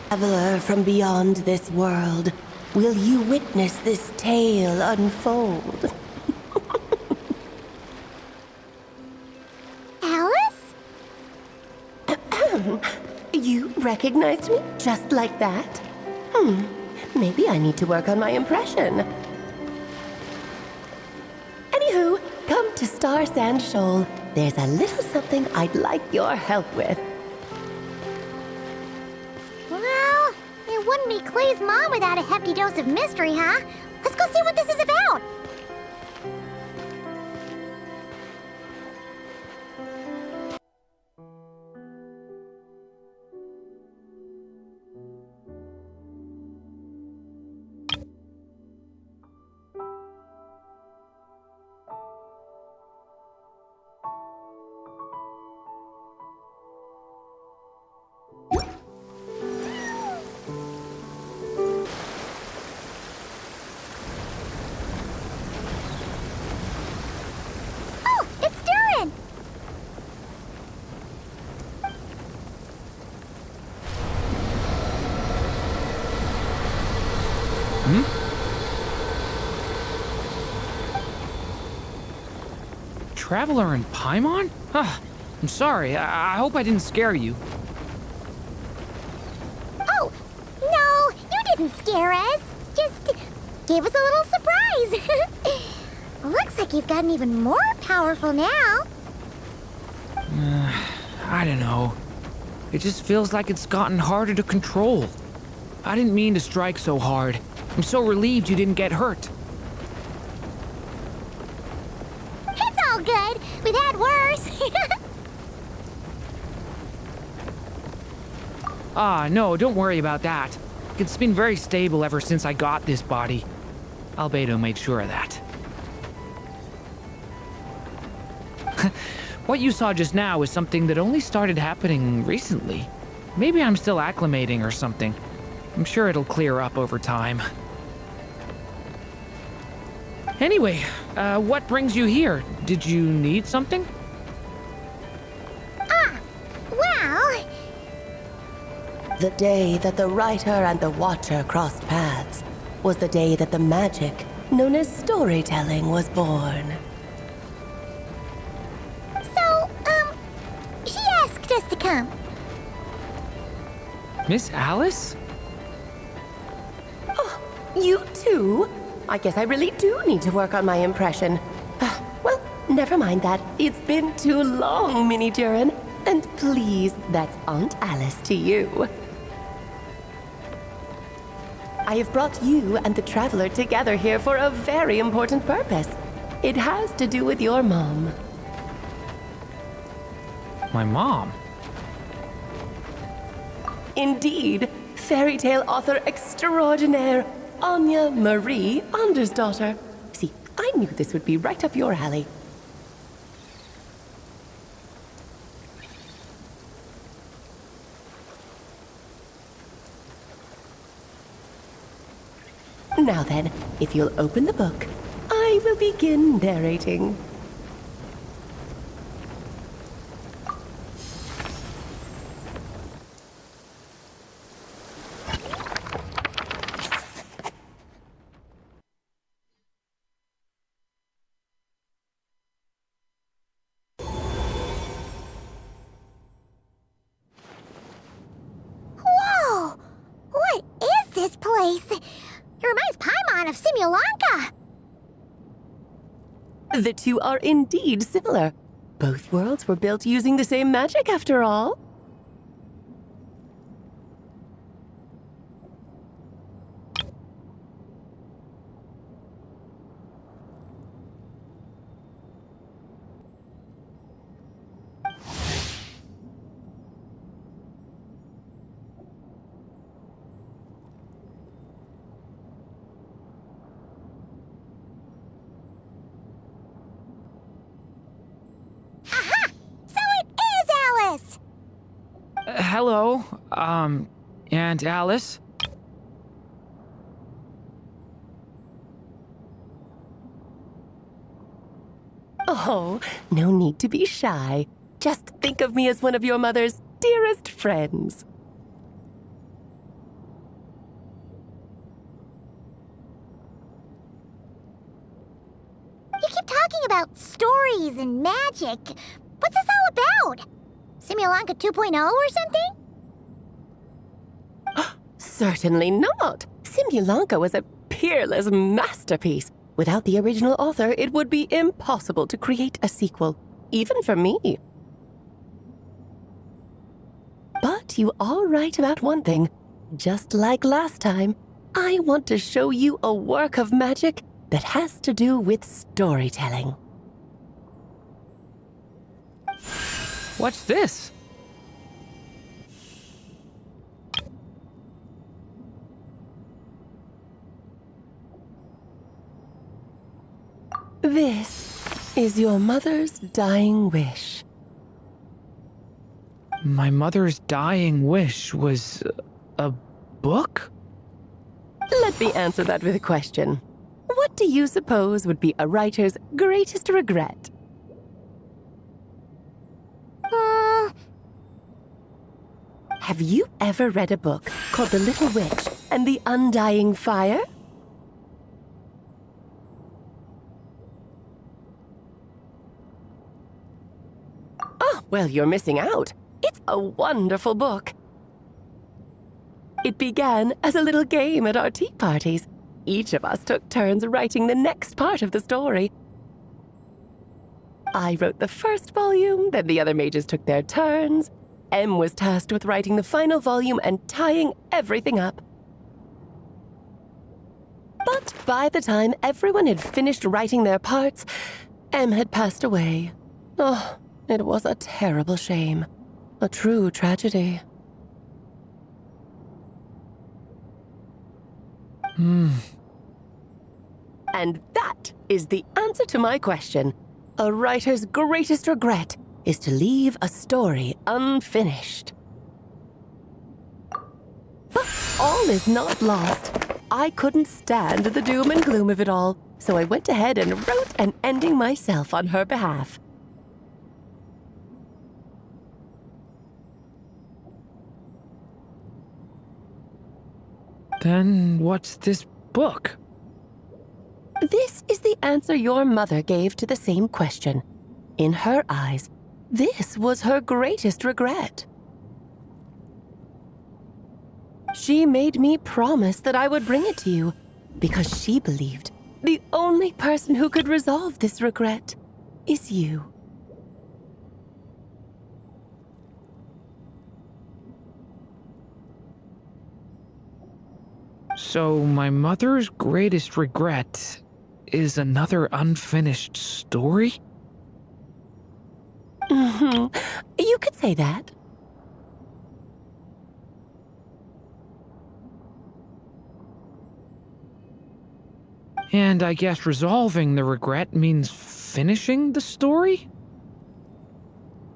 Traveler from beyond this world, will you witness this tale unfold? Alice? You recognized me just like that? Maybe I need to work on my impression. Anywho, come to Star Sand Shoal. There's a little something I'd like your help with. Well, it wouldn't be Clay's mom without a hefty dose of mystery, huh? Let's go see what this is about. Oh, it's Durin! Traveler in Paimon? I'm sorry. I hope I didn't scare you. Oh, no, you didn't scare us. Just gave us a little surprise. Looks like you've gotten even more powerful now. I don't know. It just feels like it's gotten harder to control. I didn't mean to strike so hard. I'm so relieved you didn't get hurt. It's all good. We've had worse. No, don't worry about that. It's been very stable ever since I got this body. Albedo made sure of that. What you saw just now is something that only started happening recently. Maybe I'm still acclimating or something. I'm sure it'll clear up over time. Anyway, what brings you here? Did you need something? Well, The day that the writer and the watcher crossed paths was the day that the magic known as storytelling was born. so, she asked us to come. Miss Alice? You too? I guess I really do need to work on my impression. Well, never mind that. It's been too long, Mini Durin. And please, that's Aunt Alice to you. I have brought you and the Traveler together here for a very important purpose. It has to do with your mom. My mom? Indeed, fairy tale author extraordinaire, Anya Marie Andersdottir. See, I knew this would be right up your alley. Now then, if you'll open the book, I will begin narrating. Whoa! What is this place? It reminds Paimon of Simulanka. The two are indeed similar. Both worlds were built using the same magic, after all. So it is Alice! Hello, Aunt Alice? Oh, no need to be shy. Just think of me as one of your mother's dearest friends. keep talking about stories and magic. What's this all about? Simulanka 2.0 or something? Certainly not. Simulanka was a peerless masterpiece. Without the original author, it would be impossible to create a sequel, even for me. But you are right about one thing. Just like last time, I want to show you a work of magic that has to do with storytelling. What's this? This is your mother's dying wish. My mother's dying wish was a book? Let me answer that with a question. What do you suppose would be a writer's greatest regret? Have you ever read a book called The Little Witch and the Undying Fire? Oh, well, you're missing out. It's a wonderful book. It began as a little game at our tea parties. Each of us took turns writing the next part of the story. I wrote the first volume, then the other mages took their turns. Em was tasked with writing the final volume and tying everything up. But by the time everyone had finished writing their parts, Em had passed away. Oh, it was a terrible shame. A true tragedy. And that is the answer to my question. A writer's greatest regret is to leave a story unfinished. But all is not lost. I couldn't stand the doom and gloom of it all, so I went ahead and wrote an ending myself on her behalf. Then what's this book? This is the answer your mother gave to the same question. In her eyes, this was her greatest regret. She made me promise that I would bring it to you because she believed the only person who could resolve this regret is you. So my mother's greatest regret is another unfinished story? You could say that. And I guess resolving the regret means finishing the story?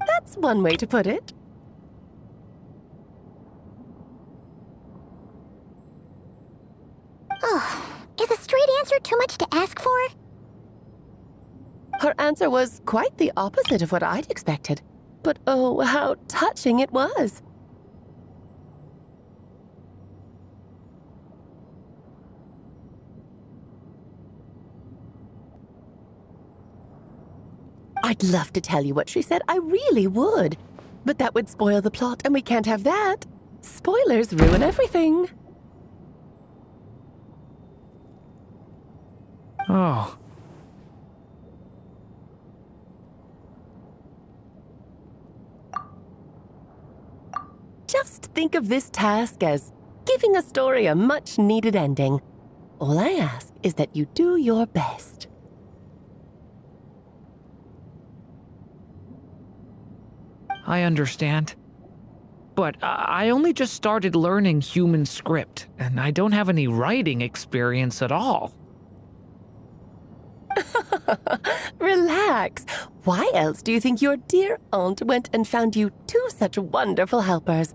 That's one way to put it. Is a straight answer too much to ask for? Her answer was quite the opposite of what I'd expected. But oh, how touching it was. I'd love to tell you what she said, I really would. But that would spoil the plot, and we can't have that. Spoilers ruin everything. Oh. Just think of this task as giving a story a much-needed ending. All I ask is that you do your best. I understand. But I only just started learning human script, and I don't have any writing experience at all. Relax. Why else do you think your dear aunt went and found you two such wonderful helpers?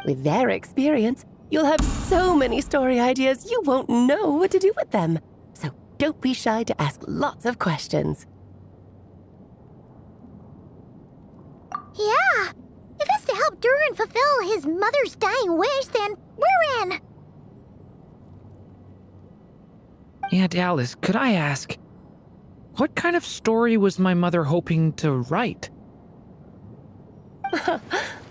With their experience, you'll have so many story ideas you won't know what to do with them. So don't be shy to ask lots of questions. Yeah. If it's to help help Durin fulfill his mother's dying wish, then we're in. Aunt Alice, could I ask, what kind of story was my mother hoping to write?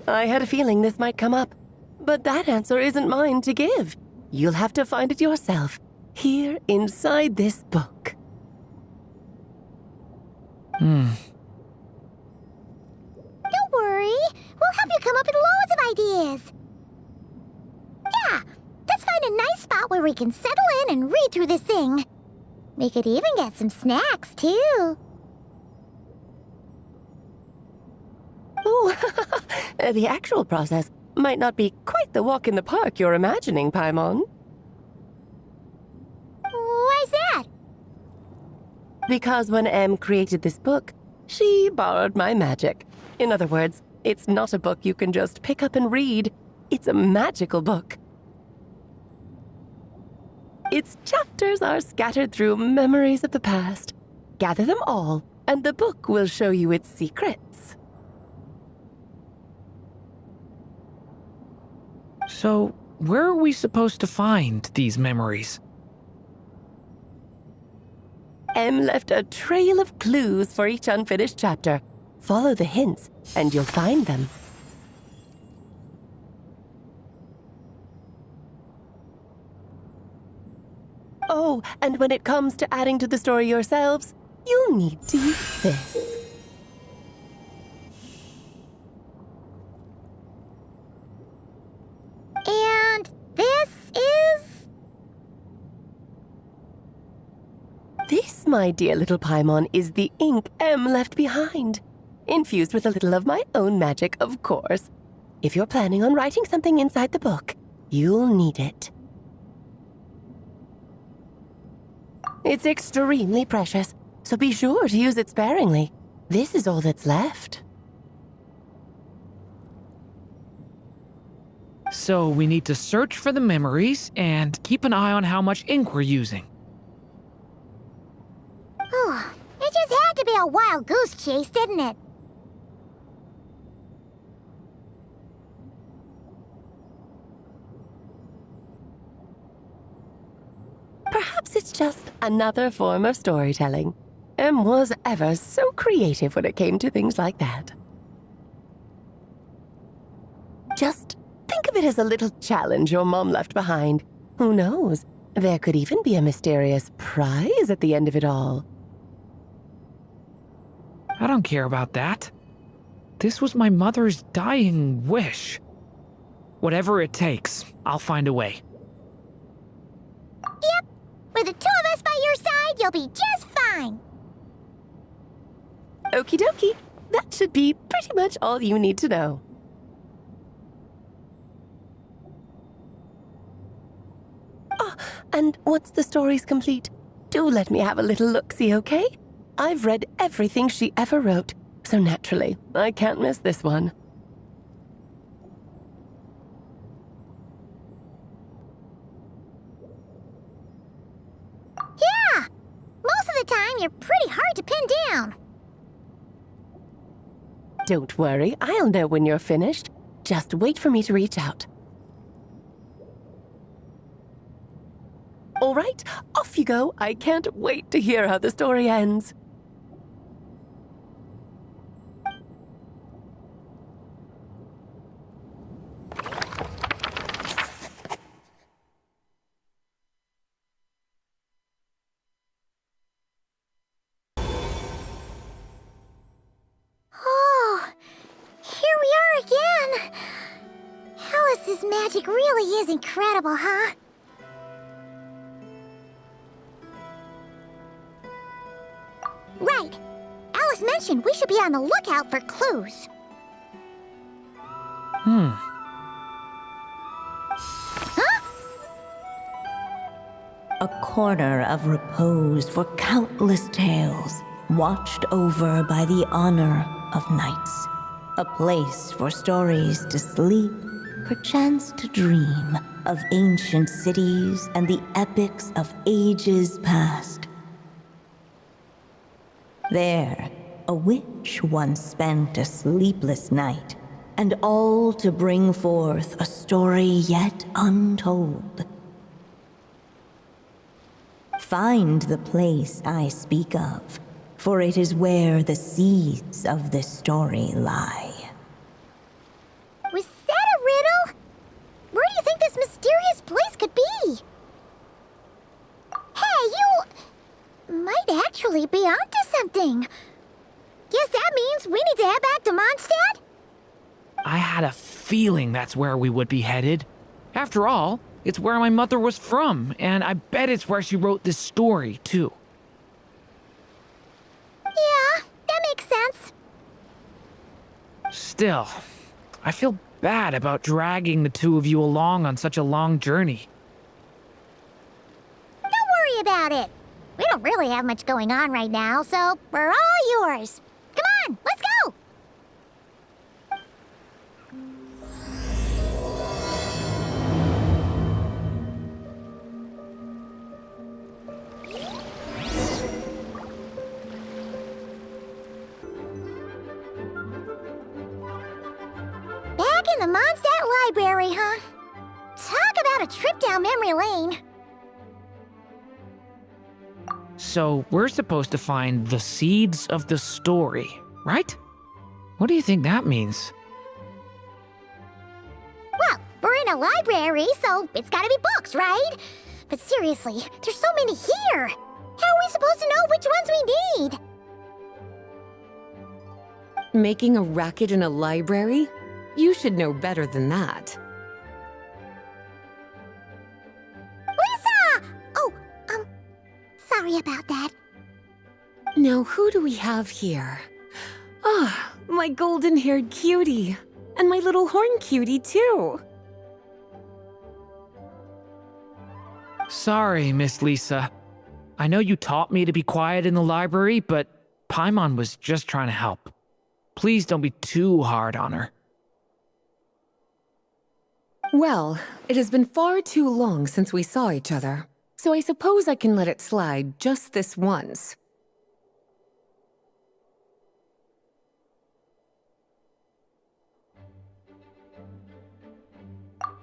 I had a feeling this might come up, but that answer isn't mine to give. You'll have to find it yourself, here inside this book. Don't worry. We'll help you come up with loads of ideas. Yeah, let's find a nice spot where we can settle in and read through this thing. We could even get some snacks, too. Oh, the actual process might not be quite the walk in the park you're imagining, Paimon. Why's that? Because when Em created this book, she borrowed my magic. In other words, it's not a book you can just pick up and read. It's a magical book. Its chapters are scattered through memories of the past. Gather them all, and the book will show you its secrets. So, where are we supposed to find these memories? Em left a trail of clues for each unfinished chapter. Follow the hints, and you'll find them. Oh, and when it comes to adding to the story yourselves, you'll need to use this. And this is... This, my dear little Paimon, is the ink Em left behind. Infused with a little of my own magic, of course. If you're planning on writing something inside the book, you'll need it. It's extremely precious, so be sure to use it sparingly. This is all that's left. So we need to search for the memories and keep an eye on how much ink we're using. Oh, it just had to be a wild goose chase, didn't it? Perhaps it's just another form of storytelling. Em was ever so creative when it came to things like that. Just think of it as a little challenge your mom left behind. Who knows? There could even be a mysterious prize at the end of it all. I don't care about that. This was my mother's dying wish. Whatever it takes, I'll find a way. Yep. With the two of us by your side, you'll be just fine. Okie dokie. That should be pretty much all you need to know. Oh, and once the story's complete, do let me have a little look-see, okay? I've read everything she ever wrote, so naturally, I can't miss this one. Yeah! Most of the time, you're pretty hard to pin down. Don't worry, I'll know when you're finished. Just wait for me to reach out. All right, off you go. I can't wait to hear how the story ends. Oh, here we are again. Alice's magic really is incredible, huh? Right. Alice mentioned we should be on the lookout for clues. Huh? A corner of repose for countless tales, watched over by the honor of knights. A place for stories to sleep, perchance to dream of ancient cities and the epics of ages past. There, a witch once spent a sleepless night, and all to bring forth a story yet untold. Find the place I speak of, for it is where the seeds of this story lie. Was that a riddle? Where do you think this mysterious place could be? Hey, you might actually be onto something. Guess that means we need to head back to Mondstadt? I had a feeling that's where we would be headed. After all, it's where my mother was from, and I bet it's where she wrote this story, too. Yeah, that makes sense. Still, I feel bad about dragging the two of you along on such a long journey. Don't worry about it. We don't really have much going on right now, so we're all yours. Come on, let's go! Back in the Mondstadt Library, huh? Talk about a trip down memory lane. So, we're supposed to find the seeds of the story, right? What do you think that means? Well, we're in a library, so it's gotta be books, right? But seriously, there's so many here. How are we supposed to know which ones we need? Making a racket in a library? You should know better than that. Lisa! Oh, sorry about that. Now, who do we have here? Ah, my golden-haired cutie. And my little horn cutie, too. Sorry, Miss Lisa. I know you taught me to be quiet in the library, but Paimon was just trying to help. Please don't be too hard on her. Well, it has been far too long since we saw each other, so I suppose I can let it slide just this once.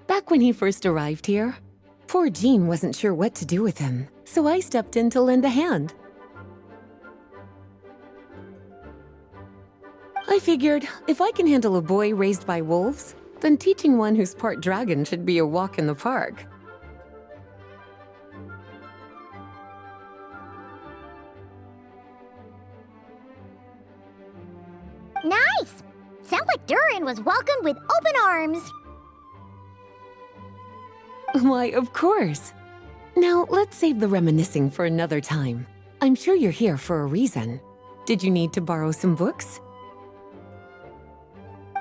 Back when he first arrived here, poor Jean wasn't sure what to do with him, so I stepped in to lend a hand. I figured, if I can handle a boy raised by wolves, then teaching one who's part dragon should be a walk in the park. Nice! Sounds like Durin was welcomed with open arms. Why, of course. Now, let's save the reminiscing for another time. I'm sure you're here for a reason. Did you need to borrow some books?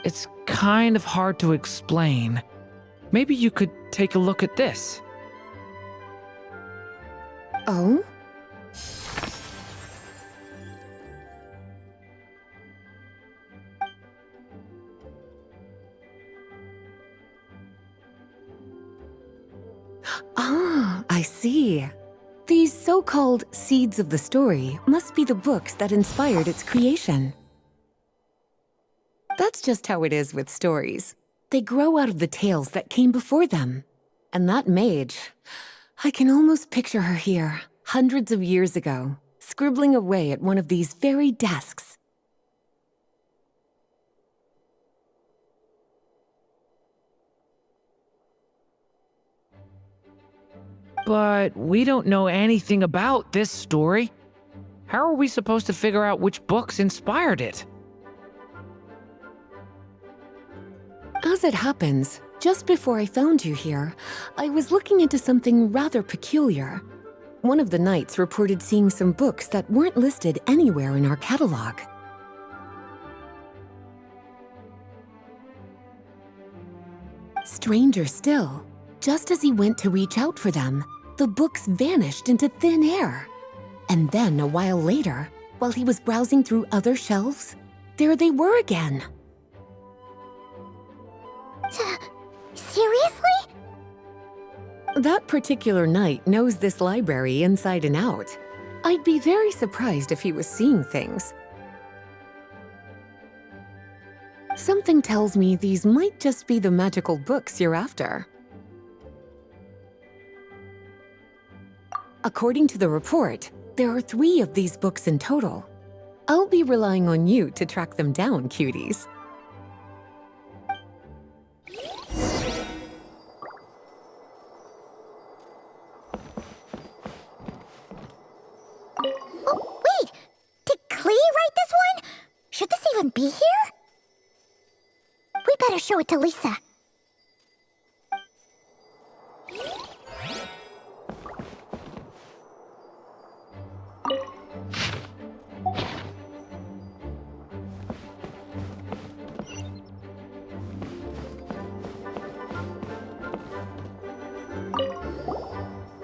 It's kind of hard to explain. Maybe you could take a look at this. Oh? Ah, I see. These so-called seeds of the story must be the books that inspired its creation. That's just how it is with stories. They grow out of the tales that came before them. And that mage, I can almost picture her here, hundreds of years ago, scribbling away at one of these very desks. But we don't know anything about this story. How are we supposed to figure out which books inspired it? As it happens, just before I found you here, I was looking into something rather peculiar. One of the knights reported seeing some books that weren't listed anywhere in our catalog. Stranger still, just as he went to reach out for them, the books vanished into thin air. And then, a while later, while he was browsing through other shelves, there they were again. Seriously? That particular knight knows this library inside and out. I'd be very surprised if he was seeing things. Something tells me these might just be the magical books you're after. According to the report, there are 3 of these books in total. I'll be relying on you to track them down, cuties. Oh, wait! Did Klee write this one? Should this even be here? We better show it to Lisa.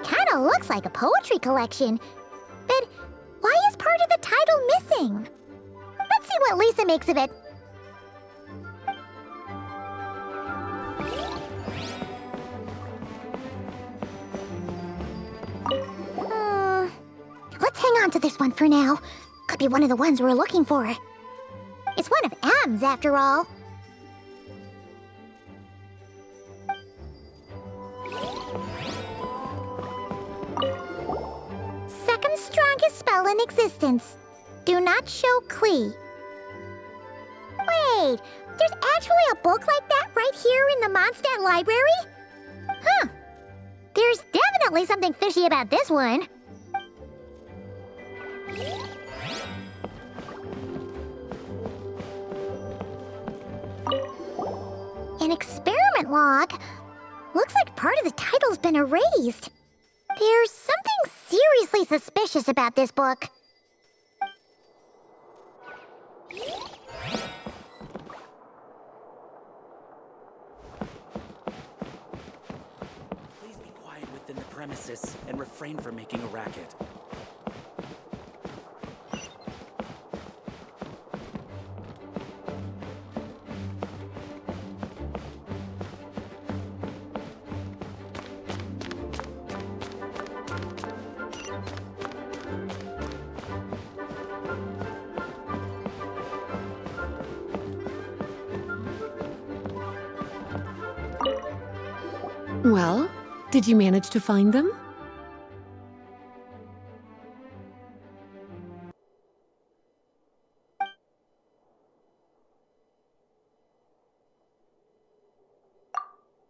Kinda looks like a poetry collection. But why is part of the title missing? Let's see what Lisa makes of it. Let's hang on to this one for now. Could be one of the ones we're looking for. It's one of M's, after all. Second strongest spell in existence. Do not show Klee. Wait, there's actually a book like that right here in the Mondstadt library? Huh. There's definitely something fishy about this one. An experiment log. Looks like part of the title's been erased. There's something seriously suspicious about this book. Please be quiet within the premises and refrain from making a racket. Well, did you manage to find them?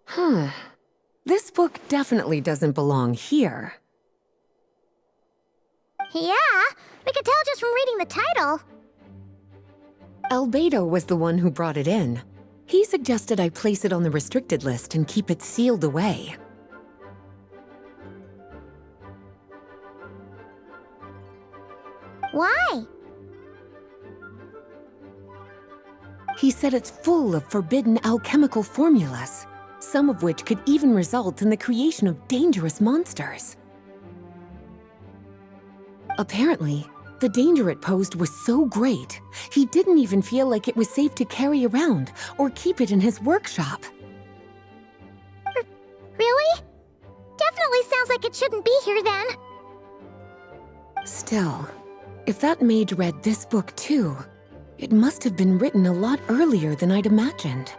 Huh. This book definitely doesn't belong here. Yeah, we can tell just from reading the title. Albedo was the one who brought it in. He suggested I place it on the restricted list and keep it sealed away. Why? He said it's full of forbidden alchemical formulas, some of which could even result in the creation of dangerous monsters. Apparently, the danger it posed was so great, he didn't even feel like it was safe to carry around or keep it in his workshop. Really? Definitely sounds like it shouldn't be here then. Still, if that mage read this book too, it must have been written a lot earlier than I'd imagined.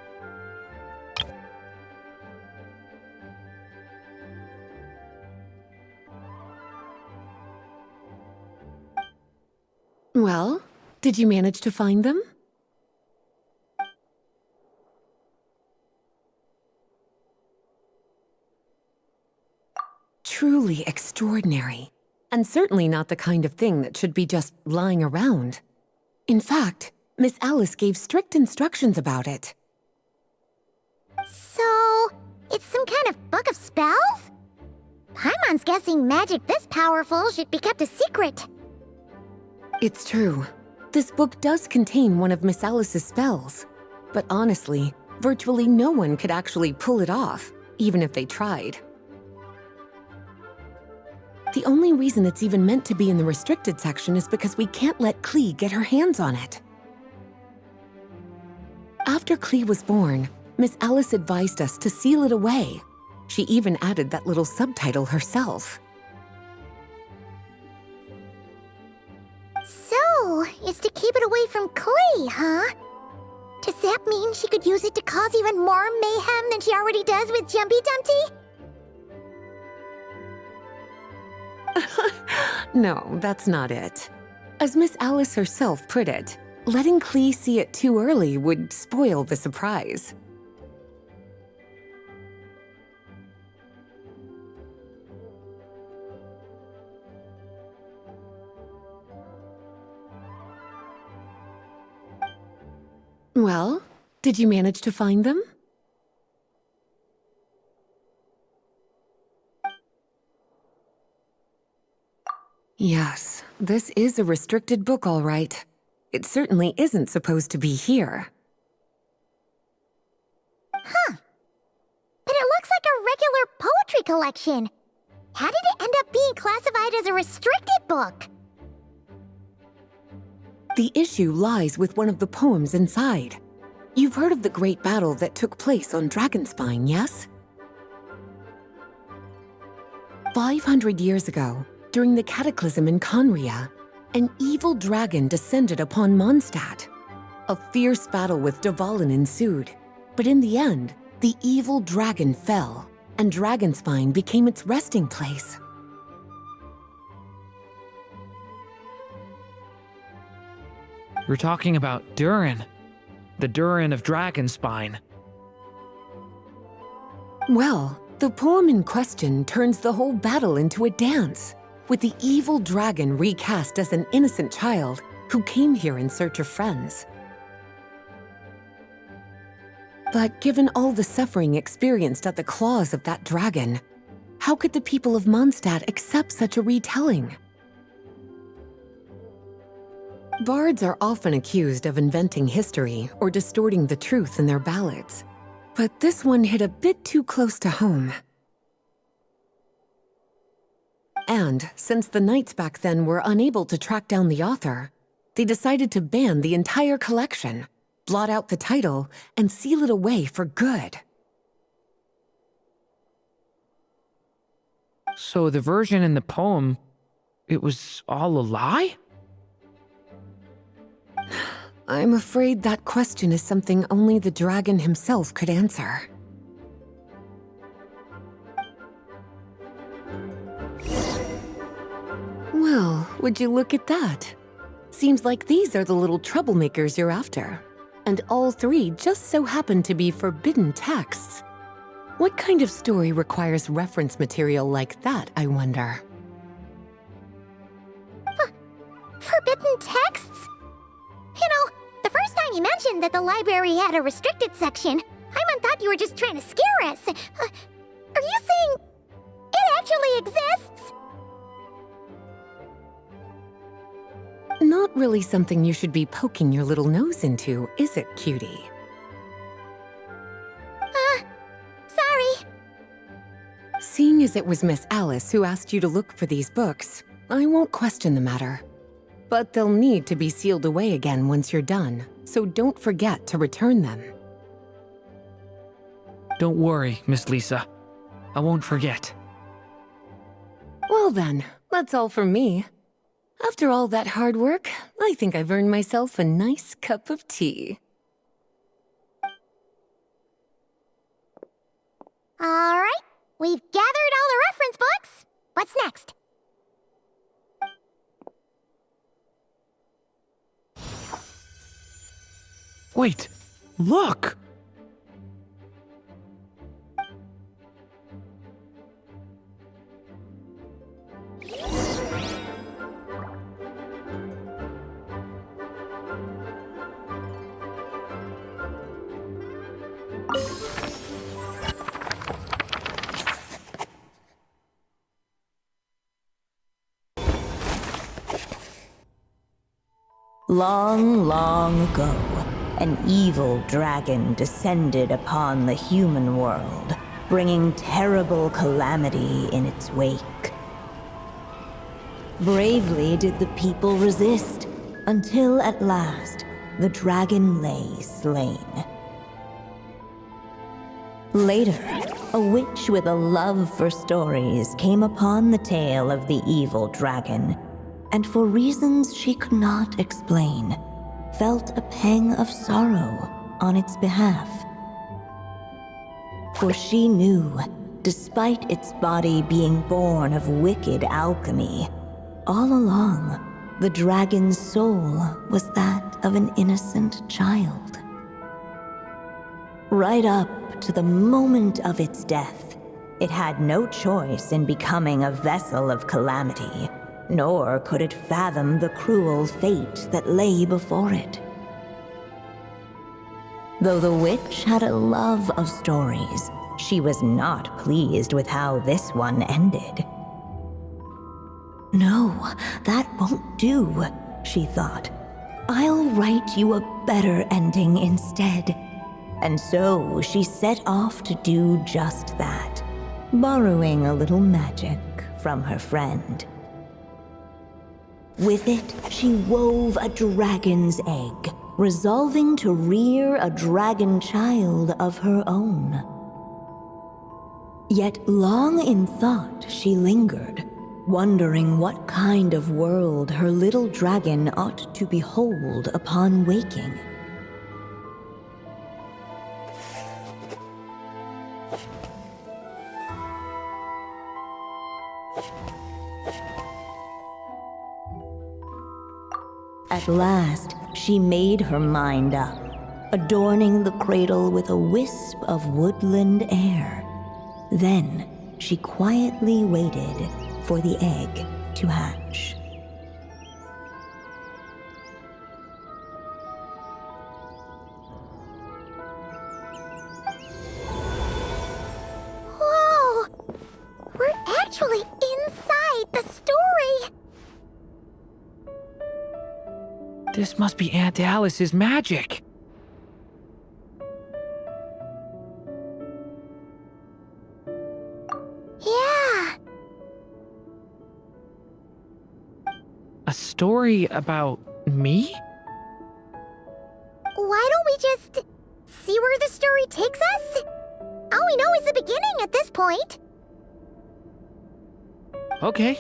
Well, did you manage to find them? Truly extraordinary, and certainly not the kind of thing that should be just lying around. In fact, Miss Alice gave strict instructions about it. So, it's some kind of book of spells? Paimon's guessing magic this powerful should be kept a secret. It's true. This book does contain one of Miss Alice's spells. But honestly, virtually no one could actually pull it off, even if they tried. The only reason it's even meant to be in the restricted section is because we can't let Klee get her hands on it. After Klee was born, Miss Alice advised us to seal it away. She even added that little subtitle herself. So, it's to keep it away from Klee, huh? Does that mean she could use it to cause even more mayhem than she already does with Jumpy Dumpty? No, that's not it. As Miss Alice herself put it, letting Klee see it too early would spoil the surprise. Well, did you manage to find them? Yes, this is a restricted book, all right. It certainly isn't supposed to be here. Huh. But it looks like a regular poetry collection. How did it end up being classified as a restricted book? The issue lies with one of the poems inside. You've heard of the great battle that took place on Dragonspine, yes? 500 years ago, during the cataclysm in Conria, an evil dragon descended upon Mondstadt. A fierce battle with Dvalin ensued, but in the end, the evil dragon fell, and Dragonspine became its resting place. You're talking about Durin. The Durin of Dragonspine. Well, the poem in question turns the whole battle into a dance, with the evil dragon recast as an innocent child who came here in search of friends. But given all the suffering experienced at the claws of that dragon, how could the people of Mondstadt accept such a retelling? Bards are often accused of inventing history or distorting the truth in their ballads, but this one hit a bit too close to home. And since the knights back then were unable to track down the author, they decided to ban the entire collection, blot out the title, and seal it away for good. So the version in the poem, it was all a lie? I'm afraid that question is something only the dragon himself could answer. Well, would you look at that? Seems like these are the little troublemakers you're after. And all three just so happen to be forbidden texts. What kind of story requires reference material like that, I wonder? Forbidden texts? You know, the first time you mentioned that the library had a restricted section, I thought you were just trying to scare us. Are you saying it actually exists? Not really something you should be poking your little nose into, is it, cutie? Sorry. Seeing as it was Miss Alice who asked you to look for these books, I won't question the matter. But they'll need to be sealed away again once you're done, so don't forget to return them. Don't worry, Miss Lisa. I won't forget. Well then, that's all from me. After all that hard work, I think I've earned myself a nice cup of tea. All right, we've gathered all the reference books. What's next? Wait, look! Long, long ago, an evil dragon descended upon the human world, bringing terrible calamity in its wake. Bravely did the people resist, until at last, the dragon lay slain. Later, a witch with a love for stories came upon the tale of the evil dragon, and for reasons she could not explain, felt a pang of sorrow on its behalf. For she knew, despite its body being born of wicked alchemy, all along, the dragon's soul was that of an innocent child. Right up to the moment of its death, it had no choice in becoming a vessel of calamity, nor could it fathom the cruel fate that lay before it. Though the witch had a love of stories, she was not pleased with how this one ended. No, that won't do, she thought. I'll write you a better ending instead. And so she set off to do just that, borrowing a little magic from her friend. With it, she wove a dragon's egg, resolving to rear a dragon child of her own. Yet long in thought she lingered, wondering what kind of world her little dragon ought to behold upon waking. At last, she made her mind up, adorning the cradle with a wisp of woodland air. Then, she quietly waited for the egg to hatch. Whoa! We're actually inside the story! This must be Aunt Alice's magic. Yeah. A story about me? Why don't we just see where the story takes us? All we know is the beginning at this point. Okay.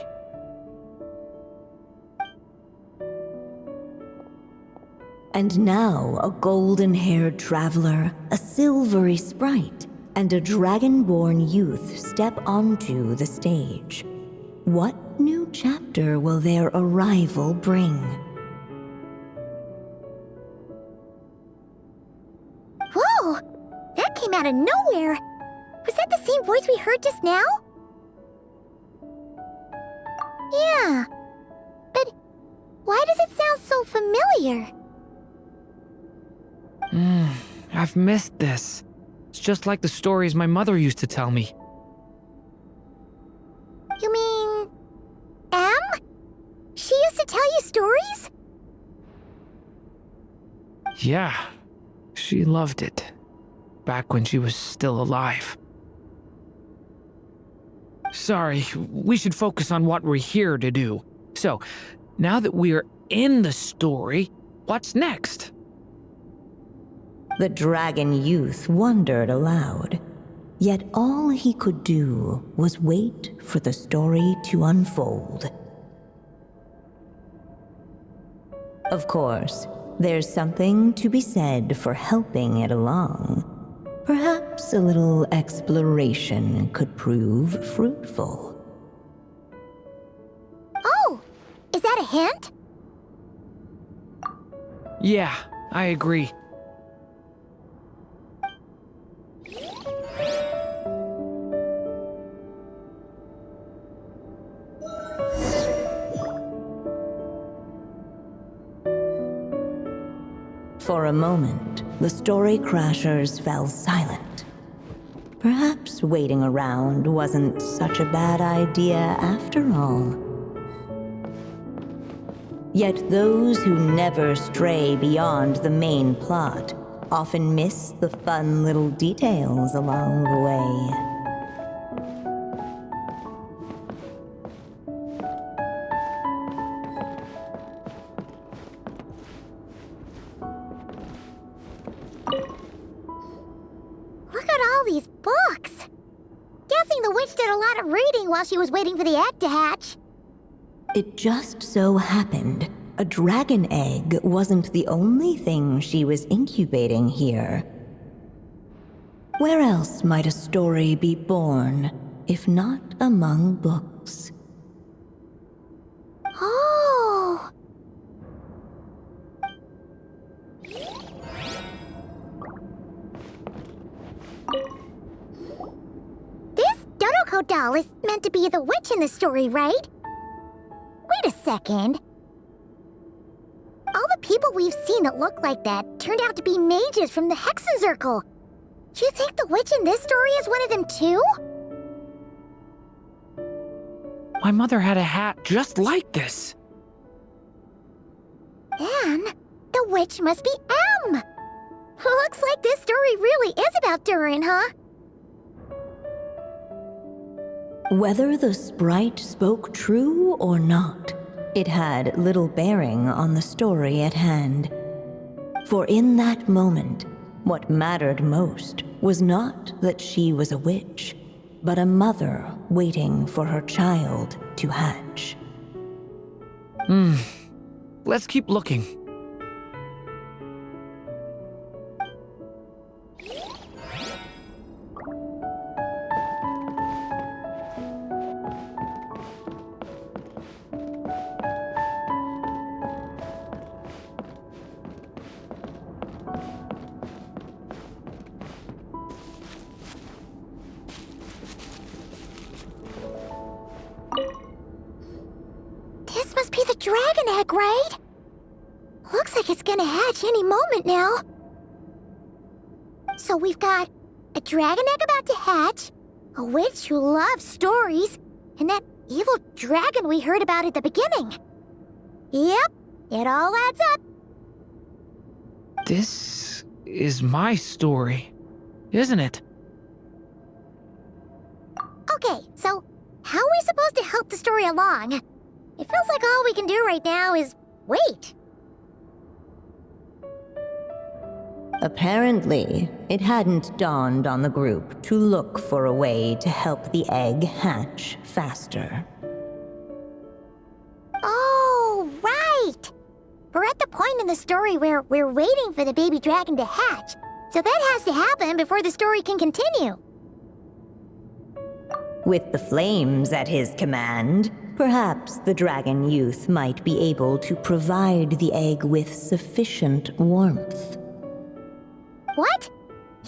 And now a golden-haired traveler, a silvery sprite, and a dragon-born youth step onto the stage. What new chapter will their arrival bring? Whoa! That came out of nowhere! Was that the same voice we heard just now? Yeah. But why does it sound so familiar? I've missed this. It's just like the stories my mother used to tell me. You mean... Em? She used to tell you stories? Yeah, she loved it. Back when she was still alive. Sorry, we should focus on what we're here to do. So, now that we're in the story, what's next? The dragon youth wondered aloud. Yet all he could do was wait for the story to unfold. Of course, there's something to be said for helping it along. Perhaps a little exploration could prove fruitful. Oh! Is that a hint? Yeah, I agree. For a moment, the story crashers fell silent. Perhaps waiting around wasn't such a bad idea after all. Yet those who never stray beyond the main plot often miss the fun little details along the way. Look at all these books! Guessing the witch did a lot of reading while she was waiting for the egg to hatch. It just so happened a dragon egg wasn't the only thing she was incubating here. Where else might a story be born, if not among books? Oh! This Dodoko doll is meant to be the witch in the story, right? Wait a second. All the people we've seen that look like that turned out to be mages from the Hexen Circle. Do you think the witch in this story is one of them too? My mother had a hat just like this. Then, the witch must be M! Looks like this story really is about Durin, huh? Whether the sprite spoke true or not, it had little bearing on the story at hand. For in that moment, what mattered most was not that she was a witch, but a mother waiting for her child to hatch. Let's keep looking. This must be the dragon egg, right? Looks like it's gonna hatch any moment now. So we've got a dragon egg about to hatch, a witch who loves stories, and that evil dragon we heard about at the beginning. Yep, it all adds up. This is my story, isn't it? Okay, so how are we supposed to help the story along? It feels like all we can do right now is wait. Apparently, it hadn't dawned on the group to look for a way to help the egg hatch faster. Oh, right! We're at the point in the story where we're waiting for the baby dragon to hatch, so that has to happen before the story can continue. With the flames at his command, perhaps the dragon youth might be able to provide the egg with sufficient warmth. What?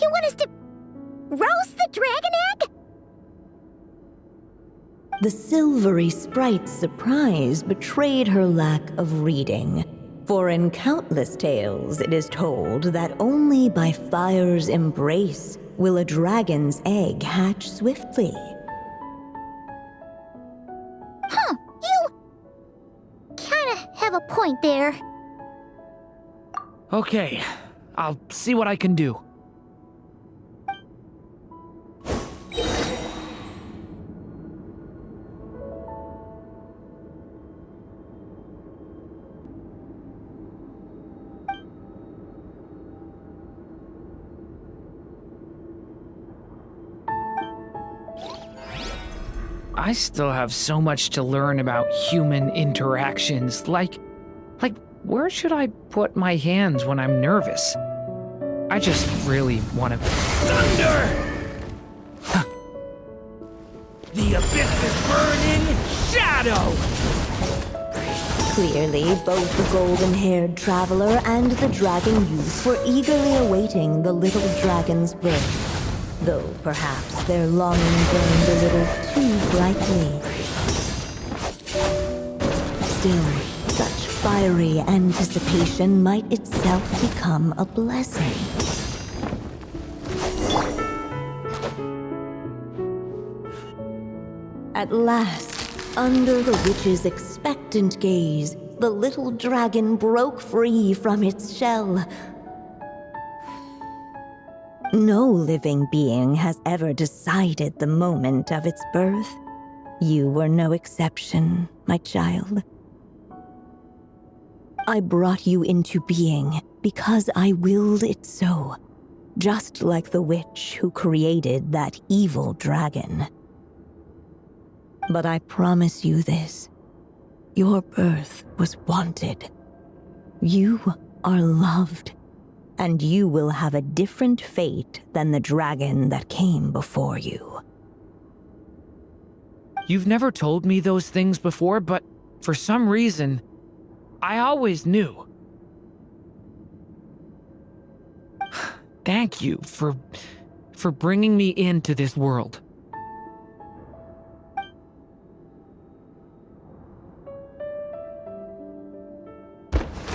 You want us to roast the dragon egg? The silvery sprite's surprise betrayed her lack of reading, for in countless tales it is told that only by fire's embrace will a dragon's egg hatch swiftly. Huh, you kinda have a point there. Okay, I'll see what I can do. I still have so much to learn about human interactions, like where should I put my hands when I'm nervous? I just really want to... Thunder! The abyss is burning shadow! Clearly, both the golden-haired traveler and the dragon youth were eagerly awaiting the little dragon's birth, though perhaps their longing burned a little too brightly. Still, such fiery anticipation might itself become a blessing. At last, under the witch's expectant gaze, the little dragon broke free from its shell. No living being has ever decided the moment of its birth. You were no exception, my child. I brought you into being because I willed it so, just like the witch who created that evil dragon. But I promise you this, your birth was wanted You are loved, and you will have a different fate than the dragon that came before you. You've never told me those things before, but for some reason, I always knew. Thank you for bringing me into this world.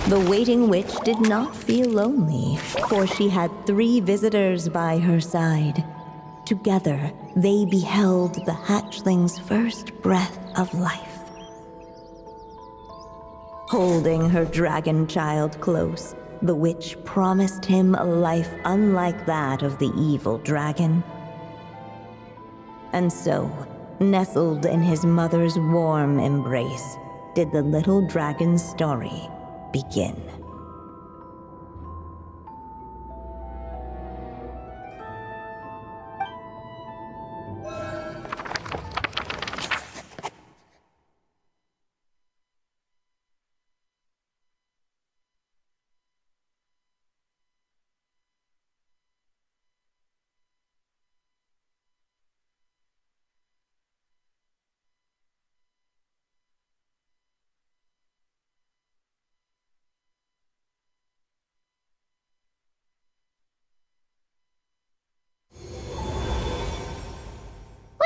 The waiting witch did not feel lonely, for she had 3 visitors by her side. Together, they beheld the hatchling's first breath of life. Holding her dragon child close, the witch promised him a life unlike that of the evil dragon. And so, nestled in his mother's warm embrace, did the little dragon's story begin.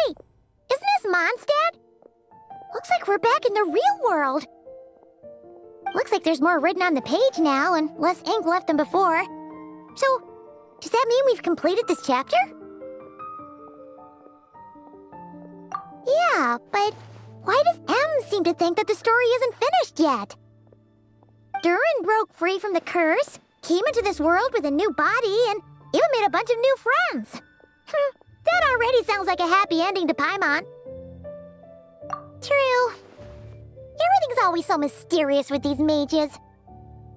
Wait, isn't this Mondstadt? Looks like we're back in the real world. Looks like there's more written on the page now and less ink left than before. So, does that mean we've completed this chapter? Yeah, but why does M seem to think that the story isn't finished yet? Durin broke free from the curse, came into this world with a new body, and even made a bunch of new friends. That already sounds like a happy ending to Paimon. True. Everything's always so mysterious with these mages.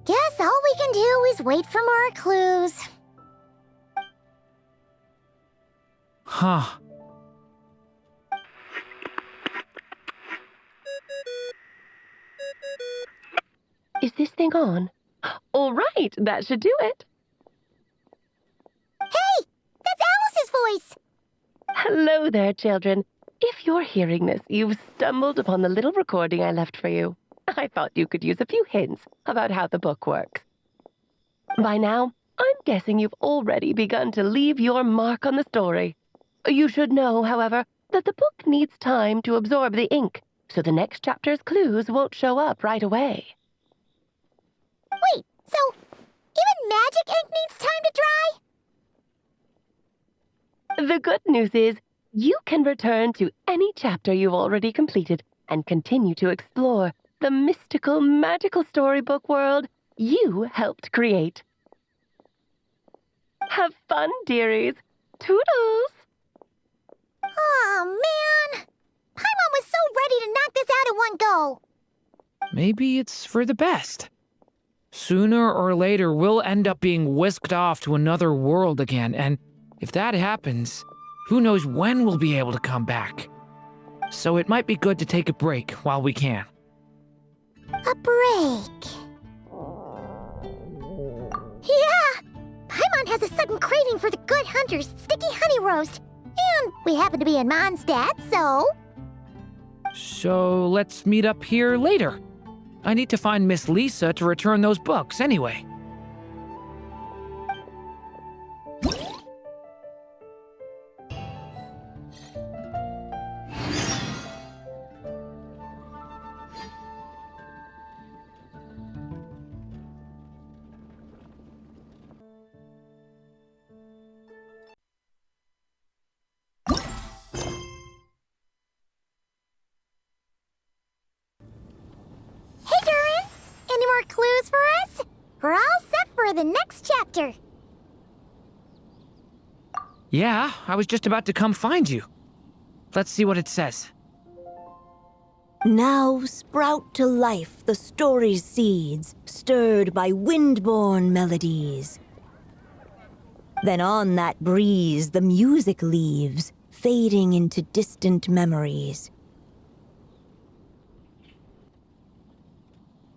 Guess all we can do is wait for more clues. Huh. Is this thing on? All right, that should do it. Hey! That's Alice's voice! Hello there, children. If you're hearing this, you've stumbled upon the little recording I left for you. I thought you could use a few hints about how the book works. By now, I'm guessing you've already begun to leave your mark on the story. You should know, however, that the book needs time to absorb the ink, so the next chapter's clues won't show up right away. Wait, so even magic ink needs time to dry? The good news is, you can return to any chapter you've already completed and continue to explore the mystical, magical storybook world you helped create. Have fun, dearies. Toodles! Oh, man! Paimon was so ready to knock this out in one go! Maybe it's for the best. Sooner or later, we'll end up being whisked off to another world again, and if that happens, who knows when we'll be able to come back. So it might be good to take a break while we can. A break. Yeah! Paimon has a sudden craving for the good hunter's sticky honey roast. And we happen to be in Mondstadt, so... So let's meet up here later. I need to find Miss Lisa to return those books anyway. Hey, Durin! Any more clues for us? We're all set for the next chapter. Yeah, I was just about to come find you. Let's see what it says. Now sprout to life the story's seeds, stirred by wind-born melodies. Then on that breeze the music leaves, fading into distant memories.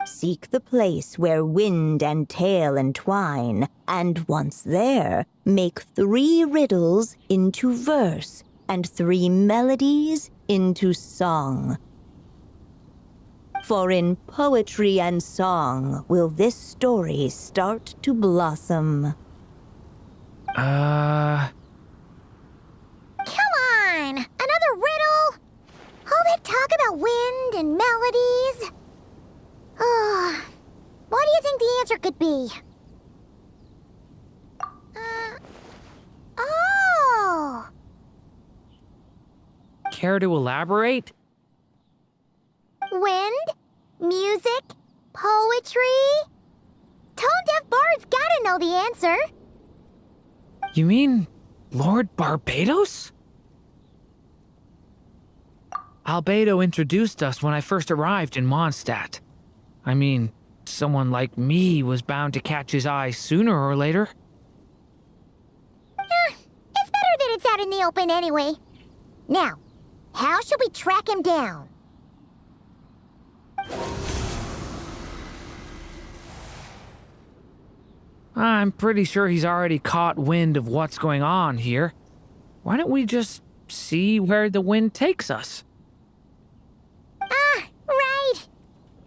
Seek the place where wind and tale entwine, and once there, make 3 riddles into verse, and 3 melodies into song. For in poetry and song will this story start to blossom. Come on! Another riddle? All that talk about wind and melodies? What do you think the answer could be? Oh! Care to elaborate? Wind? Music? Poetry? Tone-deaf bards gotta know the answer. You mean Lord Barbados? Albedo introduced us when I first arrived in Mondstadt. I mean, someone like me was bound to catch his eye sooner or later. It's better that it's out in the open anyway. Now, how should we track him down? I'm pretty sure he's already caught wind of what's going on here. Why don't we just see where the wind takes us? Right.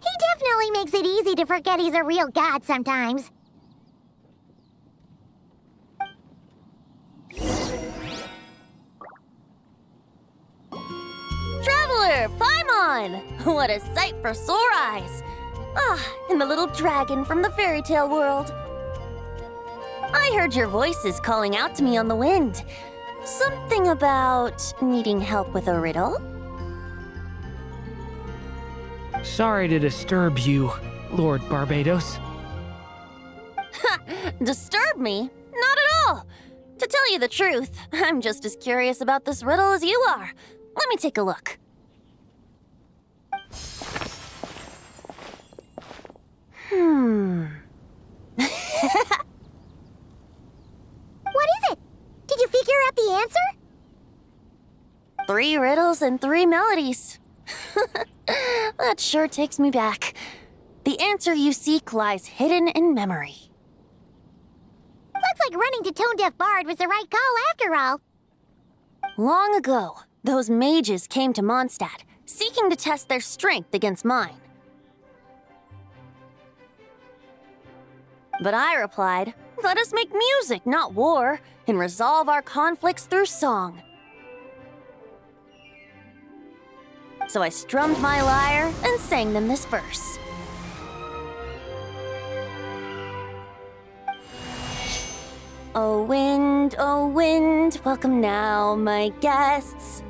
He definitely makes it easy to forget he's a real god sometimes. Traveler, Paimon! What a sight for sore eyes! And the little dragon from the fairy tale world. I heard your voices calling out to me on the wind. Something about needing help with a riddle? Sorry to disturb you, Lord Barbados. Disturb me? Not at all! To tell you the truth, I'm just as curious about this riddle as you are. Let me take a look. What is it? Did you figure out the answer? 3 riddles and 3 melodies. That sure takes me back. The answer you seek lies hidden in memory. Looks like running to Tone-Deaf Bard was the right call after all. Long ago, those mages came to Mondstadt, seeking to test their strength against mine. But I replied, let us make music, not war, and resolve our conflicts through song. So I strummed my lyre and sang them this verse. Oh wind, welcome now, my guests.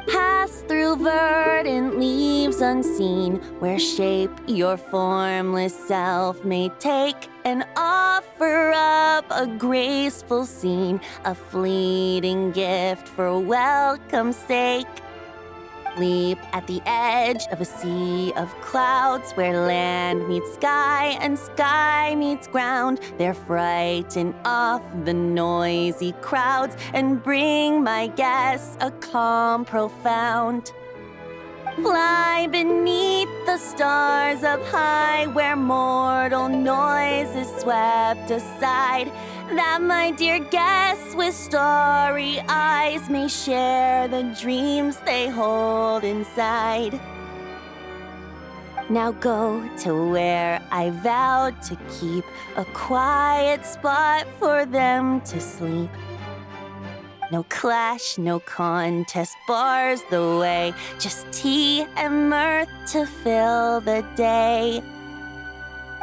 Pass through verdant leaves unseen, where shape your formless self may take, and offer up a graceful scene, a fleeting gift for welcome's sake. Leap at the edge of a sea of clouds, where land meets sky and sky meets ground. There frighten off the noisy crowds and bring my guests a calm profound. Fly beneath the stars up high, where mortal noise is swept aside, that my dear guests with starry eyes may share the dreams they hold inside. Now go to where I vowed to keep a quiet spot for them to sleep. No clash, no contest bars the way, just tea and mirth to fill the day.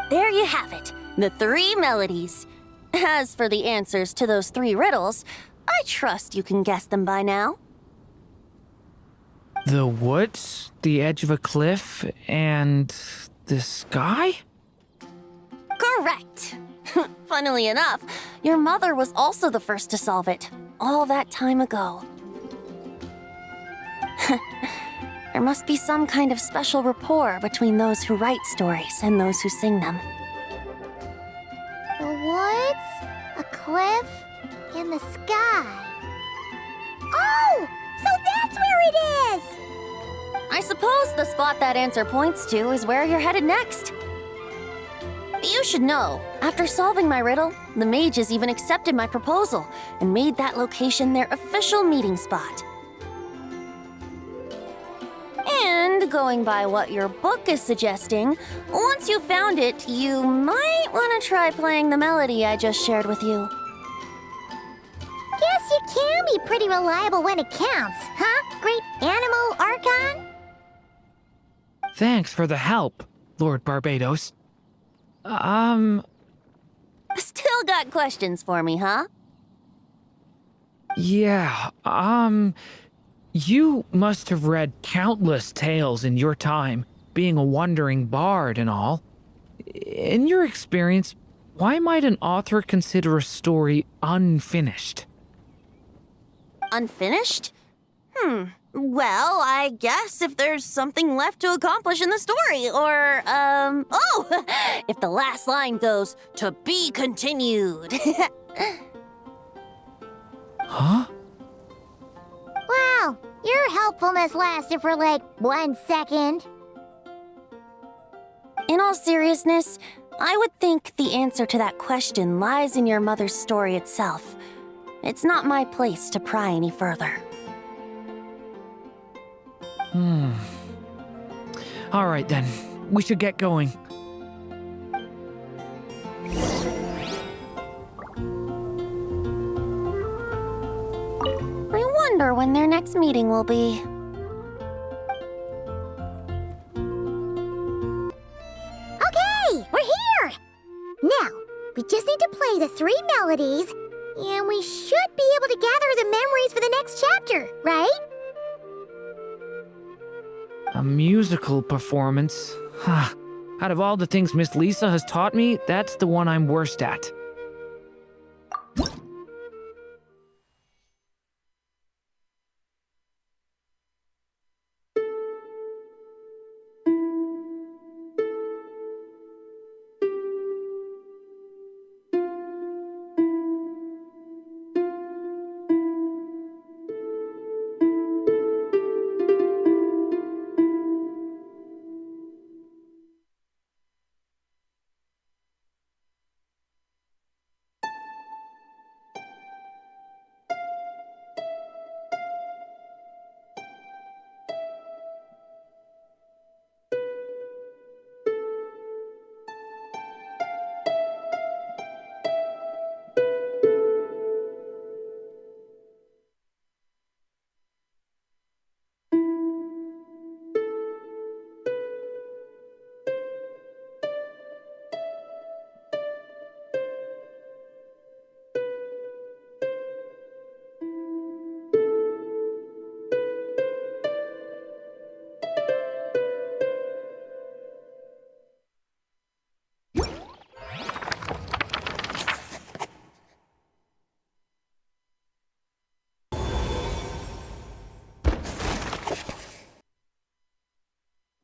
There you have it, the 3 melodies. As for the answers to those 3 riddles, I trust you can guess them by now. The woods, the edge of a cliff, and the sky? Correct! Funnily enough, your mother was also the first to solve it, all that time ago. There must be some kind of special rapport between those who write stories and those who sing them. The woods, a cliff, and the sky. Oh! So that's where it is! I suppose the spot that answer points to is where you're headed next. You should know, after solving my riddle, the mages even accepted my proposal and made that location their official meeting spot. And going by what your book is suggesting, once you found it, you might want to try playing the melody I just shared with you. Guess you can be pretty reliable when it counts, huh, Great Animal Archon? Thanks for the help, Lord Barbados. Still got questions for me, huh? Yeah, you must have read countless tales in your time, being a wandering bard and all. In your experience, why might an author consider a story unfinished? Unfinished? Well, I guess if there's something left to accomplish in the story, or, if the last line goes, "To be continued." Huh? Wow, your helpfulness lasted for like 1 second. In all seriousness, I would think the answer to that question lies in your mother's story itself. It's not my place to pry any further. All right then, we should get going. I wonder when their next meeting will be. Okay, we're here! Now, we just need to play the 3 melodies, and we should be able to gather the memories for the next chapter, right? A musical performance? Out of all the things Miss Lisa has taught me, that's the one I'm worst at.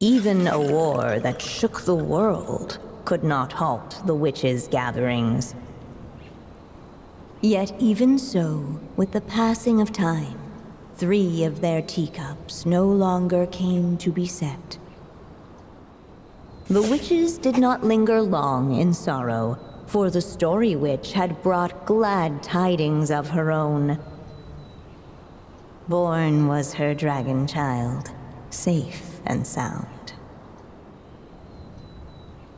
Even a war that shook the world could not halt the witches' gatherings. Yet even so, with the passing of time, 3 of their teacups no longer came to be set. The witches did not linger long in sorrow, for the story witch had brought glad tidings of her own. Born was her dragon child, safe and sound.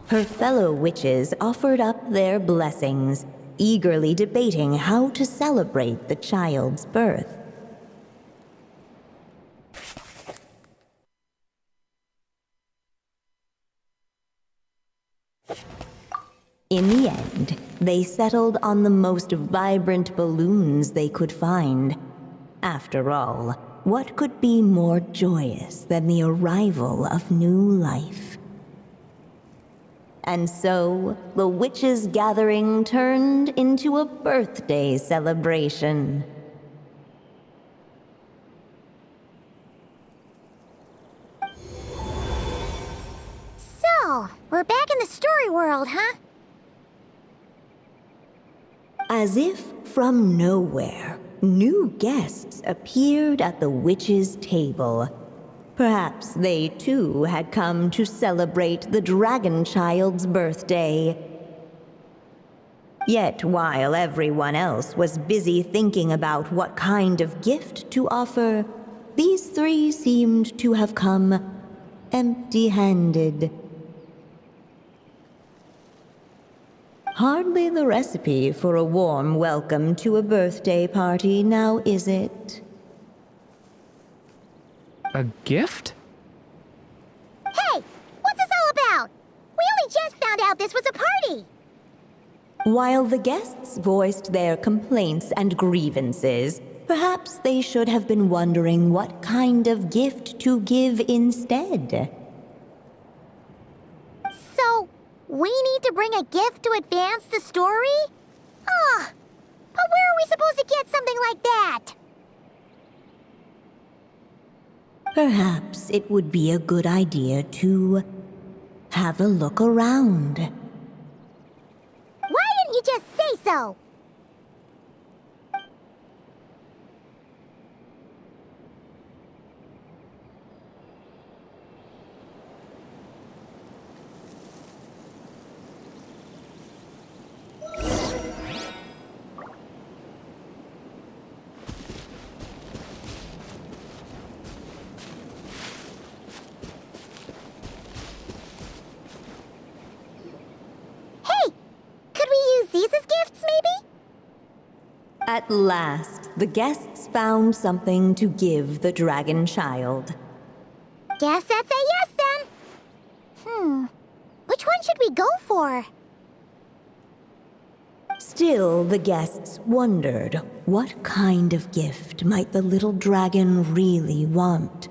Her fellow witches offered up their blessings, eagerly debating how to celebrate the child's birth. In the end, they settled on the most vibrant balloons they could find. After all, what could be more joyous than the arrival of new life? And so, the witches' gathering turned into a birthday celebration. So, we're back in the story world, huh? As if from nowhere, new guests appeared at the witches' table. Perhaps they too had come to celebrate the dragon child's birthday. Yet while everyone else was busy thinking about what kind of gift to offer, these three seemed to have come empty-handed. Hardly the recipe for a warm welcome to a birthday party, now is it? A gift? Hey, what's this all about? We only just found out this was a party. While the guests voiced their complaints and grievances, perhaps they should have been wondering what kind of gift to give instead. So, we need to bring a gift to advance the story? Ah, but where are we supposed to get something like that? Perhaps it would be a good idea to have a look around. Why didn't you just say so? At last, the guests found something to give the dragon child. Guess that's a yes then. Which one should we go for? Still, the guests wondered what kind of gift might the little dragon really want.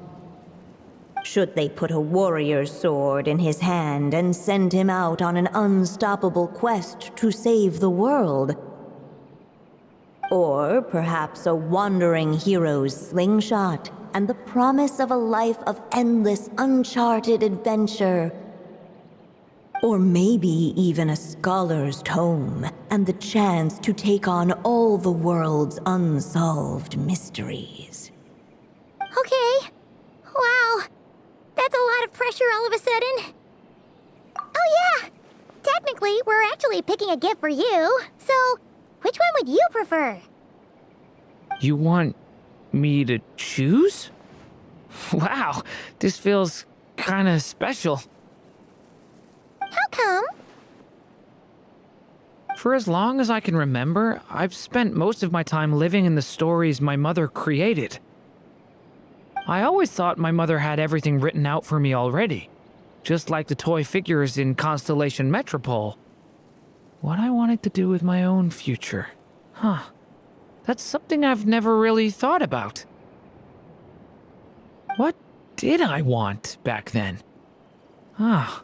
Should they put a warrior's sword in his hand and send him out on an unstoppable quest to save the world? Or perhaps a wandering hero's slingshot and the promise of a life of endless, uncharted adventure. Or maybe even a scholar's tome and the chance to take on all the world's unsolved mysteries. Okay. Wow. That's a lot of pressure all of a sudden. Oh yeah! Technically, we're actually picking a gift for you, so which one would you prefer? You want me to choose? Wow, this feels kinda special. How come? For as long as I can remember, I've spent most of my time living in the stories my mother created. I always thought my mother had everything written out for me already, just like the toy figures in Constellation Metropole. What I wanted to do with my own future. Huh. That's something I've never really thought about. What did I want back then? Ah.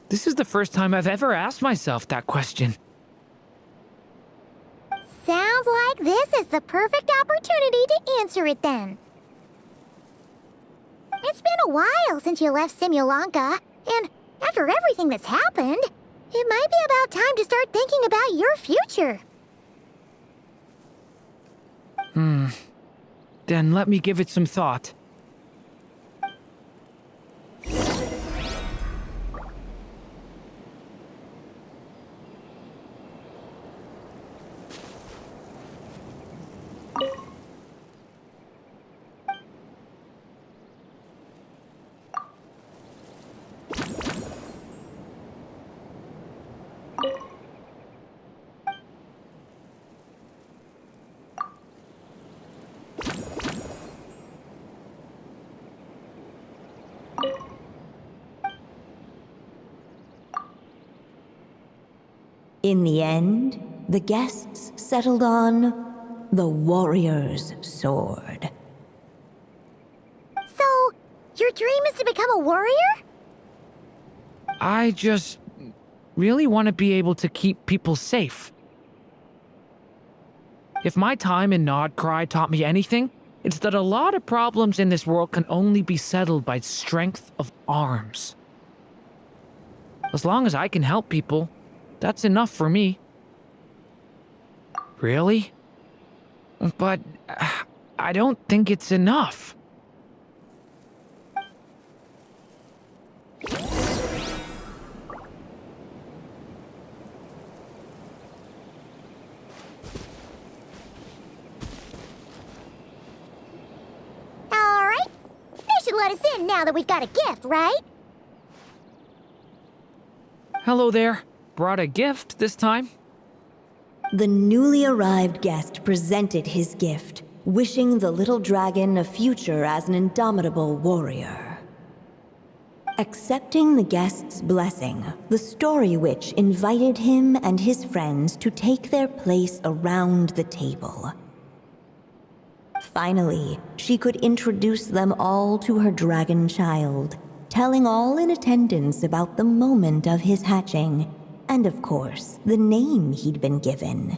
This is the first time I've ever asked myself that question. Sounds like this is the perfect opportunity to answer it then. It's been a while since you left Simulanka, and after everything that's happened, it might be about time to start thinking about your future. Then let me give it some thought. In the end, the guests settled on the warrior's sword. So, your dream is to become a warrior? I just really want to be able to keep people safe. If my time in Nodcry taught me anything, it's that a lot of problems in this world can only be settled by strength of arms. As long as I can help people, that's enough for me. Really? But I don't think it's enough. let us in now that we've got a gift, right? Hello there. Brought a gift this time? The newly arrived guest presented his gift, wishing the little dragon a future as an indomitable warrior. Accepting the guest's blessing, the Story Witch invited him and his friends to take their place around the table. Finally, she could introduce them all to her dragon child, telling all in attendance about the moment of his hatching, and of course, the name he'd been given.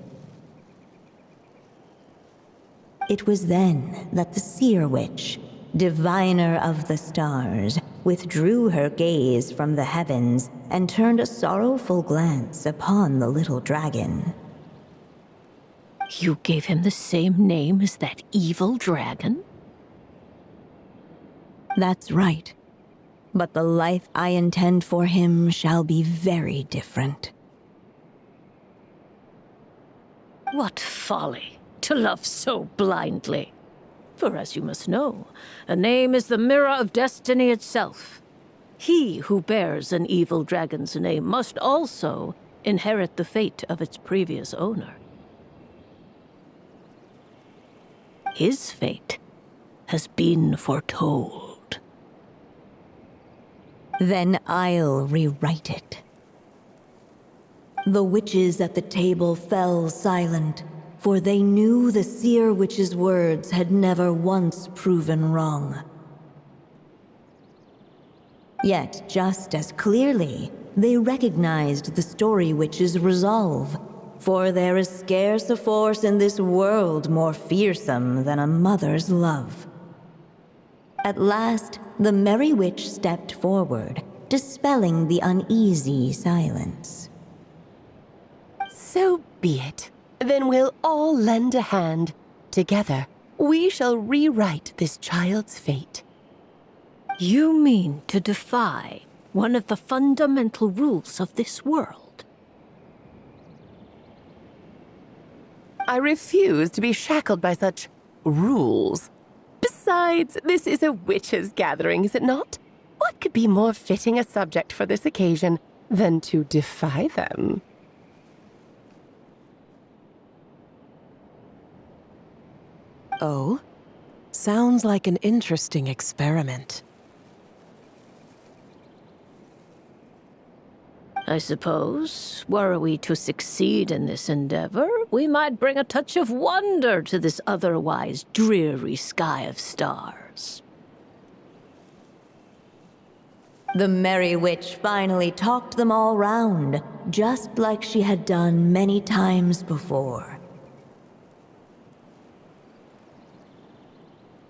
It was then that the Seer Witch, diviner of the stars, withdrew her gaze from the heavens and turned a sorrowful glance upon the little dragon. You gave him the same name as that evil dragon? That's right. But the life I intend for him shall be very different. What folly to love so blindly. For as you must know, a name is the mirror of destiny itself. He who bears an evil dragon's name must also inherit the fate of its previous owner. His fate has been foretold. Then I'll rewrite it. The witches at the table fell silent, for they knew the Seer Witch's words had never once proven wrong. Yet, just as clearly, they recognized the Story Witch's resolve, for there is scarce a force in this world more fearsome than a mother's love. At last, the Merry Witch stepped forward, dispelling the uneasy silence. So be it. Then we'll all lend a hand. Together, we shall rewrite this child's fate. You mean to defy one of the fundamental rules of this world? I refuse to be shackled by such rules. Besides, this is a witches' gathering, is it not? What could be more fitting a subject for this occasion than to defy them? Oh? Sounds like an interesting experiment. I suppose, were we to succeed in this endeavor, we might bring a touch of wonder to this otherwise dreary sky of stars. The Merry Witch finally talked them all round, just like she had done many times before.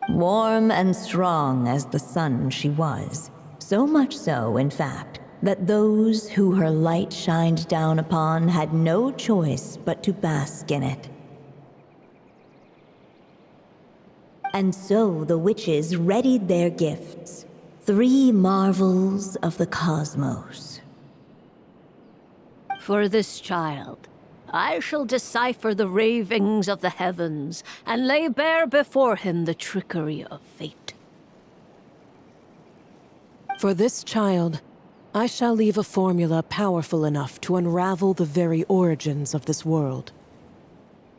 Warm and strong as the sun she was, so much so, in fact, that those who her light shined down upon had no choice but to bask in it. And so the witches readied their gifts, 3 marvels of the cosmos. For this child, I shall decipher the ravings of the heavens and lay bare before him the trickery of fate. For this child, I shall leave a formula powerful enough to unravel the very origins of this world,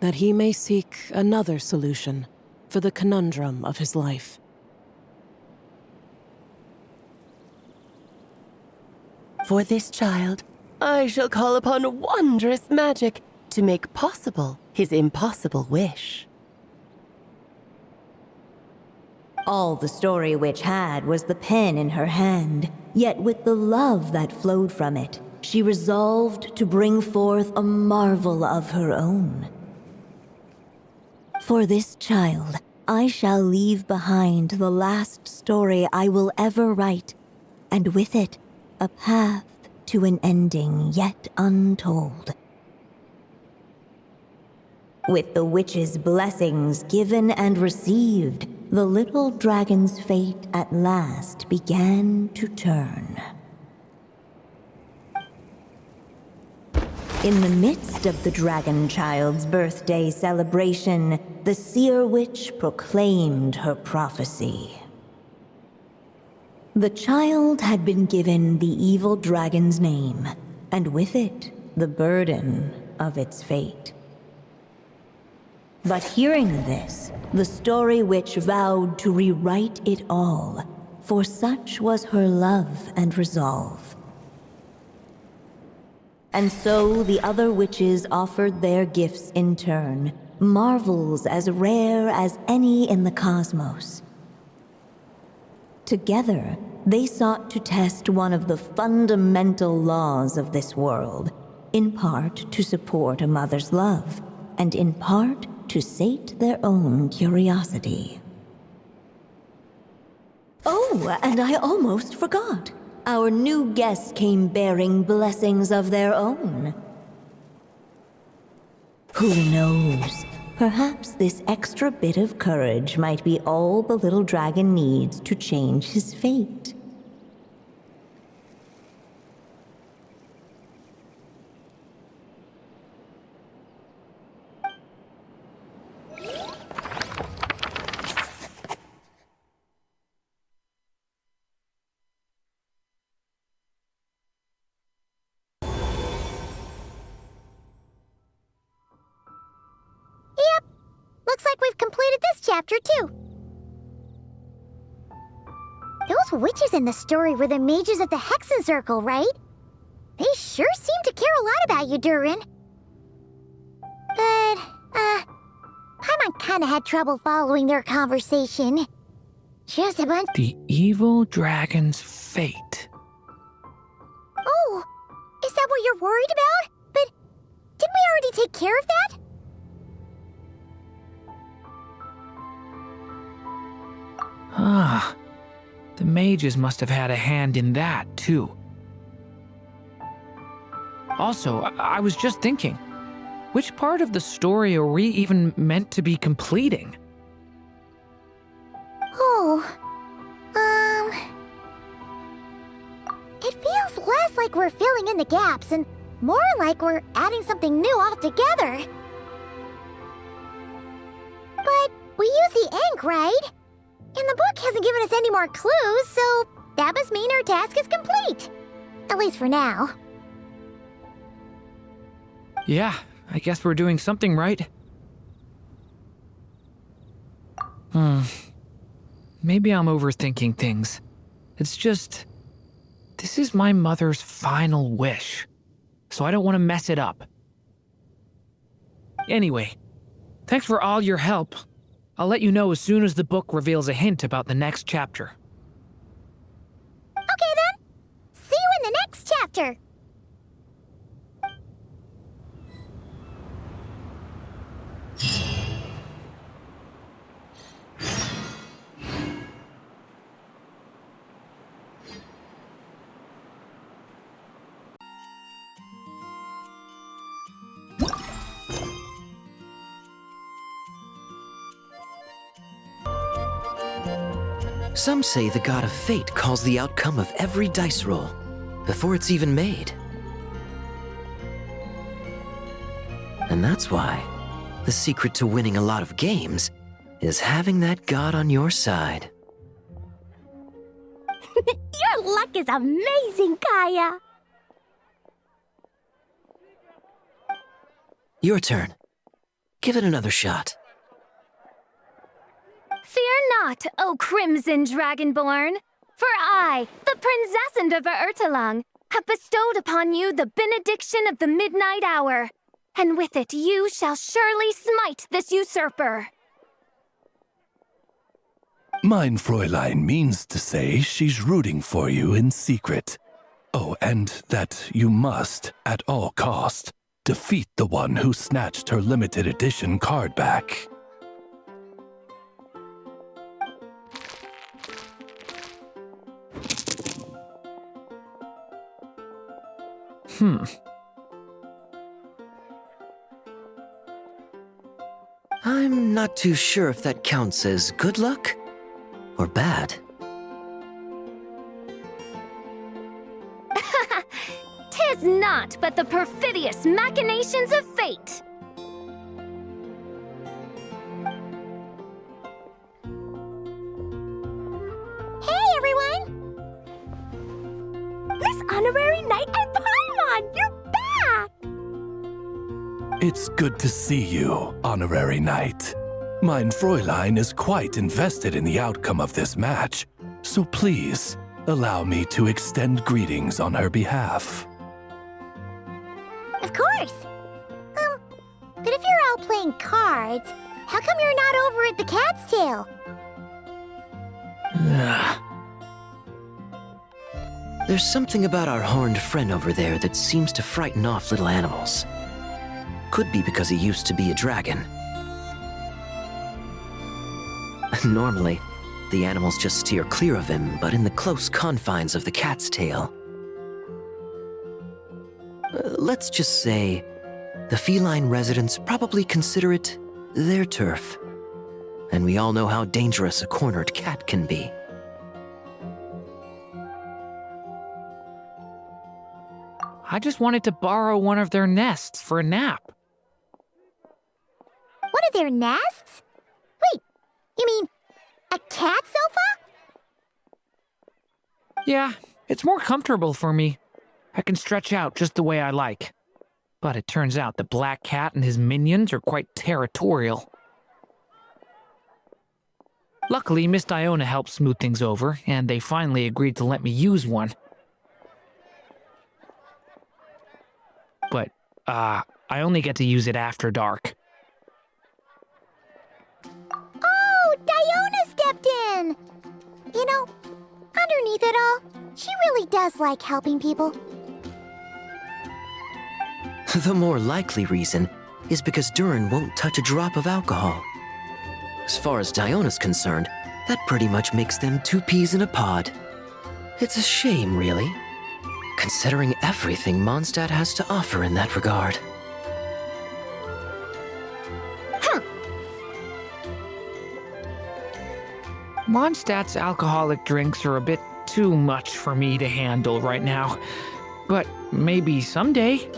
that he may seek another solution for the conundrum of his life. For this child, I shall call upon wondrous magic to make possible his impossible wish. All the Story Witch had was the pen in her hand, yet with the love that flowed from it, she resolved to bring forth a marvel of her own. For this child, I shall leave behind the last story I will ever write, and with it, a path to an ending yet untold. With the witch's blessings given and received, the little dragon's fate at last began to turn. In the midst of the dragon child's birthday celebration, the Seer Witch proclaimed her prophecy. The child had been given the evil dragon's name, and with it, the burden of its fate. But hearing this, the story witch vowed to rewrite it all, for such was her love and resolve. And so the other witches offered their gifts in turn, marvels as rare as any in the cosmos. Together, they sought to test one of the fundamental laws of this world, in part to support a mother's love, and in part to sate their own curiosity. Oh, and I almost forgot. Our new guests came bearing blessings of their own. Who knows? Perhaps this extra bit of courage might be all the little dragon needs to change his fate. Looks like we've completed this chapter, too. Those witches in the story were the mages of the Hexen Circle, right? They sure seem to care a lot about you, Durin. But, Paimon kinda had trouble following their conversation. Just a bunch— The evil dragon's fate. Oh, is that what you're worried about? But didn't we already take care of that? Ah, the mages must have had a hand in that, too. Also, I was just thinking, which part of the story are we even meant to be completing? Oh, it feels less like we're filling in the gaps and more like we're adding something new altogether. But we use the ink, right? And the book hasn't given us any more clues, so that must mean our task is complete. At least for now. Yeah, I guess we're doing something right. Maybe I'm overthinking things. It's just, this is my mother's final wish, so I don't want to mess it up. Anyway, thanks for all your help. I'll let you know as soon as the book reveals a hint about the next chapter. Okay then. See you in the next chapter. Some say the god of fate calls the outcome of every dice roll before it's even made. And that's why the secret to winning a lot of games is having that god on your side. Your luck is amazing, Kaya. Your turn. Give it another shot. Fear not, O Crimson Dragonborn, for I, the Princess of Ertelong, have bestowed upon you the benediction of the midnight hour, and with it you shall surely smite this usurper. Mein Fräulein means to say she's rooting for you in secret. Oh, and that you must, at all cost, defeat the one who snatched her limited edition card back. I'm not too sure if that counts as good luck or bad. Tis not but the perfidious machinations of fate. Hey, everyone! Honorary Knight and Paimon! You're back! It's good to see you, Honorary Knight. Mein Fräulein is quite invested in the outcome of this match, so please allow me to extend greetings on her behalf. Of course. But if you're out playing cards, how come you're not over at the Cat's Tail? There's something about our horned friend over there that seems to frighten off little animals. Could be because he used to be a dragon. Normally, the animals just steer clear of him, but in the close confines of the Cat's Tail. Let's just say, the feline residents probably consider it their turf. And we all know how dangerous a cornered cat can be. I just wanted to borrow one of their nests for a nap. One of their nests? Wait, you mean a cat sofa? Yeah, it's more comfortable for me. I can stretch out just the way I like. But it turns out the Black Cat and his minions are quite territorial. Luckily, Miss Diona helped smooth things over, and they finally agreed to let me use one. But, I only get to use it after dark. Oh, Diona stepped in! You know, underneath it all, she really does like helping people. The more likely reason is because Durin won't touch a drop of alcohol. As far as Diona's concerned, that pretty much makes them two peas in a pod. It's a shame, really, considering everything Mondstadt has to offer in that regard. Mondstadt's alcoholic drinks are a bit too much for me to handle right now. But maybe someday.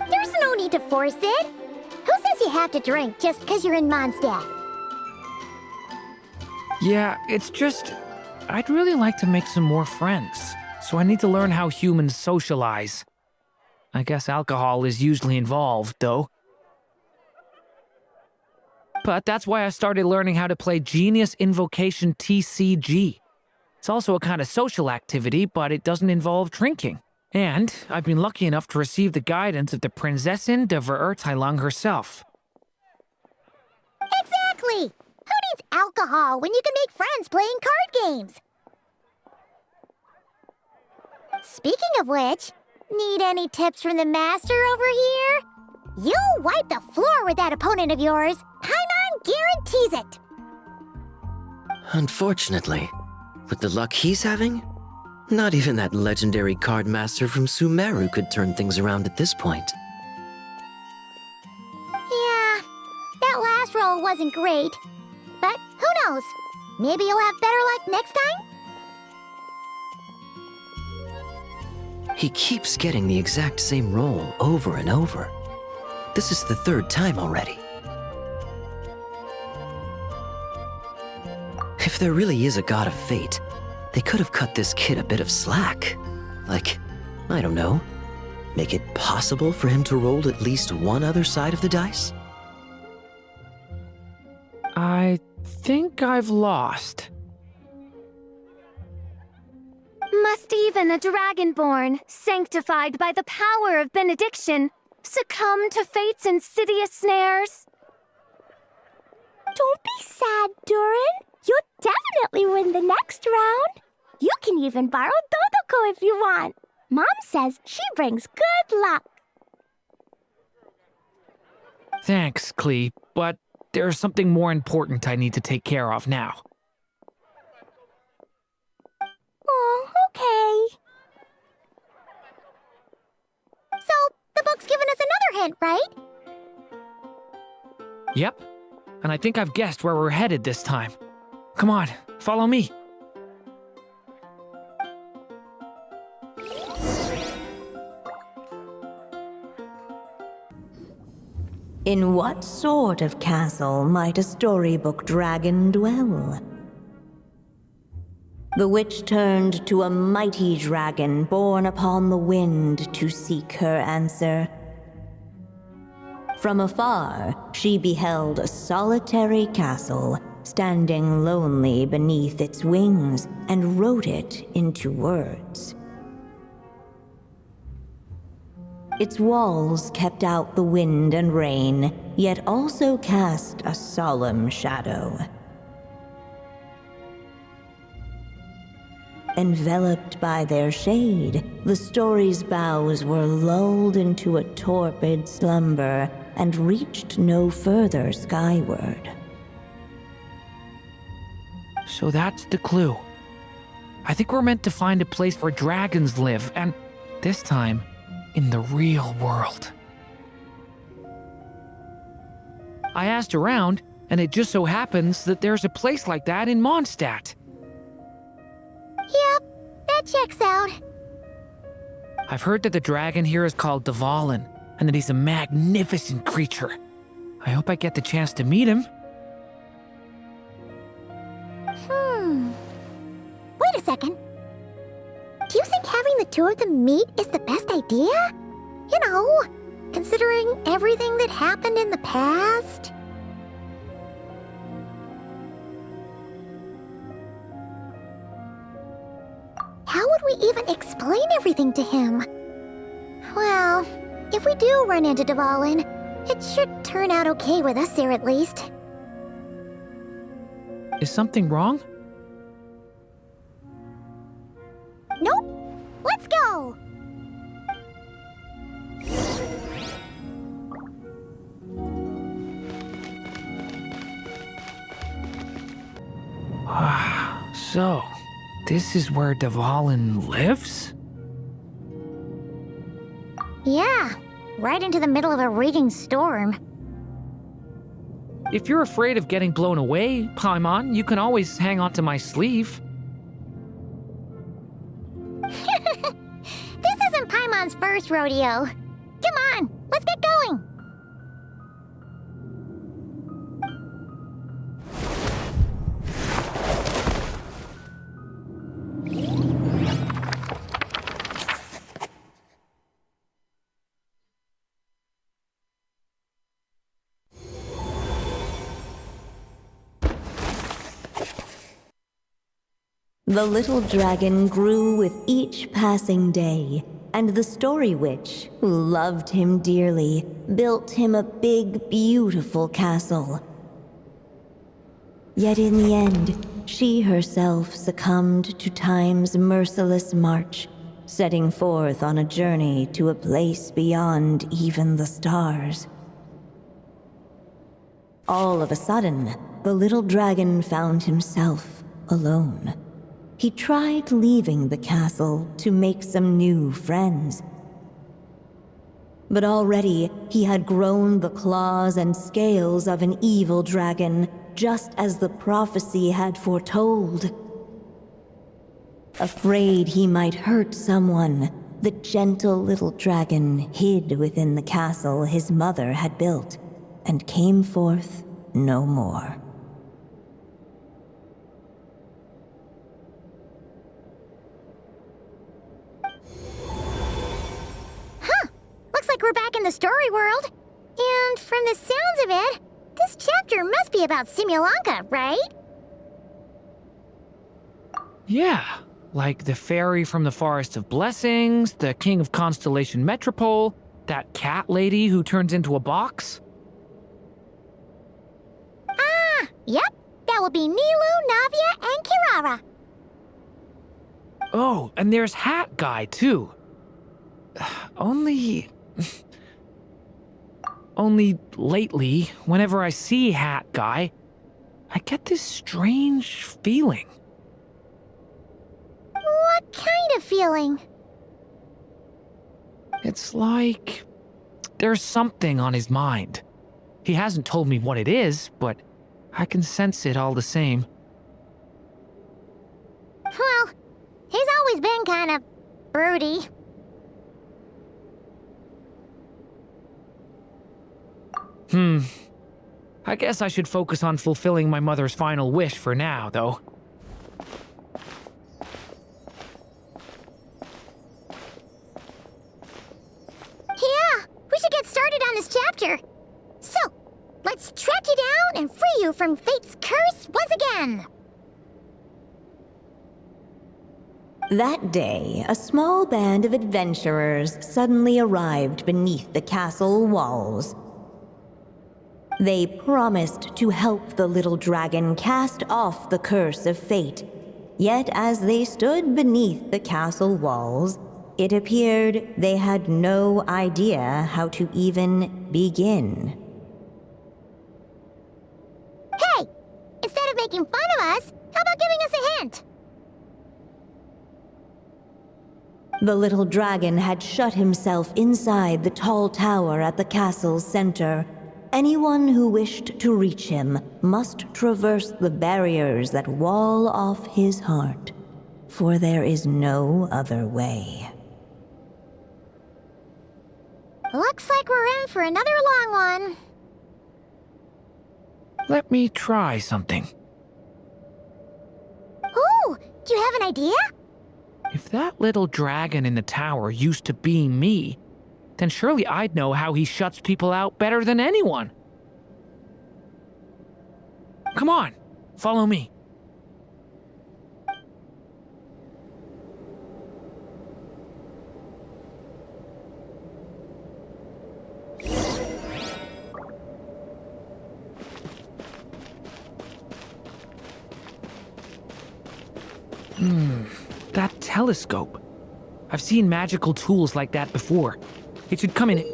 There's no need to force it. Who says you have to drink just because you're in Mondstadt? Yeah, it's just, I'd really like to make some more friends, so I need to learn how humans socialize. I guess alcohol is usually involved, though. But that's why I started learning how to play Genius Invocation TCG. It's also a kind of social activity, but it doesn't involve drinking. And I've been lucky enough to receive the guidance of the Prinzessin de Verurteilung herself. Exactly! Who needs alcohol when you can make friends playing card games? Speaking of which, need any tips from the master over here? You'll wipe the floor with that opponent of yours. Paimon guarantees it. Unfortunately, with the luck he's having, not even that legendary card master from Sumeru could turn things around at this point. Yeah, that last roll wasn't great. But who knows? Maybe you'll have better luck next time? He keeps getting the exact same roll over and over. This is the third time already. If there really is a god of fate, they could have cut this kid a bit of slack. Like, I don't know, make it possible for him to roll at least one other side of the dice? I think I've lost. Must even a dragonborn, sanctified by the power of benediction, succumb to fate's insidious snares? Don't be sad, Durin. You'll definitely win the next round. You can even borrow Dodoko if you want. Mom says she brings good luck. Thanks, Klee, but there's something more important I need to take care of now. Oh, okay. So, the book's given us another hint, right? Yep, and I think I've guessed where we're headed this time. Come on, follow me. In what sort of castle might a storybook dragon dwell? The witch turned to a mighty dragon borne upon the wind to seek her answer. From afar, she beheld a solitary castle, standing lonely beneath its wings, and wrote it into words. Its walls kept out the wind and rain, yet also cast a solemn shadow. Enveloped by their shade, the story's boughs were lulled into a torpid slumber and reached no further skyward. So that's the clue. I think we're meant to find a place where dragons live, and this time, in the real world. I asked around, and it just so happens that there's a place like that in Mondstadt. Yep, that checks out. I've heard that the dragon here is called Dvalin, and that he's a magnificent creature. I hope I get the chance to meet him. Wait a second. Do you think having the two of them meet is the best idea? You know, considering everything that happened in the past? How would we even explain everything to him? Well, if we do run into Dvalin, it should turn out okay with us there at least. Is something wrong? Nope. Let's go! So, this is where Dvalin lives? Yeah, right into the middle of a raging storm. If you're afraid of getting blown away, Paimon, you can always hang onto my sleeve. This isn't Paimon's first rodeo. Come on, let's get going! The little dragon grew with each passing day, and the story witch, who loved him dearly, built him a big, beautiful castle. Yet in the end, she herself succumbed to time's merciless march, setting forth on a journey to a place beyond even the stars. All of a sudden, the little dragon found himself alone. He tried leaving the castle to make some new friends. But already he had grown the claws and scales of an evil dragon, just as the prophecy had foretold. Afraid he might hurt someone, the gentle little dragon hid within the castle his mother had built, and came forth no more. We're back in the story world. And from the sounds of it, this chapter must be about Simulanka, right? Yeah, like the fairy from the Forest of Blessings, the king of Constellation Metropole, that cat lady who turns into a box. Ah, yep. That will be Nilu, Navia, and Kirara. Oh, and there's Hat Guy, too. Only lately, whenever I see Hat Guy, I get this strange feeling. What kind of feeling? It's like there's something on his mind. He hasn't told me what it is, but I can sense it all the same. Well, he's always been kind of broody. I guess I should focus on fulfilling my mother's final wish for now, though. you from fate's curse once again! That day, a small band of adventurers suddenly arrived beneath the castle walls. They promised to help the little dragon cast off the curse of fate. Yet as they stood beneath the castle walls, it appeared they had no idea how to even begin. Hey! Instead of making fun of us, how about giving us a hint? The little dragon had shut himself inside the tall tower at the castle's center. Anyone who wished to reach him must traverse the barriers that wall off his heart, for there is no other way. Looks like we're in for another long one. Let me try something. Ooh, do you have an idea? If that little dragon in the tower used to be me, then surely I'd know how he shuts people out better than anyone. Come on, follow me. That telescope. I've seen magical tools like that before. It should come in.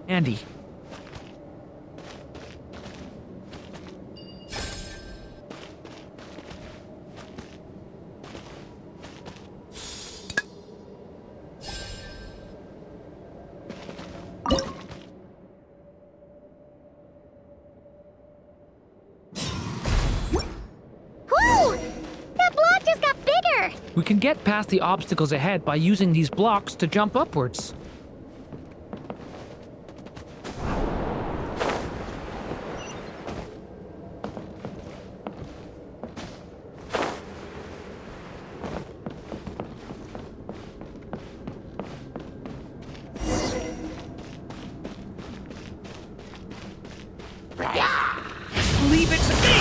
Andy. We can get past the obstacles ahead by using these blocks to jump upwards. Leave it to me!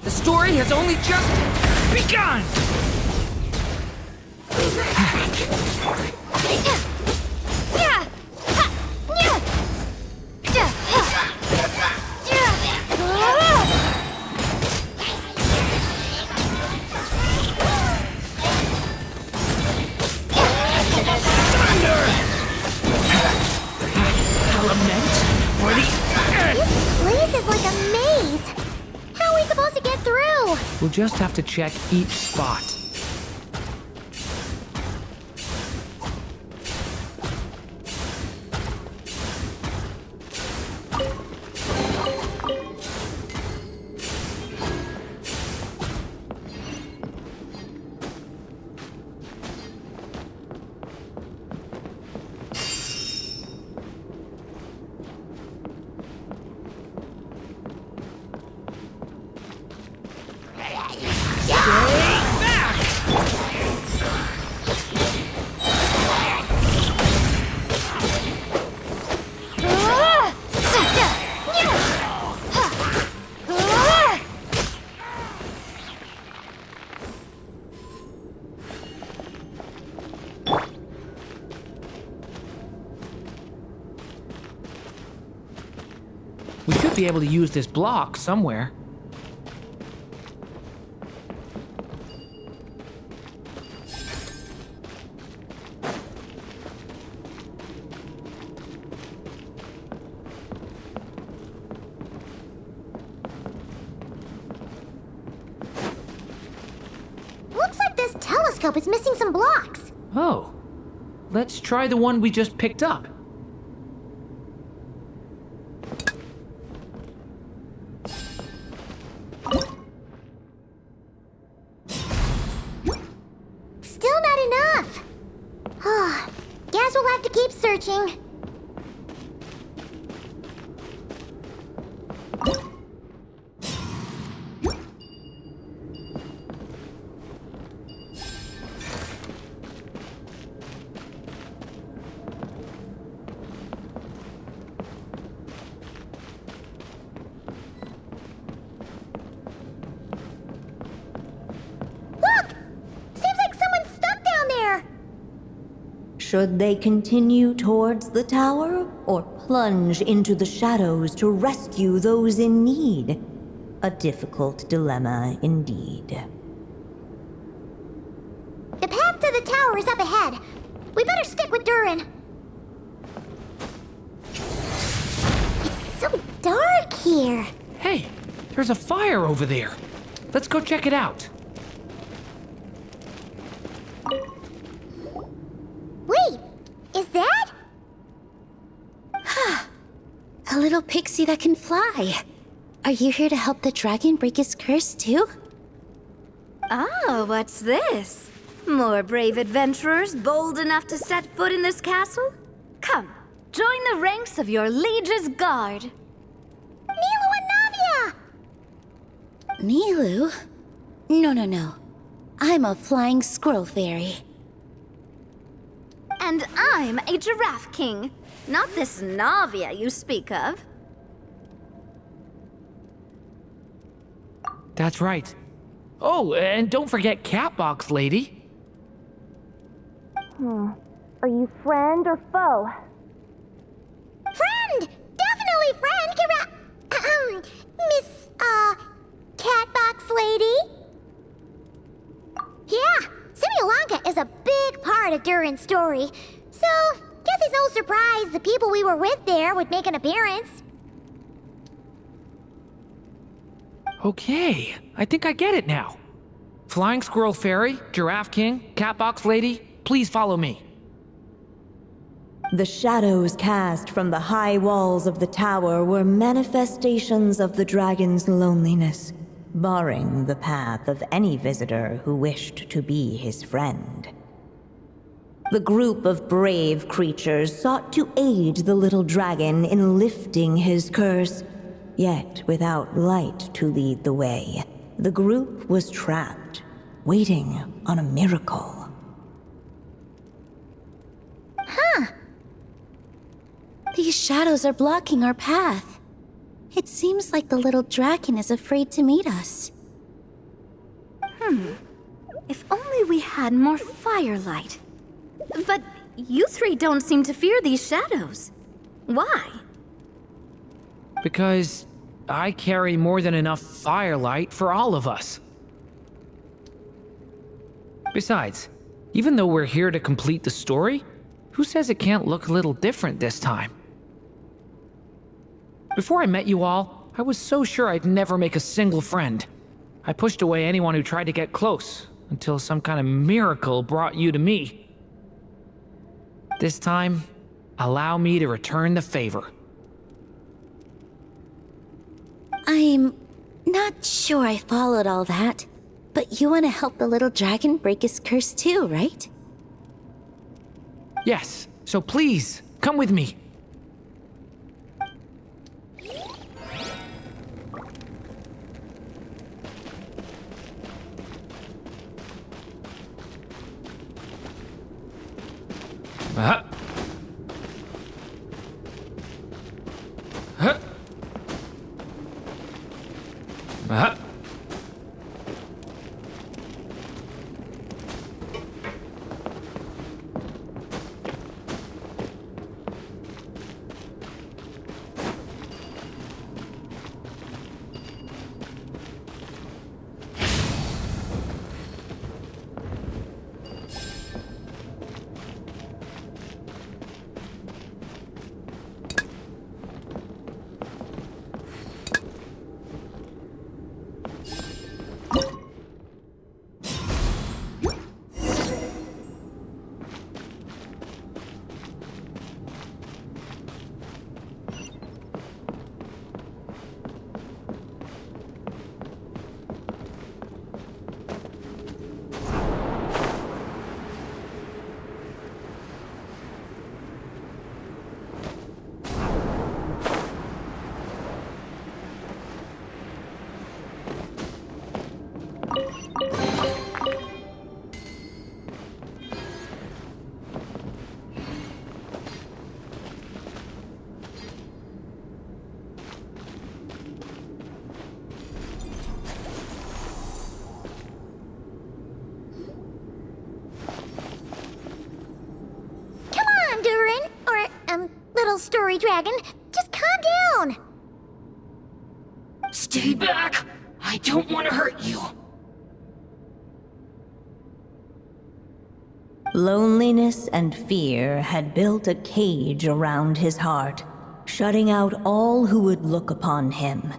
The story has only just begun! We'll just have to check each spot. We should be able to use this block somewhere. Looks like this telescope is missing some blocks. Oh. Let's try the one we just picked up. we'll have to keep searching. Should they continue towards the tower, or plunge into the shadows to rescue those in need? A difficult dilemma indeed. The path to the tower is up ahead. We better stick with Durin. It's so dark here. Hey, there's a fire over there. Let's go check it out. Wait, is that? A little pixie that can fly. Are you here to help the dragon break his curse too? Oh, what's this? More brave adventurers bold enough to set foot in this castle? Come, join the ranks of your liege's guard. Nilu and Navia! Nilu? No. I'm a flying squirrel fairy. And I'm a giraffe king. Not this Navia you speak of. That's right. Oh, and don't forget Catbox Lady. Are you friend or foe? Friend! Definitely friend, Miss, Catbox Lady? Yeah, Similanka is a big part of Durin's story, so guess it's no surprise the people we were with there would make an appearance. Okay, I think I get it now. Flying Squirrel Fairy, Giraffe King, Catbox Lady, please follow me. The shadows cast from the high walls of the tower were manifestations of the dragon's loneliness, barring the path of any visitor who wished to be his friend. The group of brave creatures sought to aid the little dragon in lifting his curse, yet without light to lead the way. The group was trapped, waiting on a miracle. These shadows are blocking our path. It seems like the little dragon is afraid to meet us. If only we had more firelight. But you three don't seem to fear these shadows. Why? Because I carry more than enough firelight for all of us. Besides, even though we're here to complete the story, who says it can't look a little different this time? Before I met you all, I was so sure I'd never make a single friend. I pushed away anyone who tried to get close, until some kind of miracle brought you to me. This time, allow me to return the favor. I'm not sure I followed all that, but you want to help the little dragon break his curse too, right? Yes, so please, come with me. Huh? Huh? Huh? story, Dragon. Just calm down. Stay back! I don't want to hurt you. Loneliness and fear had built a cage around his heart, shutting out all who would look upon him.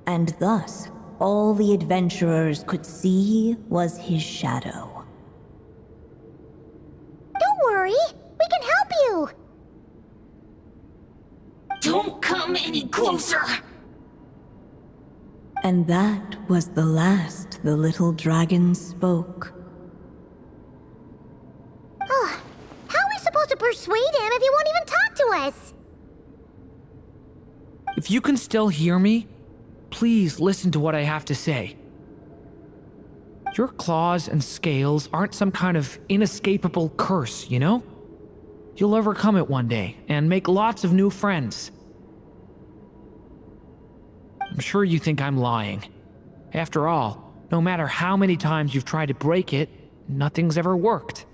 And thus, all the adventurers could see was his shadow. Don't worry, we can help you. Don't come any closer! And that was the last the little dragon spoke. Oh, how are we supposed to persuade him if he won't even talk to us? If you can still hear me, please listen to what I have to say. Your claws and scales aren't some kind of inescapable curse, you know? You'll overcome it one day and make lots of new friends. I'm sure you think I'm lying. After all, no matter how many times you've tried to break it, nothing's ever worked.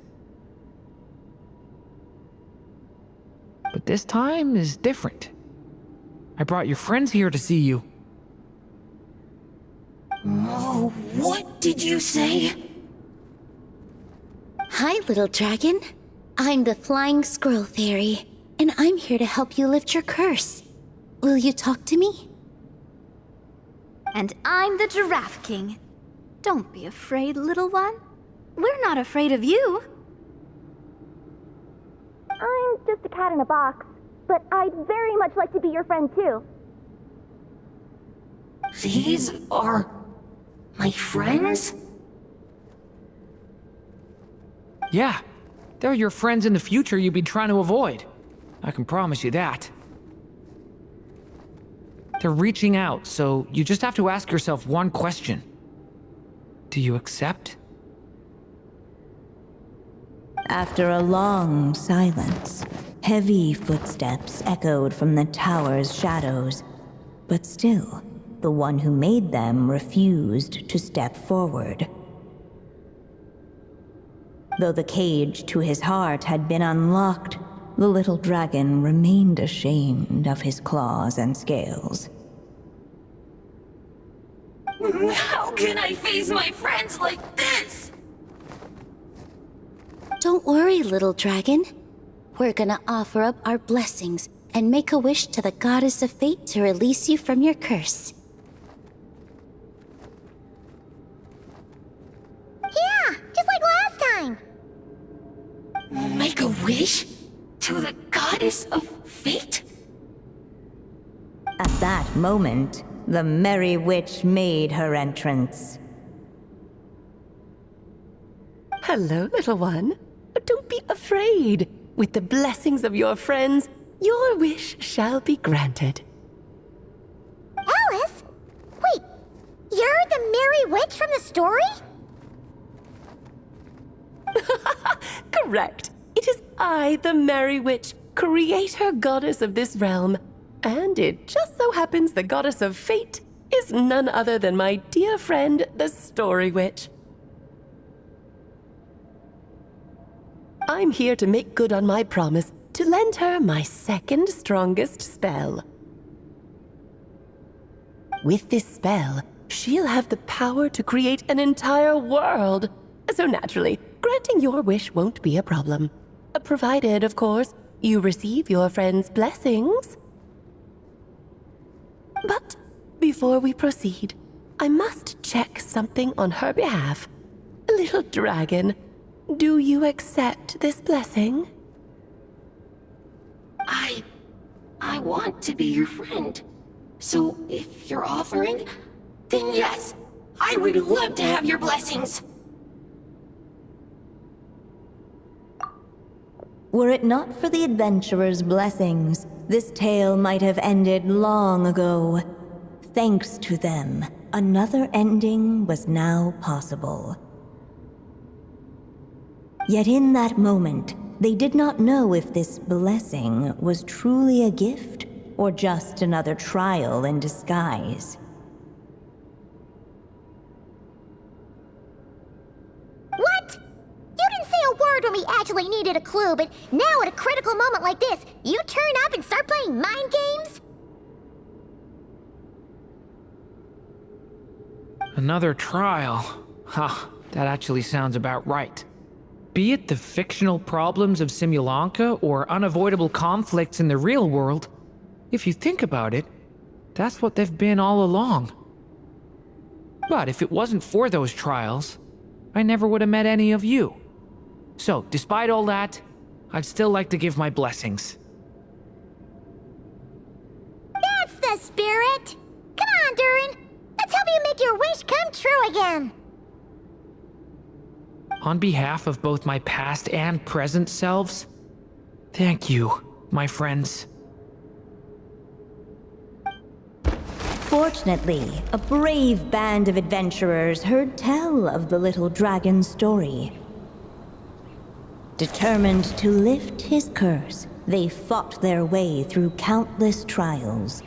But this time is different. I brought your friends here to see you. Oh, what did you say? Hi, little dragon. I'm the Flying Squirrel Fairy, and I'm here to help you lift your curse. Will you talk to me? And I'm the Giraffe King. Don't be afraid, little one. We're not afraid of you. I'm just a cat in a box, but I'd very much like to be your friend too. These are my friends? Yeah, they're your friends in the future you've been trying to avoid. I can promise you that. They're reaching out, so you just have to ask yourself one question. Do you accept? After a long silence, heavy footsteps echoed from the tower's shadows, but still, the one who made them refused to step forward. Though the cage to his heart had been unlocked, the little dragon remained ashamed of his claws and scales. How can I face my friends like this? Don't worry, little dragon. We're gonna offer up our blessings and make a wish to the goddess of fate to release you from your curse. Yeah, just like last time. Make a wish? To the goddess of fate? At that moment, the merry witch made her entrance. Hello, little one. Don't be afraid. With the blessings of your friends, your wish shall be granted. Alice? Wait, you're the merry witch from the story? Correct. It is I, the Merry Witch, creator goddess of this realm. And it just so happens the goddess of fate is none other than my dear friend, the Story Witch. I'm here to make good on my promise to lend her my second strongest spell. With this spell, she'll have the power to create an entire world. So naturally, granting your wish won't be a problem. Provided, of course, you receive your friend's blessings. But before we proceed, I must check something on her behalf. Little dragon, do you accept this blessing? I want to be your friend. So if you're offering, then yes, I would love to have your blessings. Were it not for the adventurer's blessings, this tale might have ended long ago. Thanks to them, another ending was now possible. Yet in that moment, they did not know if this blessing was truly a gift or just another trial in disguise. What? You didn't say a word bored when we actually needed a clue, but now at a critical moment like this, you turn up and start playing mind games? Another trial. Ha, that actually sounds about right. Be it the fictional problems of Simulanka or unavoidable conflicts in the real world, if you think about it, that's what they've been all along. But if it wasn't for those trials, I never would have met any of you. So, despite all that, I'd still like to give my blessings. That's the spirit! Come on, Durin! Let's help you make your wish come true again! On behalf of both my past and present selves, thank you, my friends. Fortunately, a brave band of adventurers heard tell of the little dragon's story. Determined to lift his curse, they fought their way through countless trials.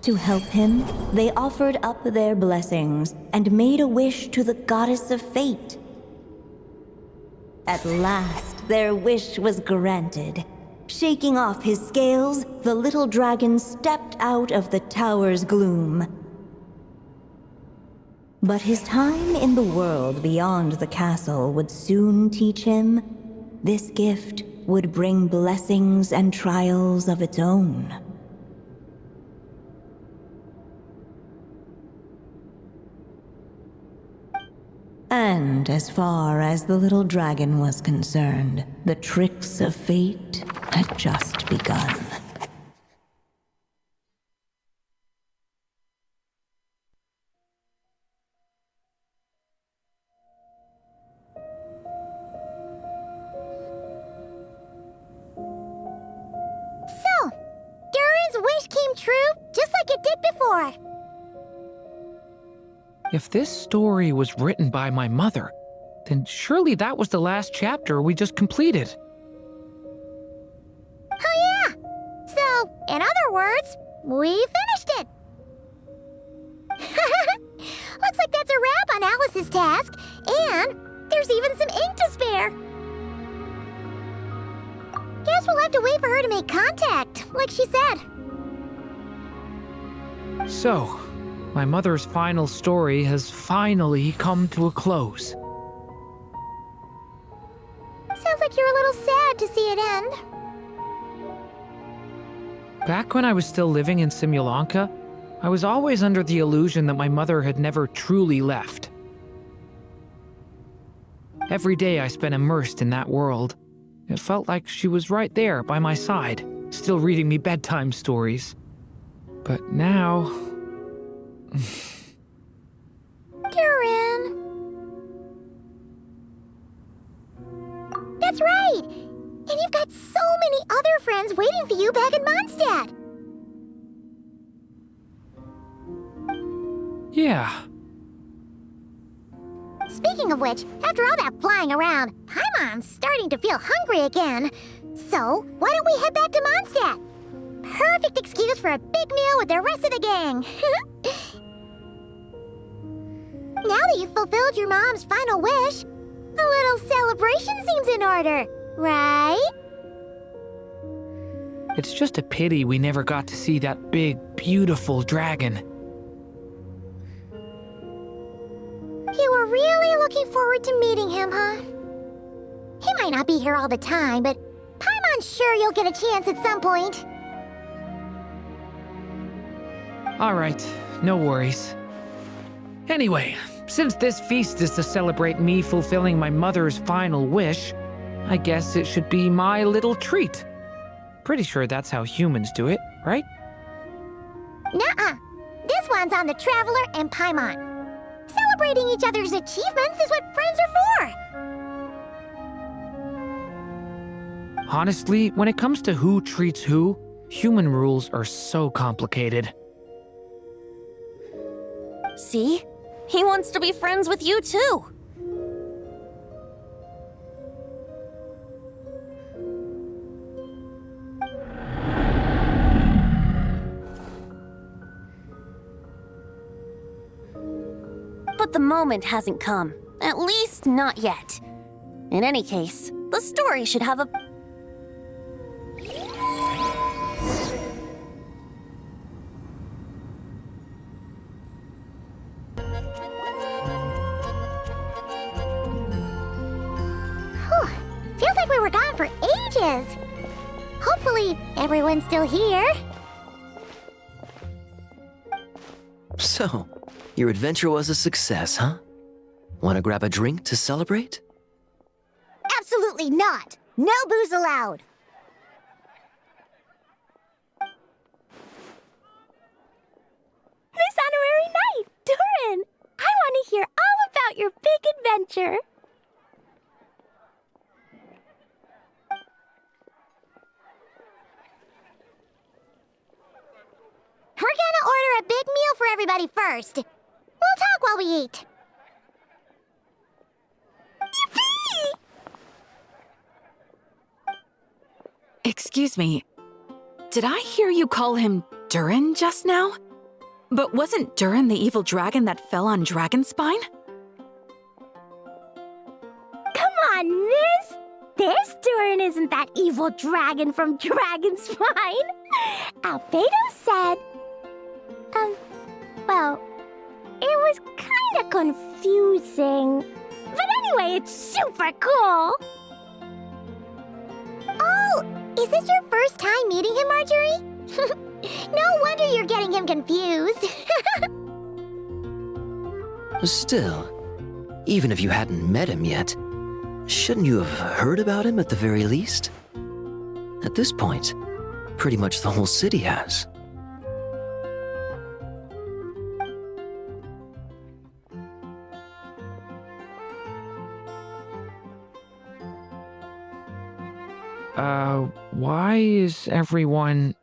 To help him, they offered up their blessings and made a wish to the goddess of fate. At last, their wish was granted. Shaking off his scales, the little dragon stepped out of the tower's gloom. But his time in the world beyond the castle would soon teach him this gift would bring blessings and trials of its own. And as far as the little dragon was concerned, the tricks of fate had just begun. So, Durin's wish came true, just like it did before. If this story was written by my mother, then surely that was the last chapter we just completed. Oh yeah! So, in other words, we finished it! Looks like that's a wrap on Alice's task, and there's even some ink to spare. Guess we'll have to wait for her to make contact, like she said. So, my mother's final story has finally come to a close. Sounds like you're a little sad to see it end. Back when I was still living in Simulanka, I was always under the illusion that my mother had never truly left. Every day I spent immersed in that world. It felt like she was right there by my side, still reading me bedtime stories. But now... Durin. That's right! And you've got so many other friends waiting for you back in Mondstadt! Yeah. Speaking of which, after all that flying around, Paimon's starting to feel hungry again. So, why don't we head back to Mondstadt? Perfect excuse for a big meal with the rest of the gang. Now that you've fulfilled your mom's final wish, a little celebration seems in order, right? It's just a pity we never got to see that big, beautiful dragon. You were really looking forward to meeting him, huh? He might not be here all the time, but Paimon's sure you'll get a chance at some point. Alright, no worries. Anyway, since this feast is to celebrate me fulfilling my mother's final wish, I guess it should be my little treat. Pretty sure that's how humans do it, right? Nuh-uh. This one's on the Traveler and Paimon. Celebrating each other's achievements is what friends are for. Honestly, when it comes to who treats who, human rules are so complicated. See? He wants to be friends with you too. But the moment hasn't come. At least not yet. In any case, the story should have a... Whew. Feels like we were gone for ages. Hopefully, everyone's still here. So, your adventure was a success, huh? Want to grab a drink to celebrate? Absolutely not. No booze allowed. This honorary knight, Durin! I want to hear all about your big adventure. We're gonna order a big meal for everybody first. We'll talk while we eat. Yippee! Excuse me. Did I hear you call him Durin just now? But wasn't Durin the evil dragon that fell on Dragonspine? Come on, miss! This Durin isn't that evil dragon from Dragonspine. Albedo said... well, it was kinda confusing. But anyway, it's super cool! Oh, is this your first time meeting him, Marjorie? No wonder you're getting him confused. Still, even if you hadn't met him yet, shouldn't you have heard about him at the very least? At this point, pretty much the whole city has. Why is everyone...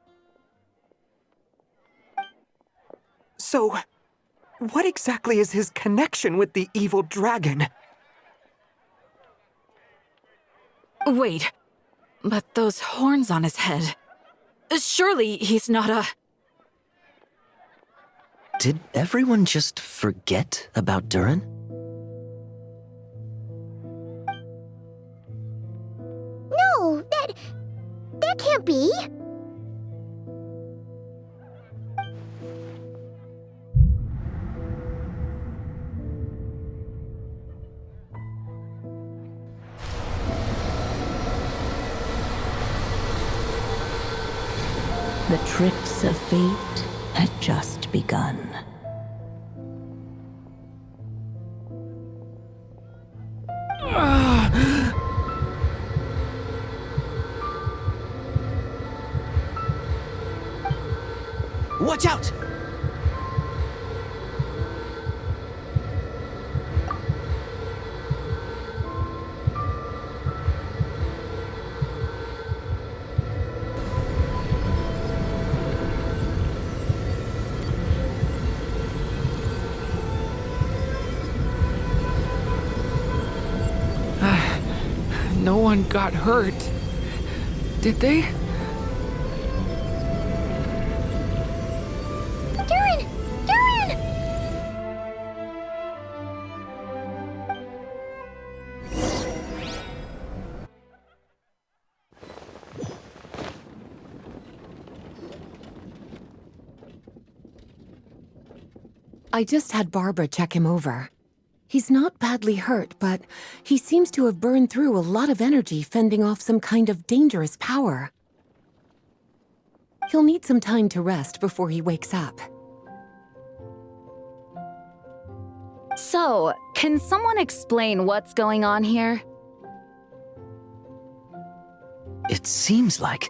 So, what exactly is his connection with the evil dragon? Wait, but those horns on his head... Surely he's not a... Did everyone just forget about Durin? No, that can't be. The tricks of fate had just begun. Watch out! No one got hurt. Did they? Durin! Durin! I just had Barbara check him over. He's not badly hurt, but he seems to have burned through a lot of energy fending off some kind of dangerous power. He'll need some time to rest before he wakes up. So, can someone explain what's going on here? It seems like,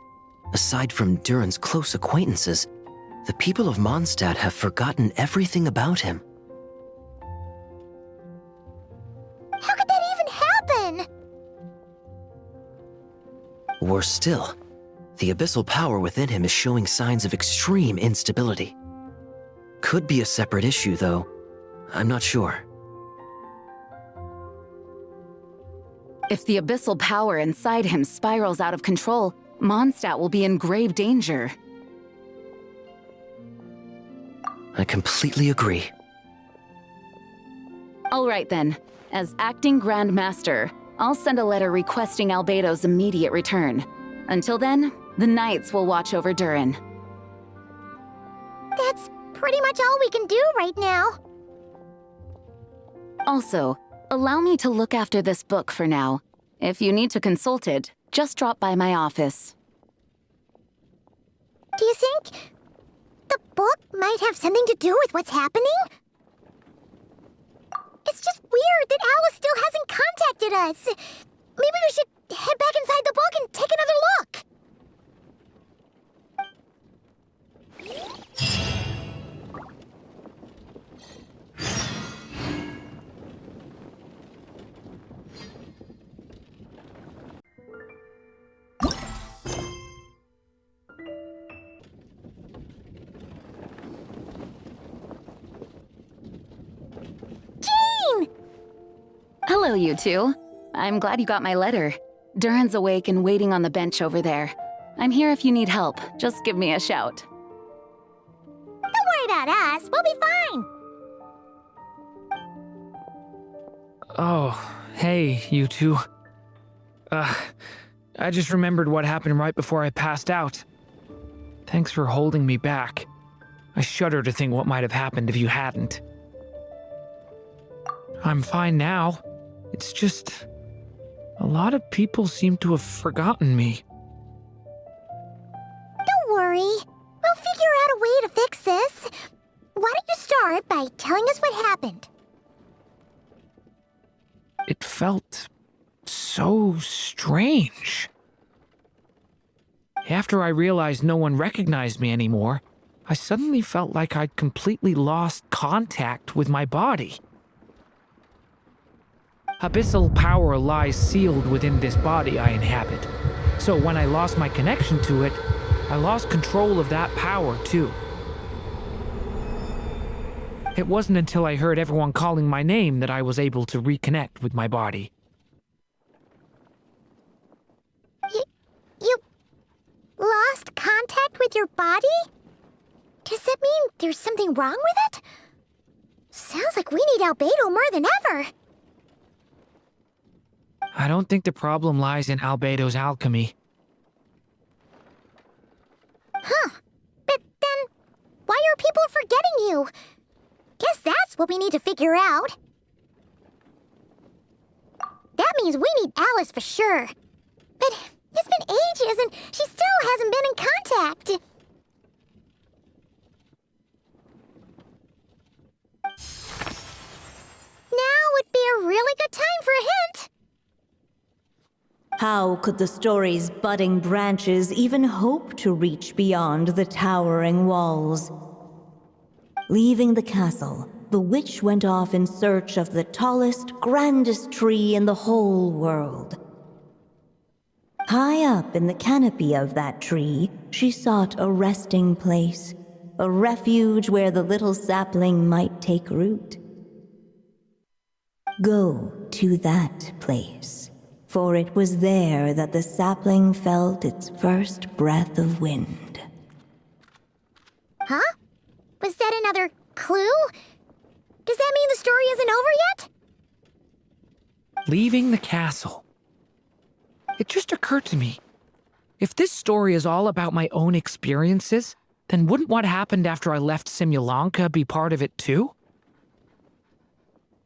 aside from Durin's close acquaintances, the people of Mondstadt have forgotten everything about him. How could that even happen? Worse still, the abyssal power within him is showing signs of extreme instability. Could be a separate issue, though. I'm not sure. If the abyssal power inside him spirals out of control, Mondstadt will be in grave danger. I completely agree. All right then. As acting Grand Master, I'll send a letter requesting Albedo's immediate return. Until then, the Knights will watch over Durin. That's pretty much all we can do right now. Also, allow me to look after this book for now. If you need to consult it, just drop by my office. Do you think the book might have something to do with what's happening? It's just weird that Alice still hasn't contacted us. Maybe we should head back inside the book and take another look. Hello, you two. I'm glad you got my letter. Durin's awake and waiting on the bench over there. I'm here if you need help. Just give me a shout. Don't worry about us. We'll be fine. Oh, hey, you two. I just remembered what happened right before I passed out. Thanks for holding me back. I shudder to think what might have happened if you hadn't. I'm fine now. It's just... a lot of people seem to have forgotten me. Don't worry. We'll figure out a way to fix this. Why don't you start by telling us what happened? It felt so strange. After I realized no one recognized me anymore, I suddenly felt like I'd completely lost contact with my body. Abyssal power lies sealed within this body I inhabit. So when I lost my connection to it, I lost control of that power too. It wasn't until I heard everyone calling my name that I was able to reconnect with my body. You lost contact with your body? Does that mean there's something wrong with it? Sounds like we need Albedo more than ever. I don't think the problem lies in Albedo's alchemy. Huh. But then, why are people forgetting you? Guess that's what we need to figure out. That means we need Alice for sure. But it's been ages and she still hasn't been in contact. Now would be a really good time for a hint. How could the story's budding branches even hope to reach beyond the towering walls? Leaving the castle, the witch went off in search of the tallest, grandest tree in the whole world. High up in the canopy of that tree, she sought a resting place, a refuge where the little sapling might take root. Go to that place, for it was there that the sapling felt its first breath of wind. Huh? Was that another clue? Does that mean the story isn't over yet? Leaving the castle. It just occurred to me. If this story is all about my own experiences, then wouldn't what happened after I left Simulanka be part of it too?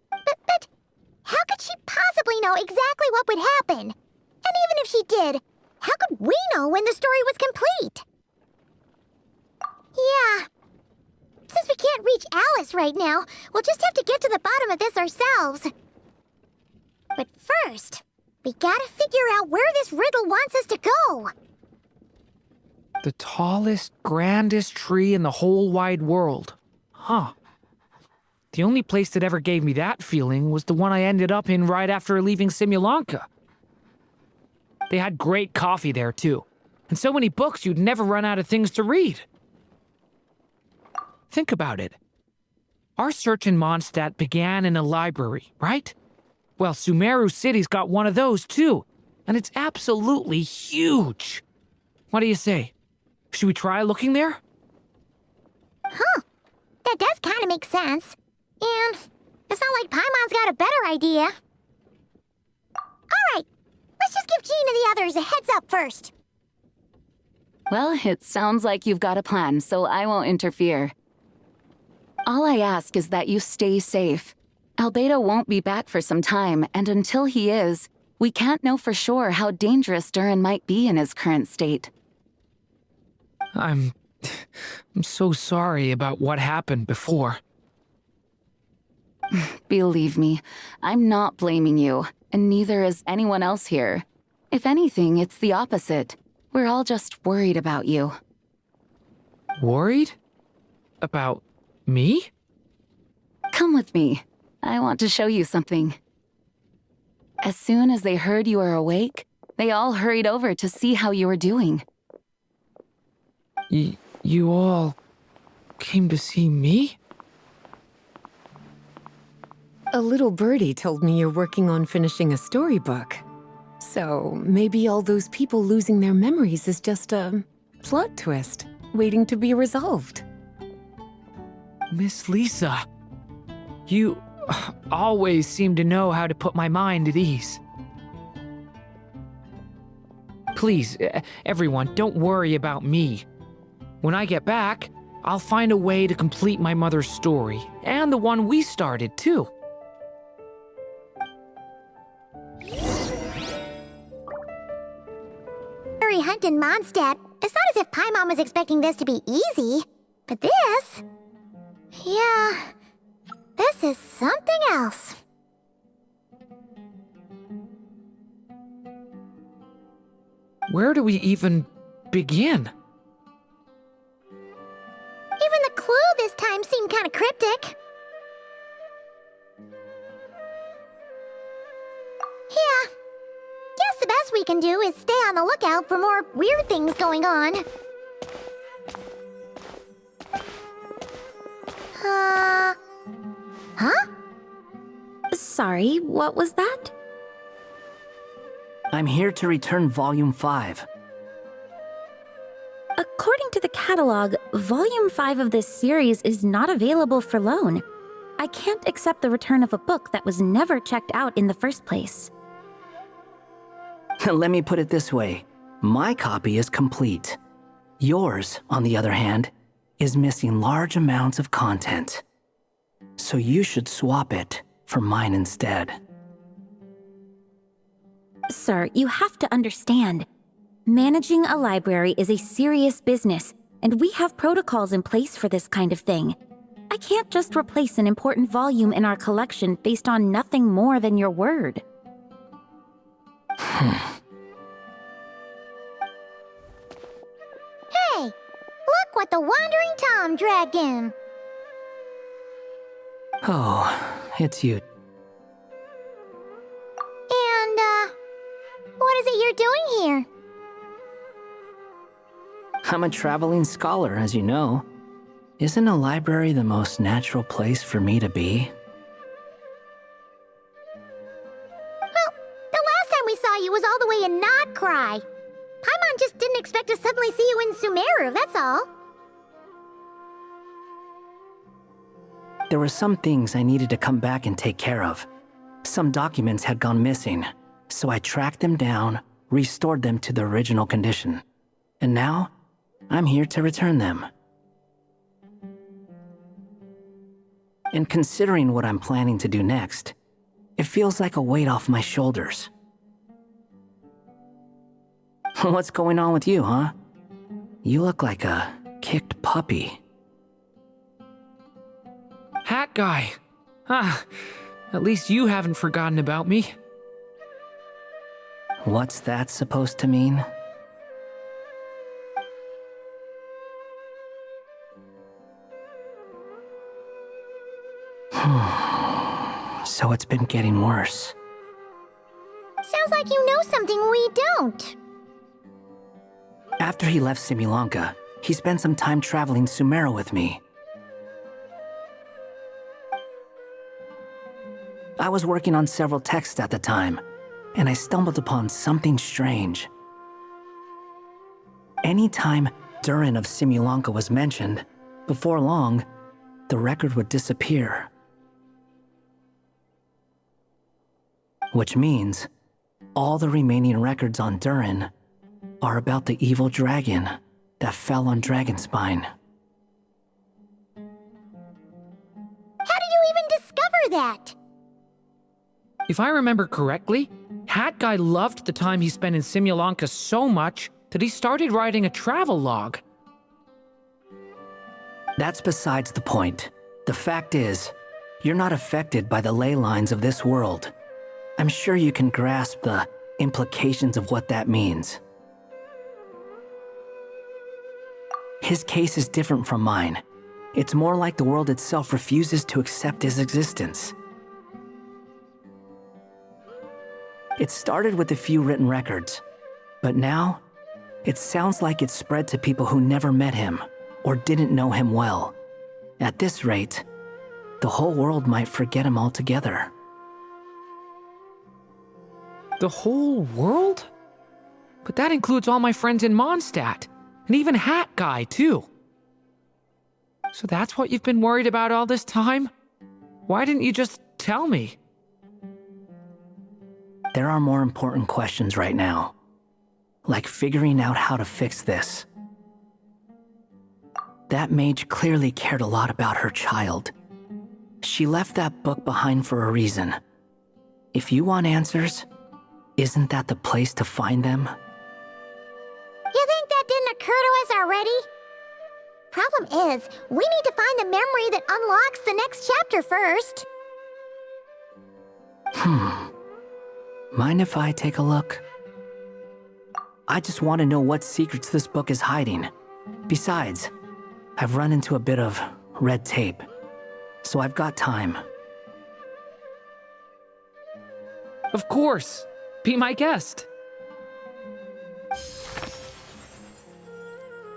But how could she possibly know exactly what would happen? And even if she did, how could we know when the story was complete? Yeah. Since we can't reach Alice right now, we'll just have to get to the bottom of this ourselves. But first, we gotta figure out where this riddle wants us to go. The tallest, grandest tree in the whole wide world. Huh. The only place that ever gave me that feeling was the one I ended up in right after leaving Simulanka. They had great coffee there, too. And so many books you'd never run out of things to read. Think about it. Our search in Mondstadt began in a library, right? Well, Sumeru City's got one of those, too. And it's absolutely huge. What do you say? Should we try looking there? Huh. That does kind of make sense. And it's not like Paimon's got a better idea. All others a heads up first. Well, it sounds like you've got a plan, so I won't interfere. All I ask is that you stay safe. Albedo won't be back for some time, and until he is, we can't know for sure how dangerous Durin might be in his current state. I'm so sorry about what happened before. Believe me, I'm not blaming you, and neither is anyone else here. If anything, it's the opposite. We're all just worried about you. Worried? About me? Come with me. I want to show you something. As soon as they heard you were awake, they all hurried over to see how you were doing. You all came to see me? A little birdie told me you're working on finishing a storybook. So maybe all those people losing their memories is just a plot twist waiting to be resolved. Miss Lisa, you always seem to know how to put my mind at ease. Please, everyone, don't worry about me. When I get back, I'll find a way to complete my mother's story, and the one we started, too. Harry Hunt in Mondstadt. It's not as if Paimon was expecting this to be easy. But this... yeah... this is something else. Where do we even begin? Even the clue this time seemed kind of cryptic. Yeah. Guess the best we can do is stay on the lookout for more weird things going on. Huh? Sorry, what was that? I'm here to return Volume 5. According to the catalog, Volume 5 of this series is not available for loan. I can't accept the return of a book that was never checked out in the first place. Let me put it this way. My copy is complete. Yours, on the other hand, is missing large amounts of content. So you should swap it for mine instead. Sir, you have to understand. Managing a library is a serious business, and we have protocols in place for this kind of thing. I can't just replace an important volume in our collection based on nothing more than your word. Hey! Look what the Wandering Tom dragged in! Oh, it's you. And, what is it you're doing here? I'm a traveling scholar, as you know. Isn't a library the most natural place for me to be? Well, the last time we saw you was all the way in Nodcry. Paimon just didn't expect to suddenly see you in Sumeru, that's all. There were some things I needed to come back and take care of. Some documents had gone missing, so I tracked them down, restored them to the original condition. And now, I'm here to return them. And considering what I'm planning to do next, it feels like a weight off my shoulders. What's going on with you, huh? You look like a kicked puppy. Hat guy. At least you haven't forgotten about me. What's that supposed to mean? So it's been getting worse. Sounds like you know something we don't. After he left Simulanka, he spent some time traveling Sumeru with me. I was working on several texts at the time, and I stumbled upon something strange. Anytime Durin of Simulanka was mentioned, before long, the record would disappear. Which means, all the remaining records on Durin are about the evil dragon that fell on Dragonspine. How did you even discover that? If I remember correctly, Hat Guy loved the time he spent in Simulanka so much that he started writing a travel log. That's besides the point. The fact is, you're not affected by the ley lines of this world. I'm sure you can grasp the implications of what that means. His case is different from mine. It's more like the world itself refuses to accept his existence. It started with a few written records, but now, it sounds like it's spread to people who never met him or didn't know him well. At this rate, the whole world might forget him altogether. The whole world? But that includes all my friends in Mondstadt, and even Hat Guy, too. So that's what you've been worried about all this time? Why didn't you just tell me? There are more important questions right now, like figuring out how to fix this. That mage clearly cared a lot about her child. She left that book behind for a reason. If you want answers, isn't that the place to find them? You think that didn't occur to us already? Problem is, we need to find the memory that unlocks the next chapter first. Mind if I take a look? I just want to know what secrets this book is hiding. Besides, I've run into a bit of red tape, so I've got time. Of course. Be my guest.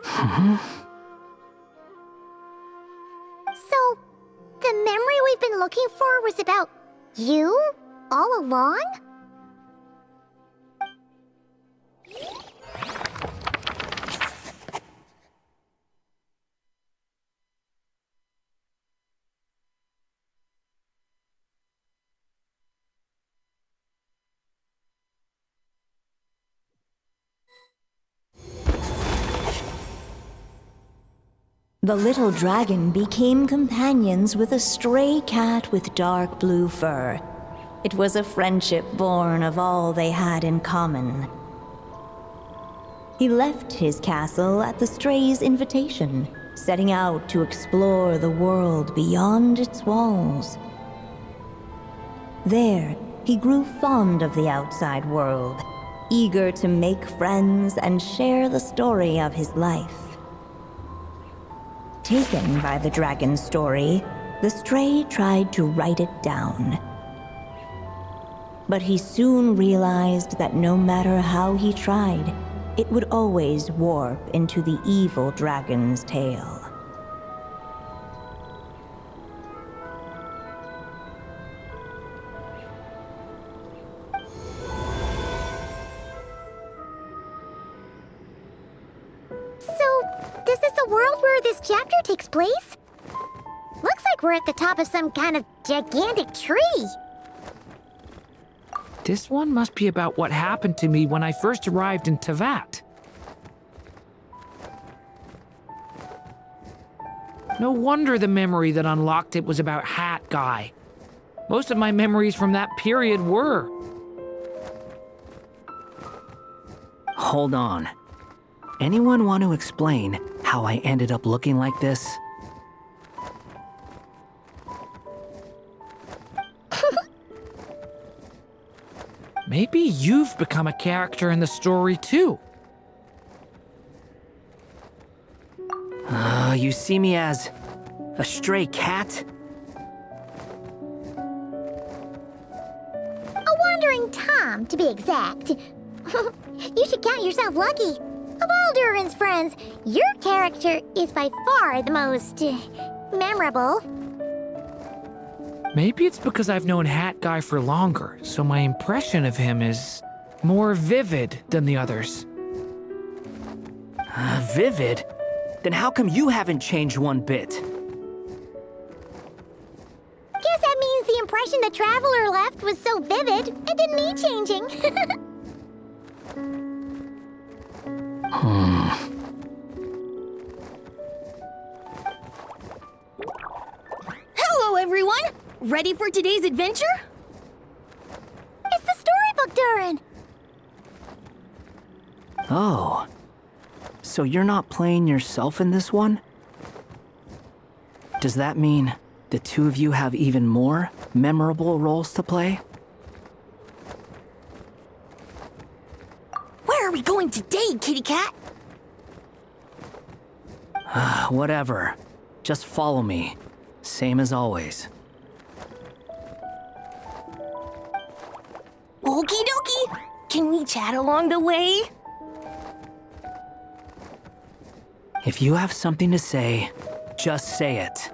So, the memory we've been looking for was about you all along? The little dragon became companions with a stray cat with dark blue fur. It was a friendship born of all they had in common. He left his castle at the stray's invitation, setting out to explore the world beyond its walls. There, he grew fond of the outside world, eager to make friends and share the story of his life. Taken by the dragon's story, the stray tried to write it down. But he soon realized that no matter how he tried, it would always warp into the evil dragon's tale. This is the world where this chapter takes place? Looks like we're at the top of some kind of gigantic tree. This one must be about what happened to me when I first arrived in Teyvat. No wonder the memory that unlocked it was about Hat Guy. Most of my memories from that period were. Hold on. Anyone want to explain how I ended up looking like this? Maybe you've become a character in the story too. You see me as a stray cat? A wandering Tom, to be exact. You should count yourself lucky. Of all Durin's friends, your character is by far the most memorable. Maybe it's because I've known Hat Guy for longer, so my impression of him is more vivid than the others. Vivid? Then how come you haven't changed one bit? Guess that means the impression the Traveler left was so vivid, it didn't need changing. Hello, everyone! Ready for today's adventure? It's the storybook, Durin! Oh. So you're not playing yourself in this one? Does that mean the two of you have even more memorable roles to play? Where are we going today, kitty cat? Whatever. Just follow me. Same as always. Okie dokie! Can we chat along the way? If you have something to say, just say it.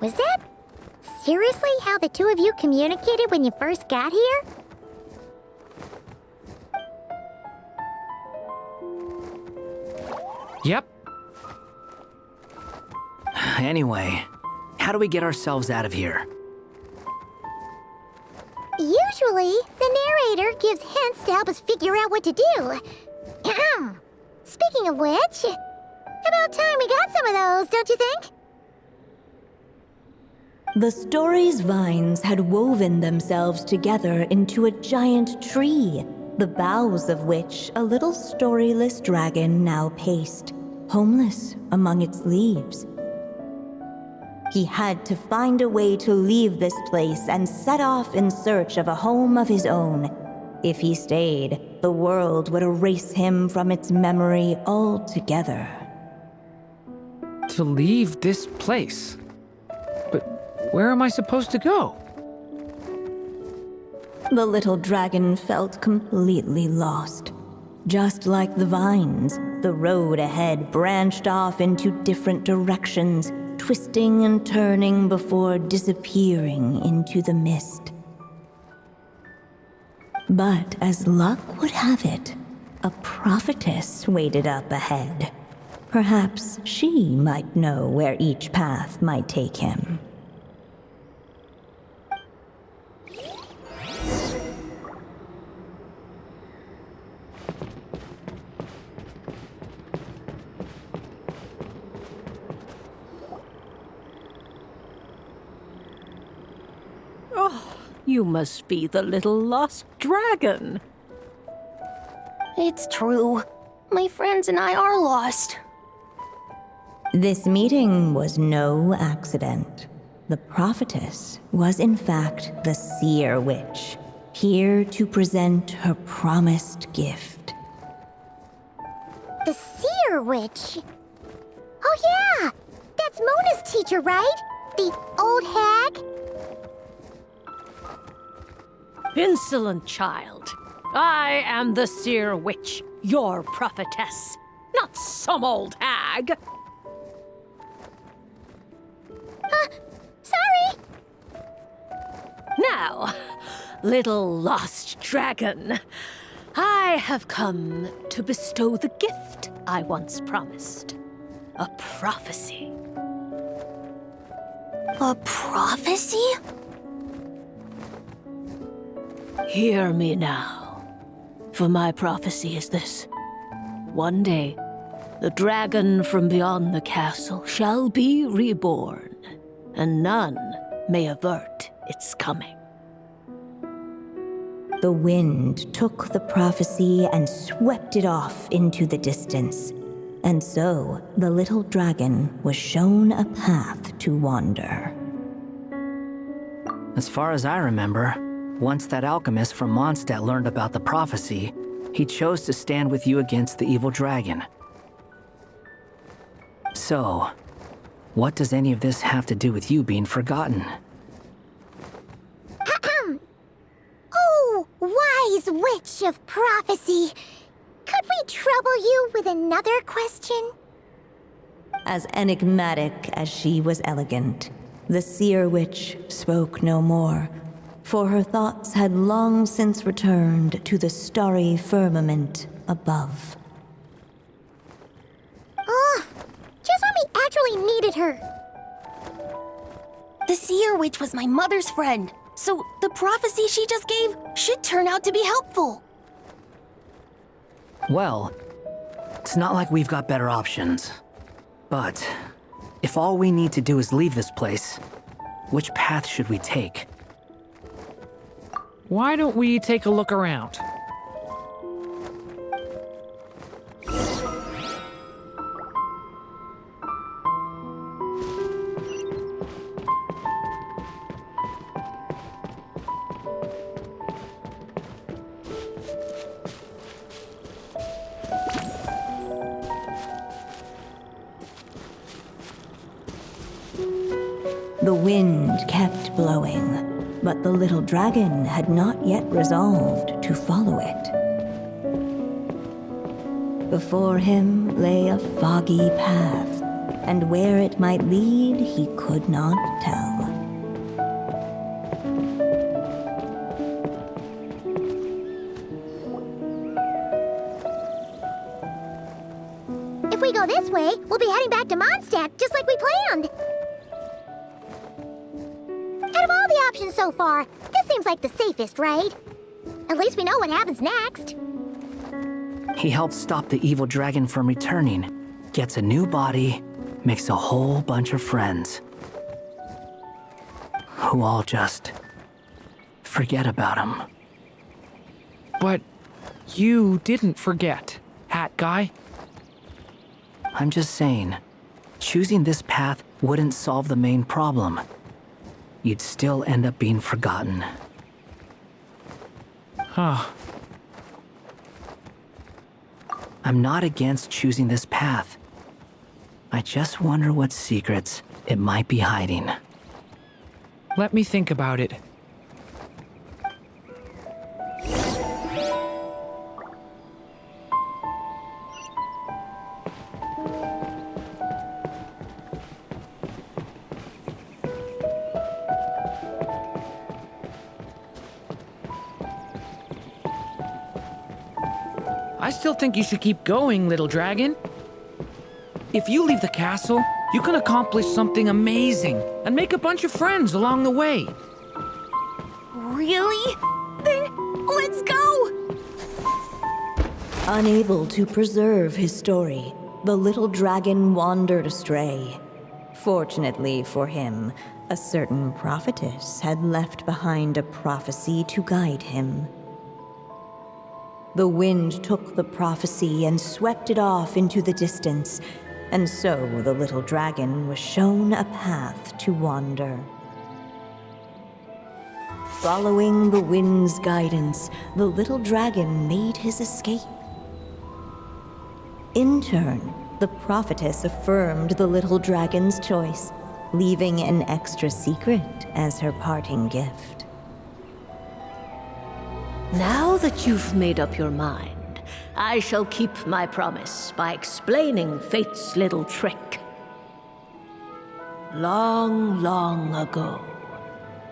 Was that seriously how the two of you communicated when you first got here? Yep. Anyway, how do we get ourselves out of here? Usually, the narrator gives hints to help us figure out what to do. Speaking of which, about time we got some of those, don't you think? The story's vines had woven themselves together into a giant tree, the boughs of which a little storyless dragon now paced, homeless among its leaves. He had to find a way to leave this place and set off in search of a home of his own. If he stayed, the world would erase him from its memory altogether. To leave this place? But where am I supposed to go? The little dragon felt completely lost. Just like the vines, the road ahead branched off into different directions, twisting and turning before disappearing into the mist. But as luck would have it, a prophetess waited up ahead. Perhaps she might know where each path might take him. You must be the little lost dragon. It's true. My friends and I are lost. This meeting was no accident. The prophetess was in fact the seer witch, here to present her promised gift. The seer witch? Oh yeah! That's Mona's teacher, right? The old hag? Insolent child. I am the seer witch, your prophetess, not some old hag. Sorry! Now, little lost dragon, I have come to bestow the gift I once promised. A prophecy. A prophecy? Hear me now, for my prophecy is this. One day, the dragon from beyond the castle shall be reborn, and none may avert its coming. The wind took the prophecy and swept it off into the distance. And so, the little dragon was shown a path to wander. As far as I remember, once that alchemist from Mondstadt learned about the prophecy, he chose to stand with you against the evil dragon. So, what does any of this have to do with you being forgotten? Oh, wise witch of prophecy! Could we trouble you with another question? As enigmatic as she was elegant, the seer witch spoke no more, for her thoughts had long since returned to the starry firmament above. Just when we actually needed her. The seer witch was my mother's friend, so the prophecy she just gave should turn out to be helpful. Well, it's not like we've got better options. But if all we need to do is leave this place, which path should we take? Why don't we take a look around? The wind kept blowing, but the little dragon had not yet resolved to follow it. Before him lay a foggy path, and where it might lead he could not tell. If we go this way, we'll be heading back to Mondstadt, just like we planned. Out of all the options so far, this seems like the safest, right? At least we know what happens next. He helps stop the evil dragon from returning, gets a new body, makes a whole bunch of friends. Who all just forget about him. But you didn't forget, Hat Guy. I'm just saying, choosing this path wouldn't solve the main problem. You'd still end up being forgotten. Huh. I'm not against choosing this path. I just wonder what secrets it might be hiding. Let me think about it. I still think you should keep going, little dragon. If you leave the castle, you can accomplish something amazing and make a bunch of friends along the way. Really? Then let's go! Unable to preserve his story, the little dragon wandered astray. Fortunately for him, a certain prophetess had left behind a prophecy to guide him. The wind took the prophecy and swept it off into the distance, and so the little dragon was shown a path to wander. Following the wind's guidance, the little dragon made his escape. In turn, the prophetess affirmed the little dragon's choice, leaving an extra secret as her parting gift. Now that you've made up your mind, I shall keep my promise by explaining fate's little trick. Long, long ago,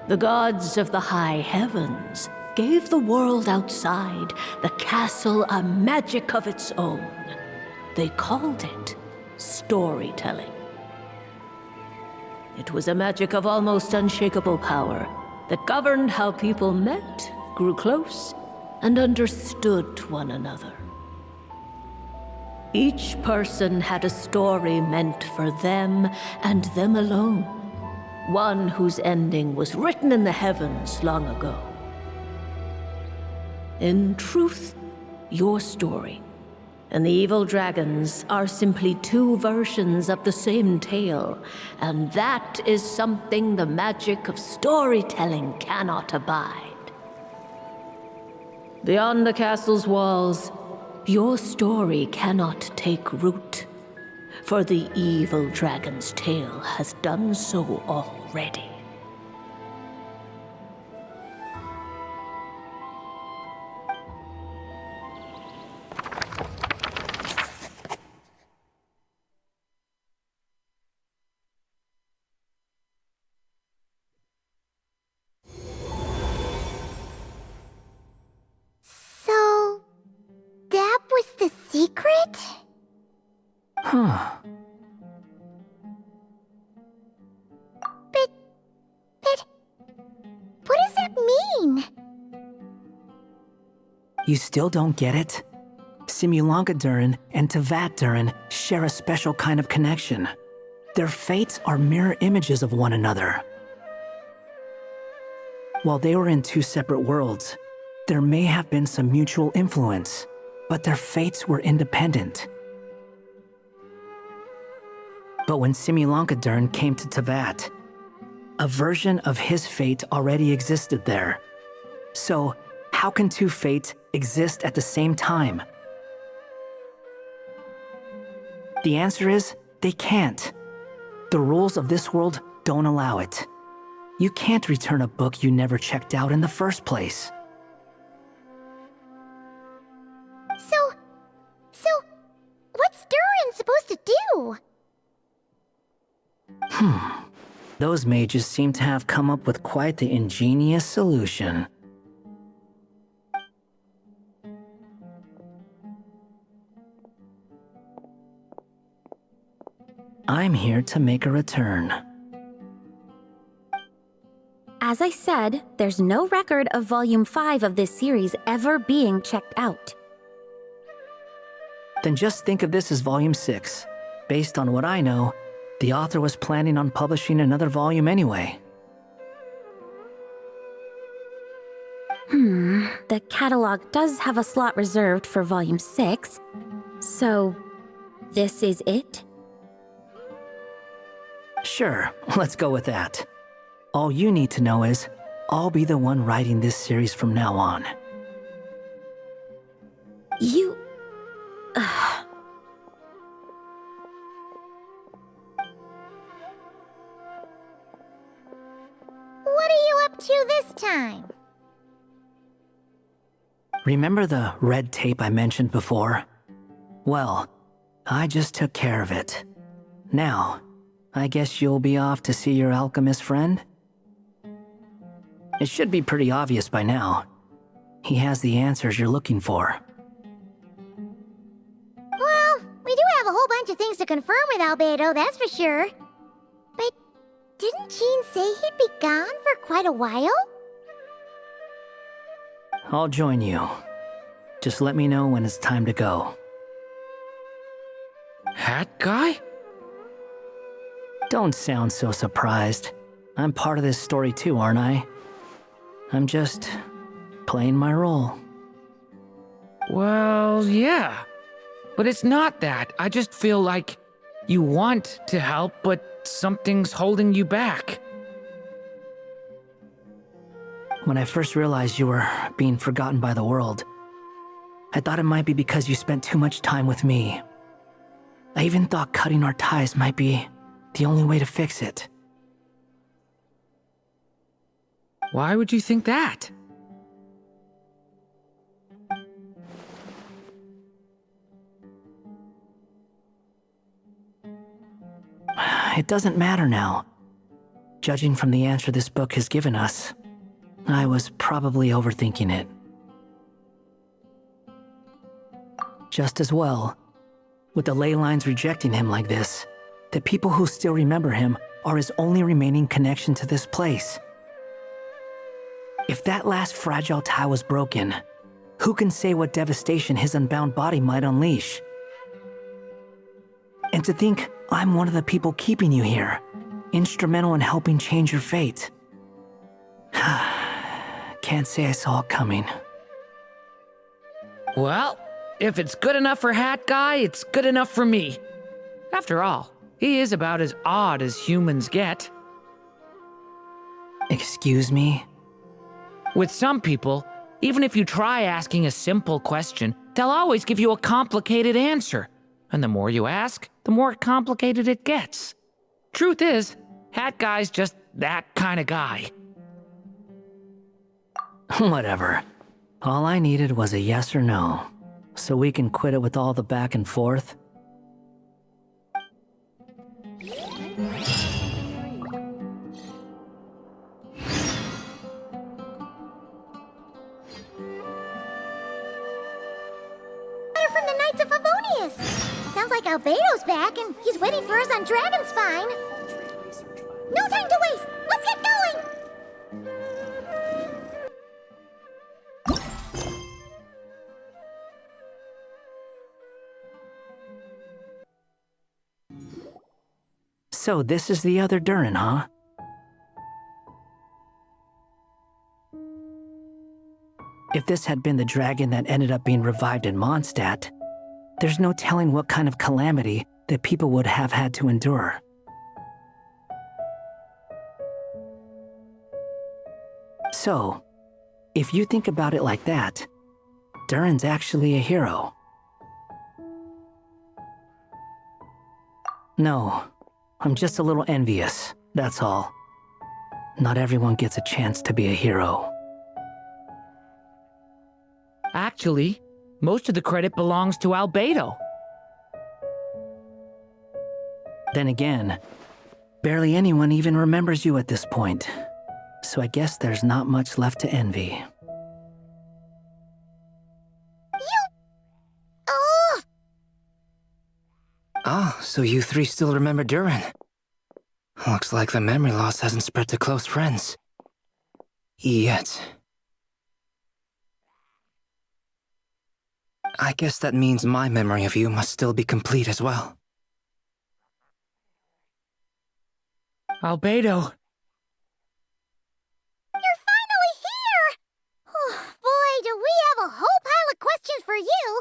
the gods of the high heavens gave the world outside the castle a magic of its own. They called it storytelling. It was a magic of almost unshakable power that governed how people met, grew close, and understood one another. Each person had a story meant for them and them alone, one whose ending was written in the heavens long ago. In truth, your story and the evil dragons are simply two versions of the same tale, and that is something the magic of storytelling cannot abide. Beyond the castle's walls, your story cannot take root, for the evil dragon's tale has done so already. So, that was the secret? Huh. But, what does that mean? You still don't get it? Simulanka Durin and Tevat Durin share a special kind of connection. Their fates are mirror images of one another. While they were in two separate worlds, there may have been some mutual influence, but their fates were independent. But when Simulanka Durin came to Tevat, a version of his fate already existed there. So, how can two fates exist at the same time? The answer is, they can't. The rules of this world don't allow it. You can't return a book you never checked out in the first place. So, what's Durin supposed to do? Those mages seem to have come up with quite the ingenious solution. I'm here to make a return. As I said, there's no record of Volume 5 of this series ever being checked out. Then just think of this as Volume 6. Based on what I know, the author was planning on publishing another volume anyway. The catalog does have a slot reserved for Volume 6. So, this is it? Sure, let's go with that. All you need to know is, I'll be the one writing this series from now on. You... What are you up to this time? Remember the red tape I mentioned before? Well, I just took care of it. Now, I guess you'll be off to see your alchemist friend? It should be pretty obvious by now. He has the answers you're looking for. Well, we do have a whole bunch of things to confirm with Albedo, that's for sure. But didn't Jean say he'd be gone for quite a while? I'll join you. Just let me know when it's time to go. Hat guy? Don't sound so surprised. I'm part of this story too, aren't I? I'm just playing my role. Well, yeah. But it's not that. I just feel like you want to help, but something's holding you back. When I first realized you were being forgotten by the world, I thought it might be because you spent too much time with me. I even thought cutting our ties might be the only way to fix it. Why would you think that? It doesn't matter now. Judging from the answer this book has given us, I was probably overthinking it. Just as well, with the ley lines rejecting him like this, the people who still remember him are his only remaining connection to this place. If that last fragile tie was broken, who can say what devastation his unbound body might unleash? And to think I'm one of the people keeping you here, instrumental in helping change your fate. Can't say I saw it coming. Well, if it's good enough for Hat Guy, it's good enough for me. After all, he is about as odd as humans get. Excuse me? With some people, even if you try asking a simple question, they'll always give you a complicated answer. And the more you ask, the more complicated it gets. Truth is, Hat Guy's just that kind of guy. Whatever. All I needed was a yes or no, so we can quit it with all the back and forth. They're from the Knights of Favonius. Sounds like Albedo's back and he's waiting for us on Dragonspine. No time to waste. Let's get going. So this is the other Durin, huh? If this had been the dragon that ended up being revived in Mondstadt, there's no telling what kind of calamity that people would have had to endure. So, if you think about it like that, Durin's actually a hero. No, I'm just a little envious, that's all. Not everyone gets a chance to be a hero. Actually, most of the credit belongs to Albedo. Then again, barely anyone even remembers you at this point. So I guess there's not much left to envy. Oh, so you three still remember Durin. Looks like the memory loss hasn't spread to close friends. Yet. I guess that means my memory of you must still be complete as well. Albedo. You're finally here! Oh, boy, do we have a whole pile of questions for you!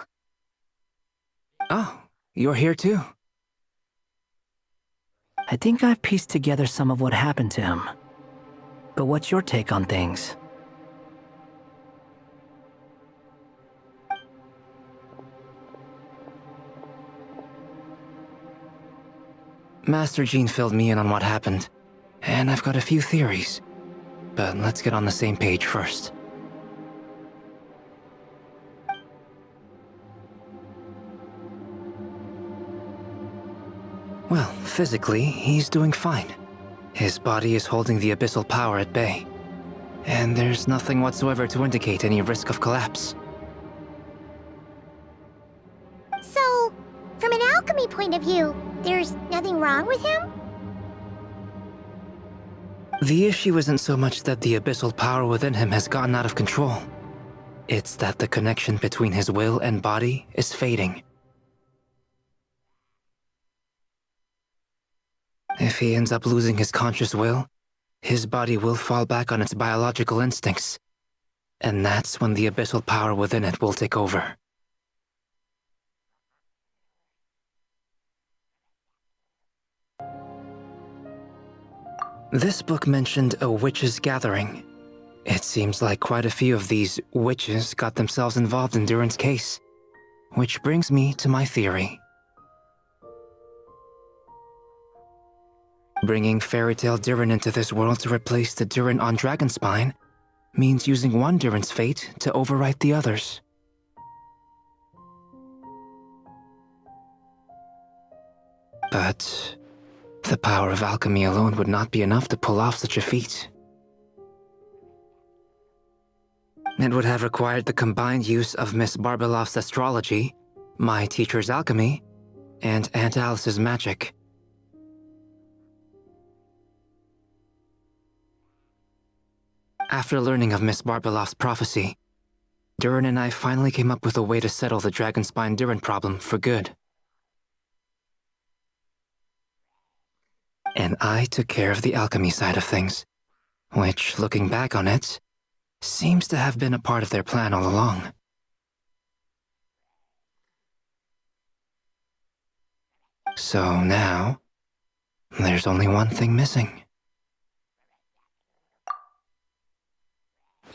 Oh, you're here too. I think I've pieced together some of what happened to him. But what's your take on things? Master Jean filled me in on what happened, and I've got a few theories. But let's get on the same page first. Well, physically, he's doing fine. His body is holding the abyssal power at bay. And there's nothing whatsoever to indicate any risk of collapse. So, from an alchemy point of view, there's nothing wrong with him? The issue isn't so much that the abyssal power within him has gotten out of control. It's that the connection between his will and body is fading. If he ends up losing his conscious will, his body will fall back on its biological instincts. And that's when the abyssal power within it will take over. This book mentioned a witches' gathering. It seems like quite a few of these witches got themselves involved in Durin's case. Which brings me to my theory. Bringing Fairy Tale Durin into this world to replace the Durin on Dragonspine means using one Durin's fate to overwrite the others. But the power of alchemy alone would not be enough to pull off such a feat. It would have required the combined use of Miss Barbeloff's astrology, my teacher's alchemy, and Aunt Alice's magic. After learning of Miss Barbeloff's prophecy, Durin and I finally came up with a way to settle the Dragonspine Durin problem for good. And I took care of the alchemy side of things, which, looking back on it, seems to have been a part of their plan all along. So now, there's only one thing missing.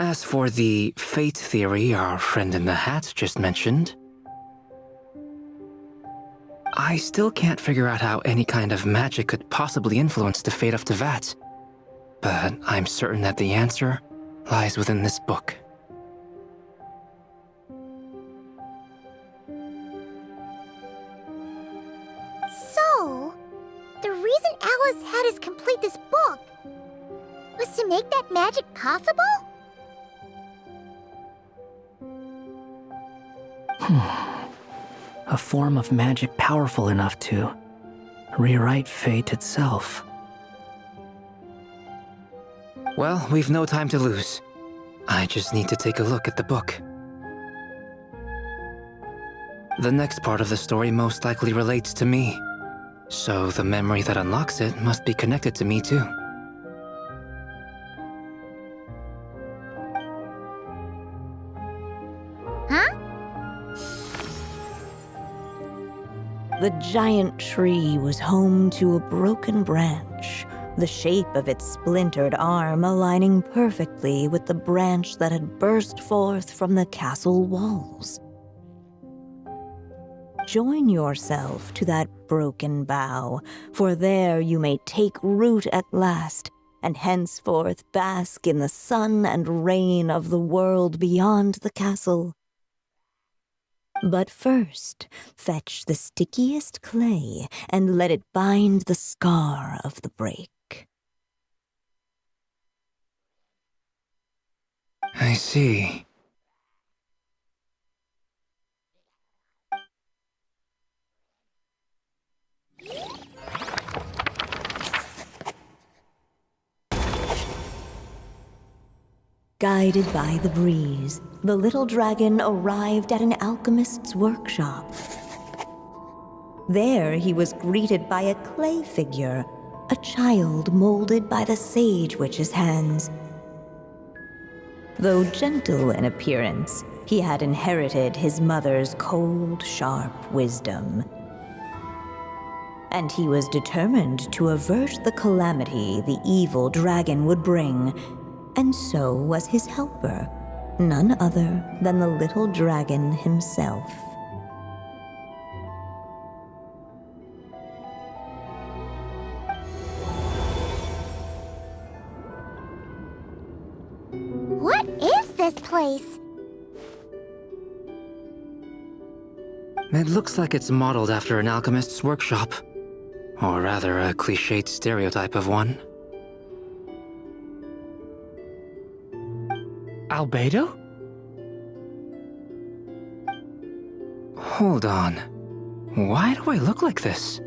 As for the fate theory our friend in the hat just mentioned, I still can't figure out how any kind of magic could possibly influence the fate of Tevat, but I'm certain that the answer lies within this book. So, the reason Alice had us complete this book was to make that magic possible? A form of magic powerful enough to rewrite fate itself. Well, we've no time to lose. I just need to take a look at the book. The next part of the story most likely relates to me. So the memory that unlocks it must be connected to me too. Huh? The giant tree was home to a broken branch, the shape of its splintered arm aligning perfectly with the branch that had burst forth from the castle walls. Join yourself to that broken bough, for there you may take root at last, and henceforth bask in the sun and rain of the world beyond the castle. But first, fetch the stickiest clay and let it bind the scar of the break. I see. Guided by the breeze, the little dragon arrived at an alchemist's workshop. There he was greeted by a clay figure, a child molded by the sage witch's hands. Though gentle in appearance, he had inherited his mother's cold, sharp wisdom. And he was determined to avert the calamity the evil dragon would bring, and so was his helper, none other than the little dragon himself. What is this place? It looks like it's modeled after an alchemist's workshop. Or rather, a cliched stereotype of one. Albedo? Hold on. Why do I look like this?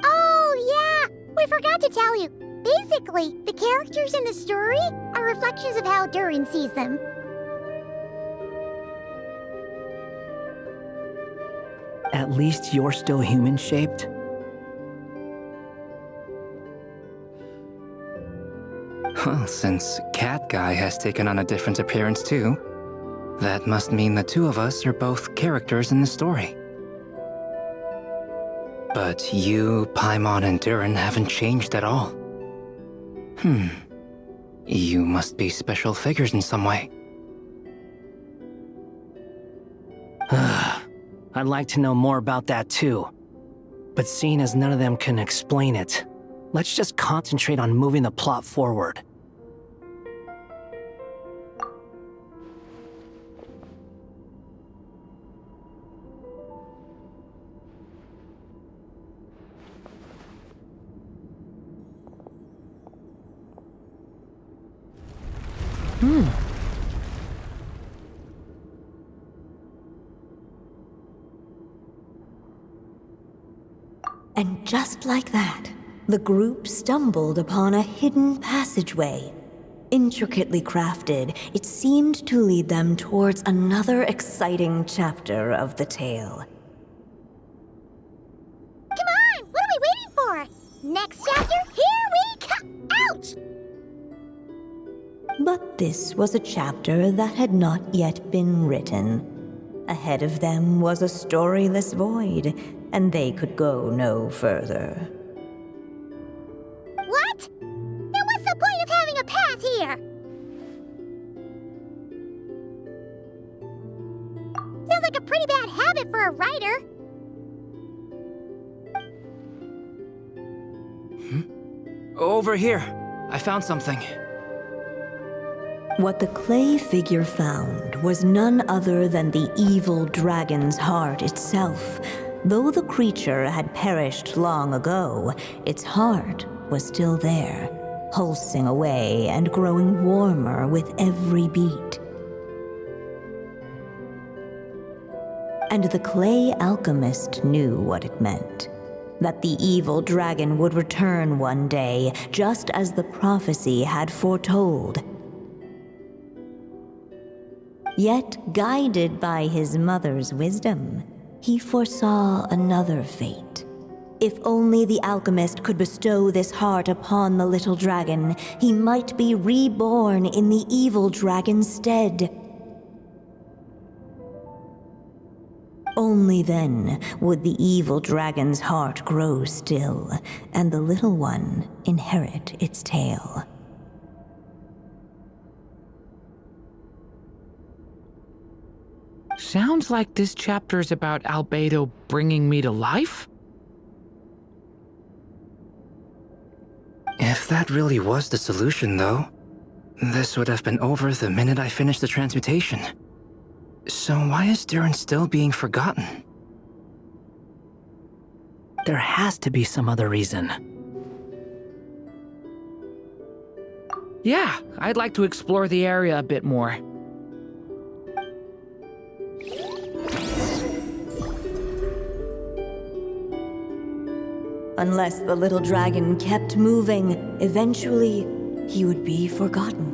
Oh, yeah! We forgot to tell you. Basically, the characters in the story are reflections of how Durin sees them. At least you're still human-shaped. Well, since Cat Guy has taken on a different appearance too, that must mean the two of us are both characters in the story. But you, Paimon, and Durin haven't changed at all. You must be special figures in some way. I'd like to know more about that too. But seeing as none of them can explain it, let's just concentrate on moving the plot forward. And just like that, the group stumbled upon a hidden passageway. Intricately crafted, it seemed to lead them towards another exciting chapter of the tale. Come on! What are we waiting for? Next chapter, here we come! Ouch! But this was a chapter that had not yet been written. Ahead of them was a storyless void, and they could go no further. What? Then what's the point of having a path here? Sounds like a pretty bad habit for a writer. Over here! I found something. What the clay figure found was none other than the evil dragon's heart itself. Though the creature had perished long ago, its heart was still there, pulsing away and growing warmer with every beat. And the clay alchemist knew what it meant. That the evil dragon would return one day, just as the prophecy had foretold. Yet, guided by his mother's wisdom, he foresaw another fate. If only the alchemist could bestow this heart upon the little dragon, he might be reborn in the evil dragon's stead. Only then would the evil dragon's heart grow still, and the little one inherit its tale. Sounds like this chapter's about Albedo bringing me to life? If that really was the solution, though, this would have been over the minute I finished the transmutation. So why is Durin still being forgotten? There has to be some other reason. Yeah, I'd like to explore the area a bit more. Unless the little dragon kept moving, eventually he would be forgotten.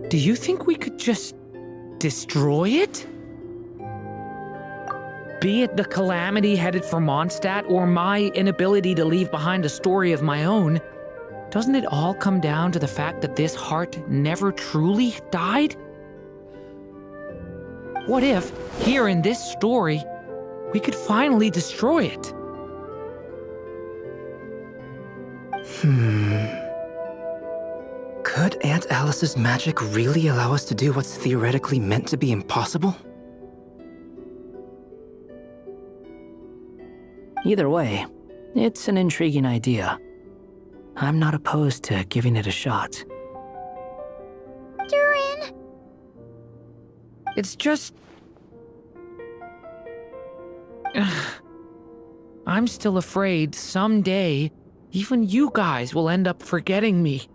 Do you think we could just destroy it? Be it the calamity headed for Mondstadt or my inability to leave behind a story of my own, doesn't it all come down to the fact that this heart never truly died? What if, here in this story, we could finally destroy it? Could Aunt Alice's magic really allow us to do what's theoretically meant to be impossible? Either way, it's an intriguing idea. I'm not opposed to giving it a shot. Durin! It's just... I'm still afraid someday, even you guys will end up forgetting me.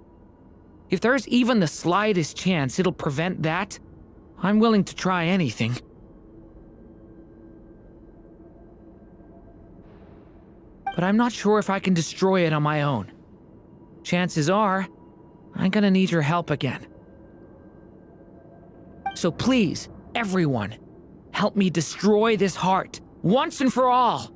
If there's even the slightest chance it'll prevent that, I'm willing to try anything. But I'm not sure if I can destroy it on my own. Chances are, I'm gonna need your help again. So please, everyone, help me destroy this heart, once and for all!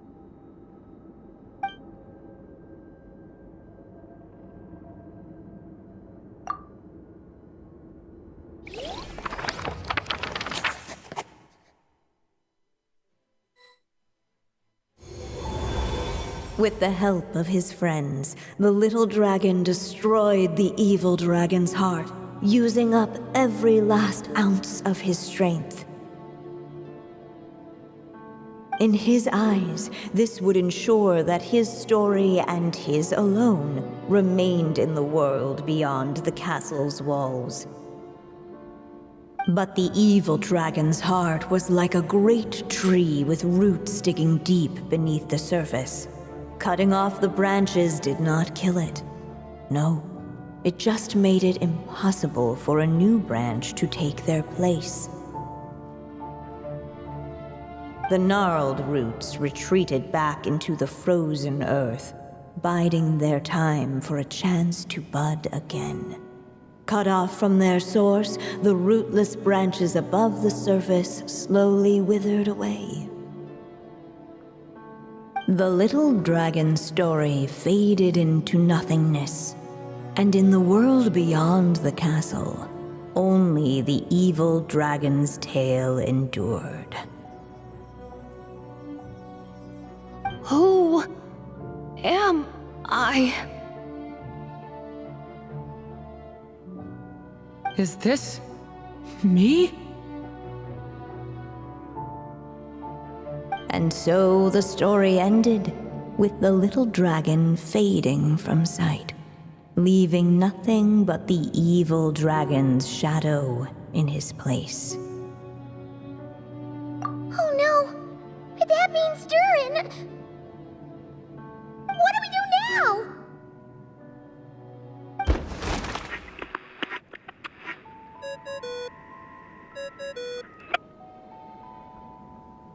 With the help of his friends, the little dragon destroyed the evil dragon's heart, using up every last ounce of his strength. In his eyes, this would ensure that his story and his alone remained in the world beyond the castle's walls. But the evil dragon's heart was like a great tree with roots digging deep beneath the surface. Cutting off the branches did not kill it. No, it just made it impossible for a new branch to take their place. The gnarled roots retreated back into the frozen earth, biding their time for a chance to bud again. Cut off from their source, the rootless branches above the surface slowly withered away. The little dragon's story faded into nothingness, and in the world beyond the castle, only the evil dragon's tale endured. Who am I? Is this... me? And so the story ended, with the little dragon fading from sight, leaving nothing but the evil dragon's shadow in his place. Oh no! That means Durin! What do we do now?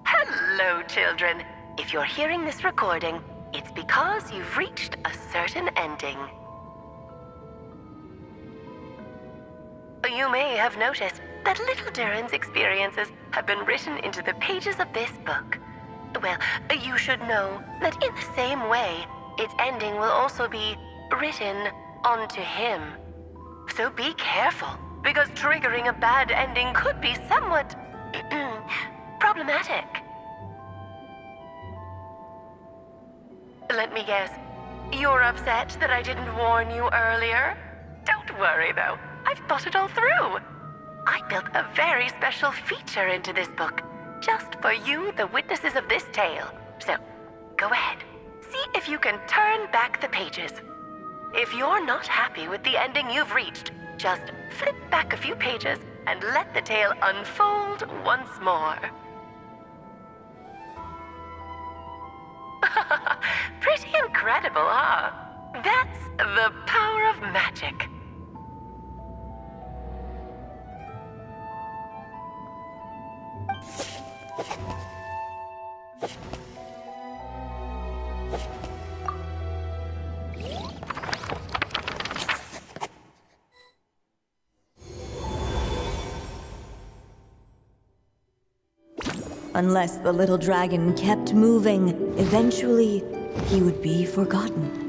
Hello, children. If you're hearing this recording, it's because you've reached a certain ending. You may have noticed that little Durin's experiences have been written into the pages of this book. Well, you should know that in the same way, its ending will also be written onto him. So be careful, because triggering a bad ending could be somewhat problematic. Let me guess, you're upset that I didn't warn you earlier? Don't worry though, I've thought it all through. I built a very special feature into this book, just for you, the witnesses of this tale. So, go ahead, see if you can turn back the pages. If you're not happy with the ending you've reached, just flip back a few pages and let the tale unfold once more. Pretty incredible, huh? That's the power of magic. Unless the little dragon kept moving, eventually he would be forgotten.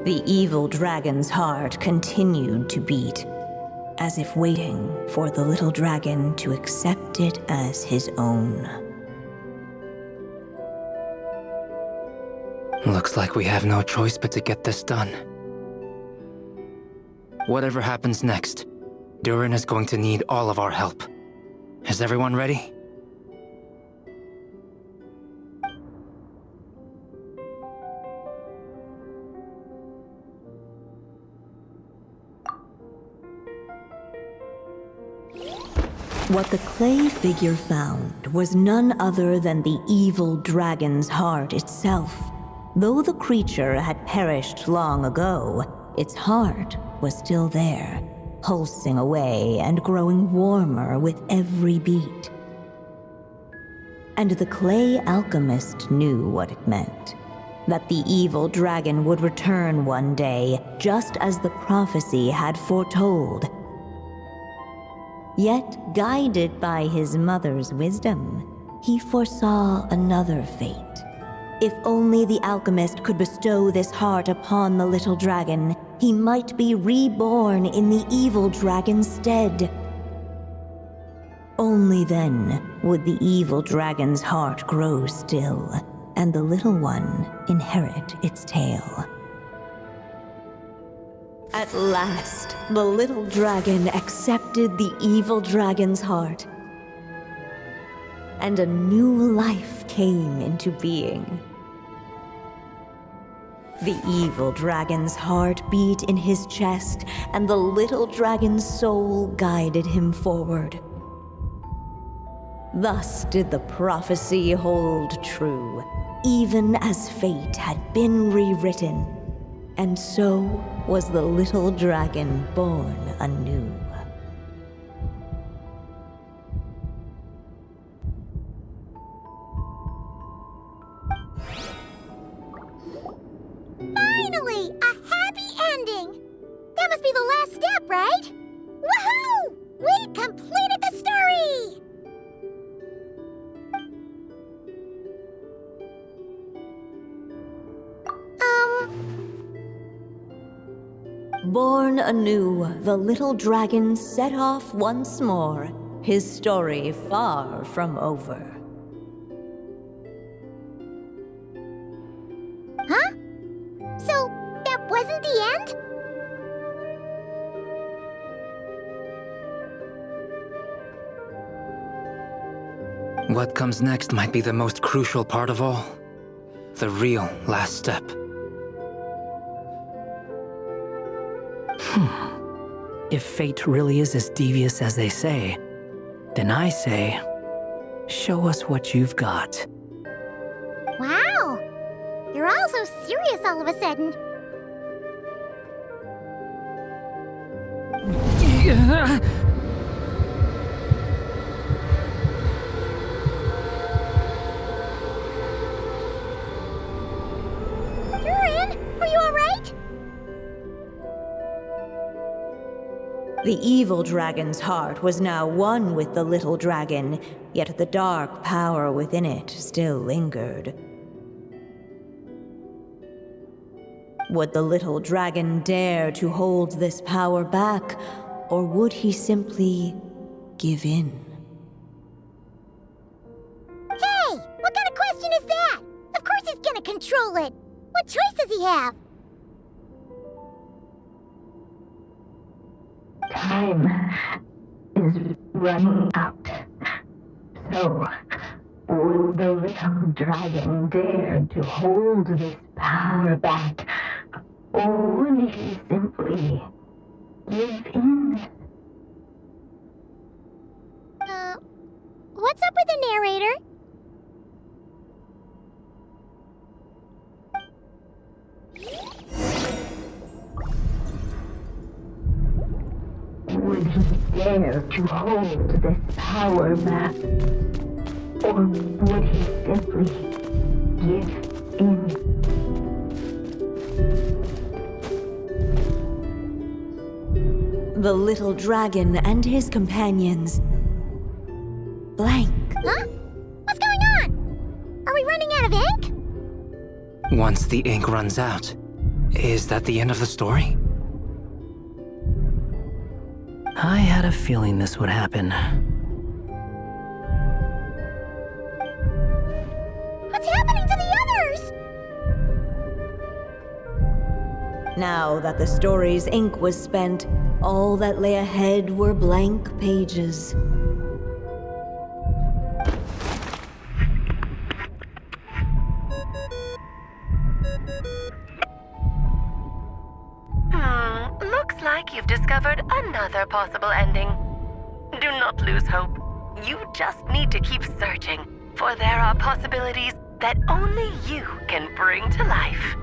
The evil dragon's heart continued to beat, as if waiting for the little dragon to accept it as his own. Looks like we have no choice but to get this done. Whatever happens next, Durin is going to need all of our help. Is everyone ready? What the clay figure found was none other than the evil dragon's heart itself. Though the creature had perished long ago, its heart was still there, pulsing away and growing warmer with every beat. And the clay alchemist knew what it meant. That the evil dragon would return one day, just as the prophecy had foretold. Yet, guided by his mother's wisdom, he foresaw another fate. If only the alchemist could bestow this heart upon the little dragon, he might be reborn in the evil dragon's stead. Only then would the evil dragon's heart grow still, and the little one inherit its tale. At last, the little dragon accepted the evil dragon's heart, and a new life came into being. The evil dragon's heart beat in his chest, and the little dragon's soul guided him forward. Thus did the prophecy hold true, even as fate had been rewritten. And so was the little dragon born anew. Finally! A happy ending! That must be the last step, right? Woohoo! We completed the story! Born anew, the little dragon set off once more, his story far from over. Huh? So, that wasn't the end? What comes next might be the most crucial part of all. The real last step. If fate really is as devious as they say, then I say, show us what you've got. Wow! You're all so serious all of a sudden. Durin, are you alright? The evil dragon's heart was now one with the little dragon, yet the dark power within it still lingered. Would the little dragon dare to hold this power back, or would he simply give in? Hey! What kind of question is that? Of course he's gonna control it! What choice does he have? Time is running out. So, will the little dragon dare to hold this power back, or will he simply give in? What's up with the narrator? Would he dare to hold this power back, or would he simply give in? The little dragon and his companions blank. Huh? What's going on? Are we running out of ink? Once the ink runs out, is that the end of the story? I had a feeling this would happen. What's happening to the others? Now that the story's ink was spent, all that lay ahead were blank pages. Looks like you've discovered another possible ending. Do not lose hope. You just need to keep searching, for there are possibilities that only you can bring to life.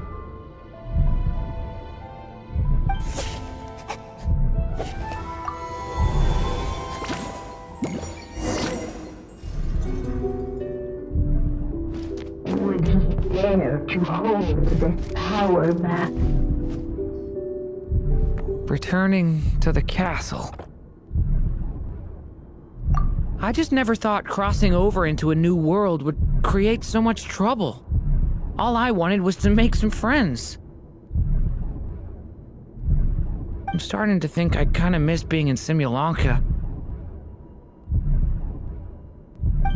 Would he dare to hold this power back? Returning to the castle. I just never thought crossing over into a new world would create so much trouble. All I wanted was to make some friends. I'm starting to think I kind of miss being in Simulanka.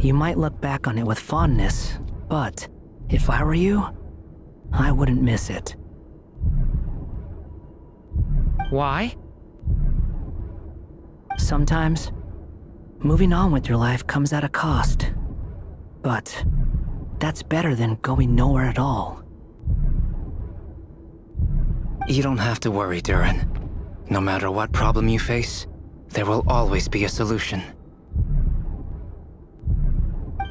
You might look back on it with fondness, but if I were you, I wouldn't miss it. Why? Sometimes, moving on with your life comes at a cost. But that's better than going nowhere at all. You don't have to worry, Durin. No matter what problem you face, there will always be a solution.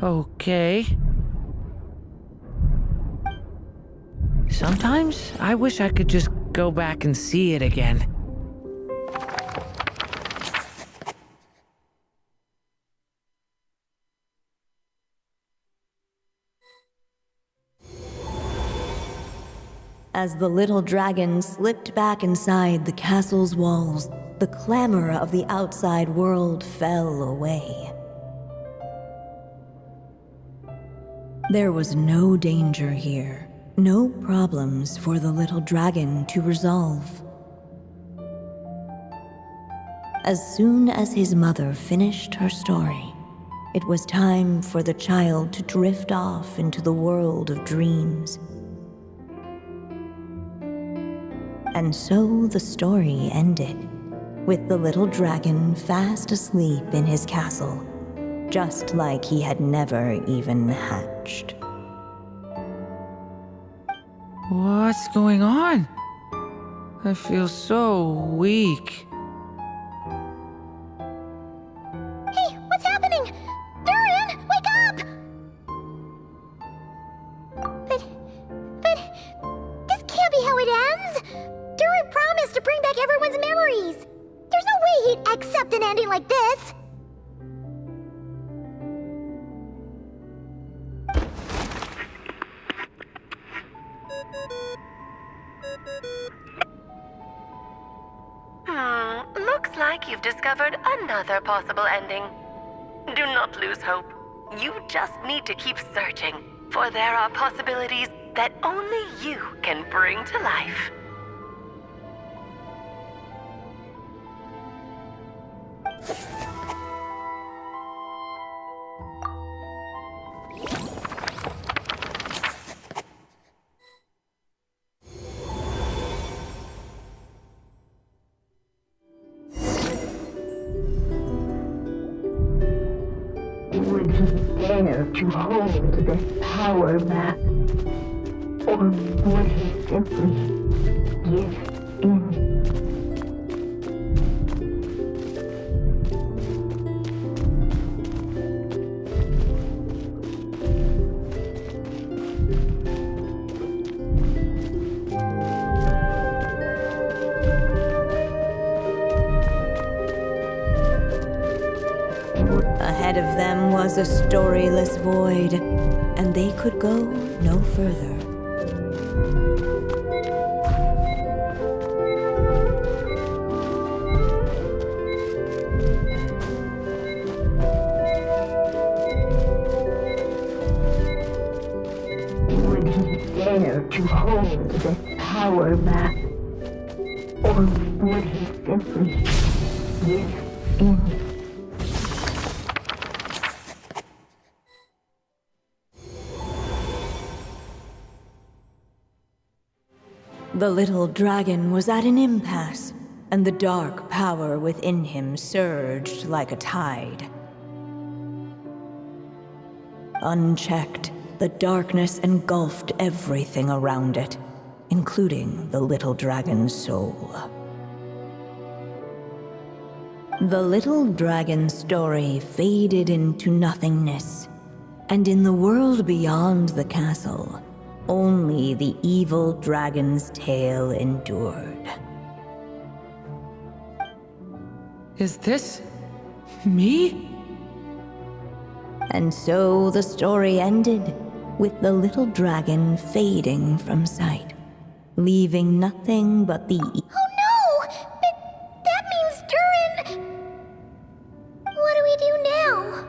Okay. Sometimes I wish I could just go back and see it again. As the little dragon slipped back inside the castle's walls, the clamor of the outside world fell away. There was no danger here, no problems for the little dragon to resolve. As soon as his mother finished her story, it was time for the child to drift off into the world of dreams. And so the story ended, with the little dragon fast asleep in his castle, just like he had never even hatched. What's going on? I feel so weak. to bring back everyone's memories. There's no way he'd accept an ending like this. Looks like you've discovered another possible ending. Do not lose hope. You just need to keep searching, for there are possibilities that only you can bring to life. Would he dare to hold this power map? Or would he simply give in? Ahead of them was a storyless void, and they could go no further. Would he dare to hold this power map? Or would he simply give in? The little dragon was at an impasse, and the dark power within him surged like a tide. Unchecked, the darkness engulfed everything around it, including the little dragon's soul. The little dragon's story faded into nothingness, and in the world beyond the castle, only the evil dragon's tale endured. Is this me? And so the story ended, with the little dragon fading from sight, leaving nothing but the Oh no! That means Durin... What do we do now?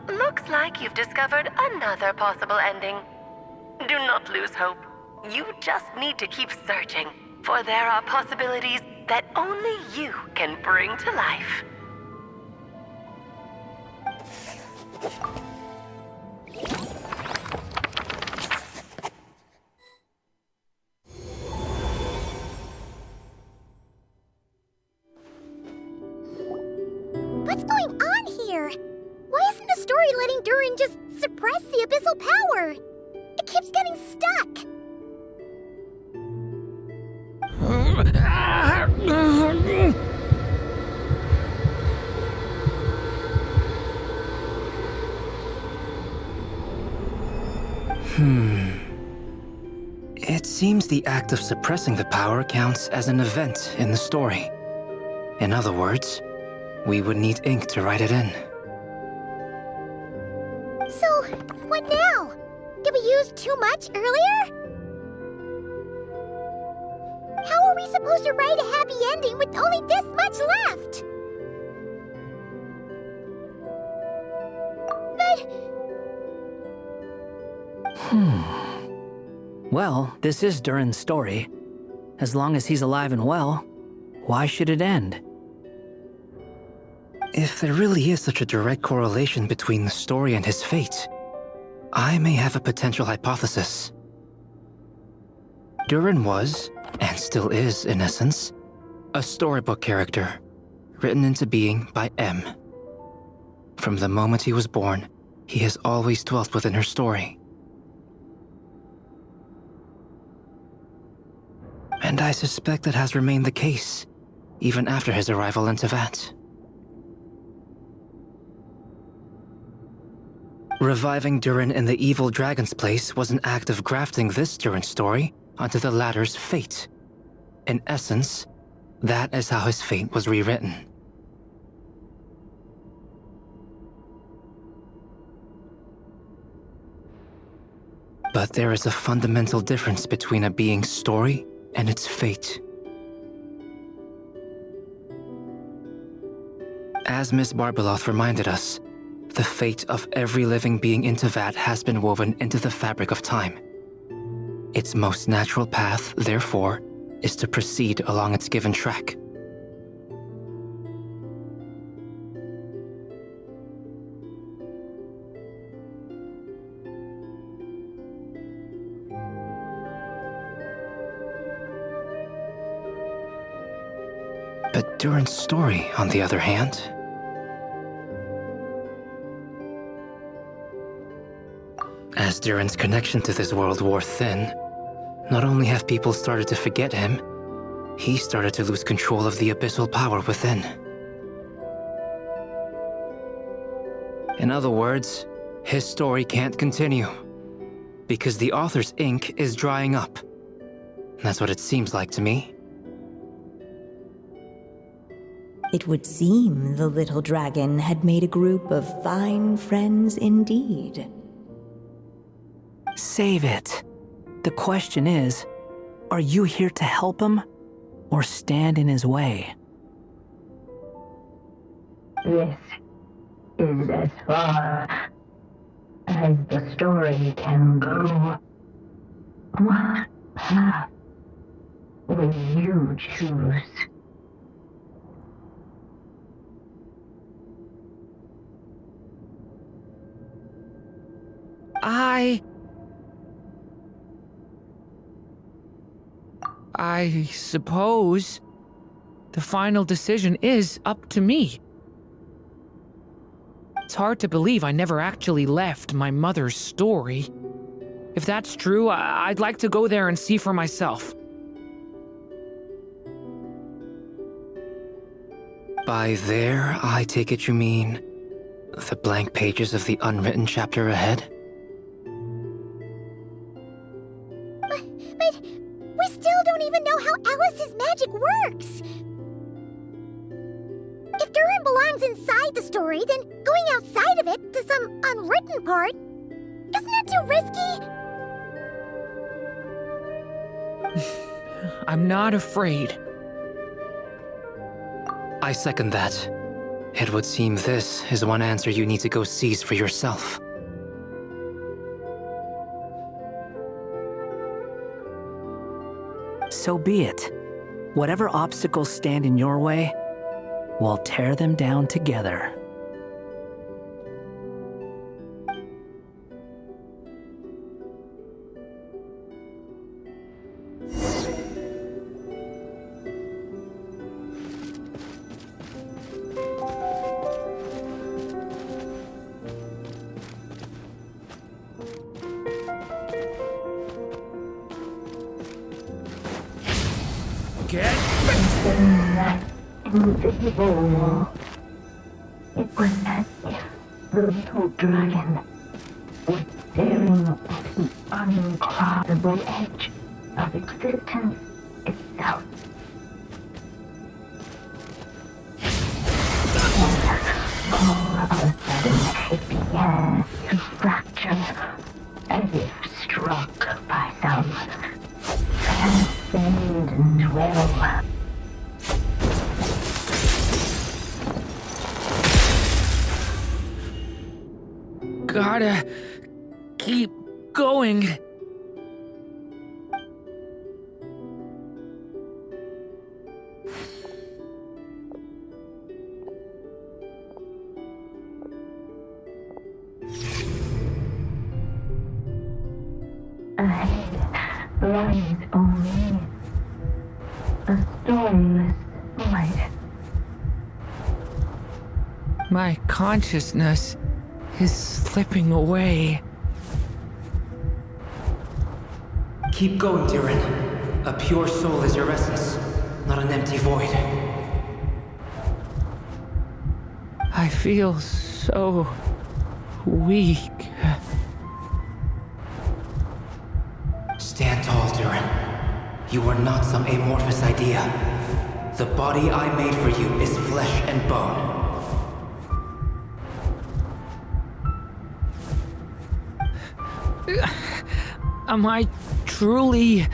Looks like you've discovered another possible ending. Do not lose hope. You just need to keep searching, for there are possibilities that only you can bring to life. What's going on here? Why isn't the story letting Durin just suppress the abyssal power? It keeps getting stuck. It seems the act of suppressing the power counts as an event in the story. In other words, we would need ink to write it in. So, what now? Did we use too much earlier? How are we supposed to write a happy ending with only this much left? Well, this is Durin's story. As long as he's alive and well, why should it end? If there really is such a direct correlation between the story and his fate, I may have a potential hypothesis. Durin was, and still is in essence, a storybook character, written into being by M. From the moment he was born, he has always dwelt within her story. And I suspect that has remained the case, even after his arrival in Teyvat. Reviving Durin in the evil dragon's place was an act of grafting this Durin story onto the latter's fate. In essence, that is how his fate was rewritten. But there is a fundamental difference between a being's story and its fate. As Miss Barbeloth reminded us, the fate of every living being in Teyvat has been woven into the fabric of time. Its most natural path, therefore, is to proceed along its given track. But Durin's story, on the other hand... As Durin's connection to this world wore thin, not only have people started to forget him, he started to lose control of the abyssal power within. In other words, his story can't continue, because the author's ink is drying up. That's what it seems like to me. It would seem the little dragon had made a group of fine friends indeed. Save it. The question is, are you here to help him, or stand in his way? This is as far as the story can go. What path will you choose? I suppose the final decision is up to me. It's hard to believe I never actually left my mother's story. If that's true, I'd like to go there and see for myself. By there, I take it you mean the blank pages of the unwritten chapter ahead? But we still don't even know how Alice's magic works. If Durin belongs inside the story, then going outside of it to some unwritten part, isn't that too risky? I'm not afraid. I second that. It would seem this is one answer you need to go seize for yourself. So be it. Whatever obstacles stand in your way, we'll tear them down together. Invisible wall. It was as if the little dragon was staring at the uncrossable edge of existence itself. And all of a sudden it began to fracture, as if struck by some transcendent will. Gotta keep going. Ahead lies only a stormless void. My consciousness is slipping away. Keep going, Durin. A pure soul is your essence, not an empty void. I feel so weak. Stand tall, Durin. You are not some amorphous idea. The body I made for you is flesh and bone. Am I truly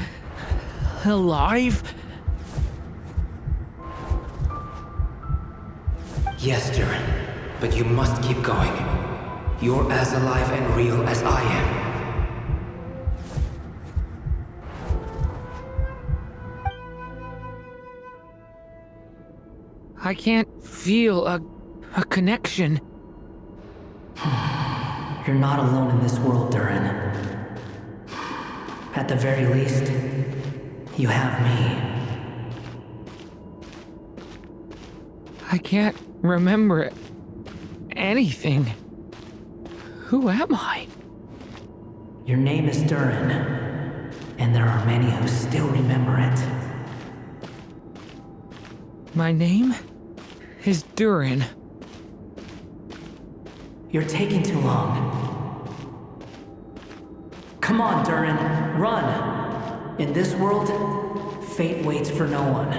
alive? Yes, Durin, but you must keep going. You're as alive and real as I am. I can't feel a connection. You're not alone in this world, Durin. At the very least, you have me. I can't remember anything. Who am I? Your name is Durin, and there are many who still remember it. My name is Durin. You're taking too long. Come on, Durin, run! In this world, fate waits for no one.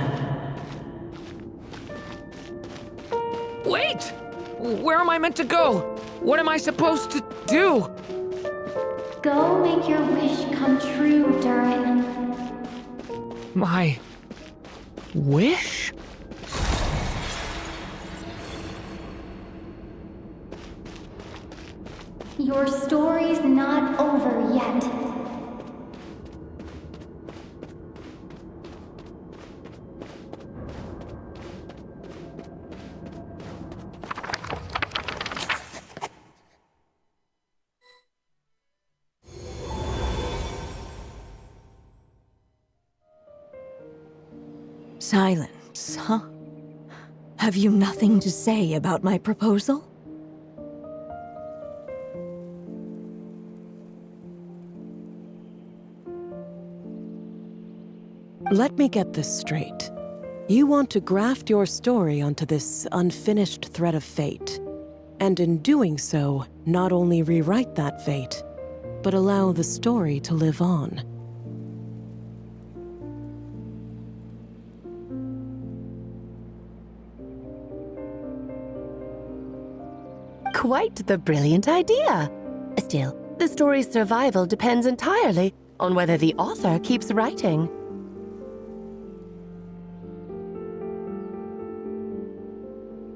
Wait! Where am I meant to go? What am I supposed to do? Go make your wish come true, Durin. My wish? Your story's not over yet. Silence, huh? Have you nothing to say about my proposal? Let me get this straight. You want to graft your story onto this unfinished thread of fate, and in doing so, not only rewrite that fate, but allow the story to live on. Quite the brilliant idea. Still, the story's survival depends entirely on whether the author keeps writing.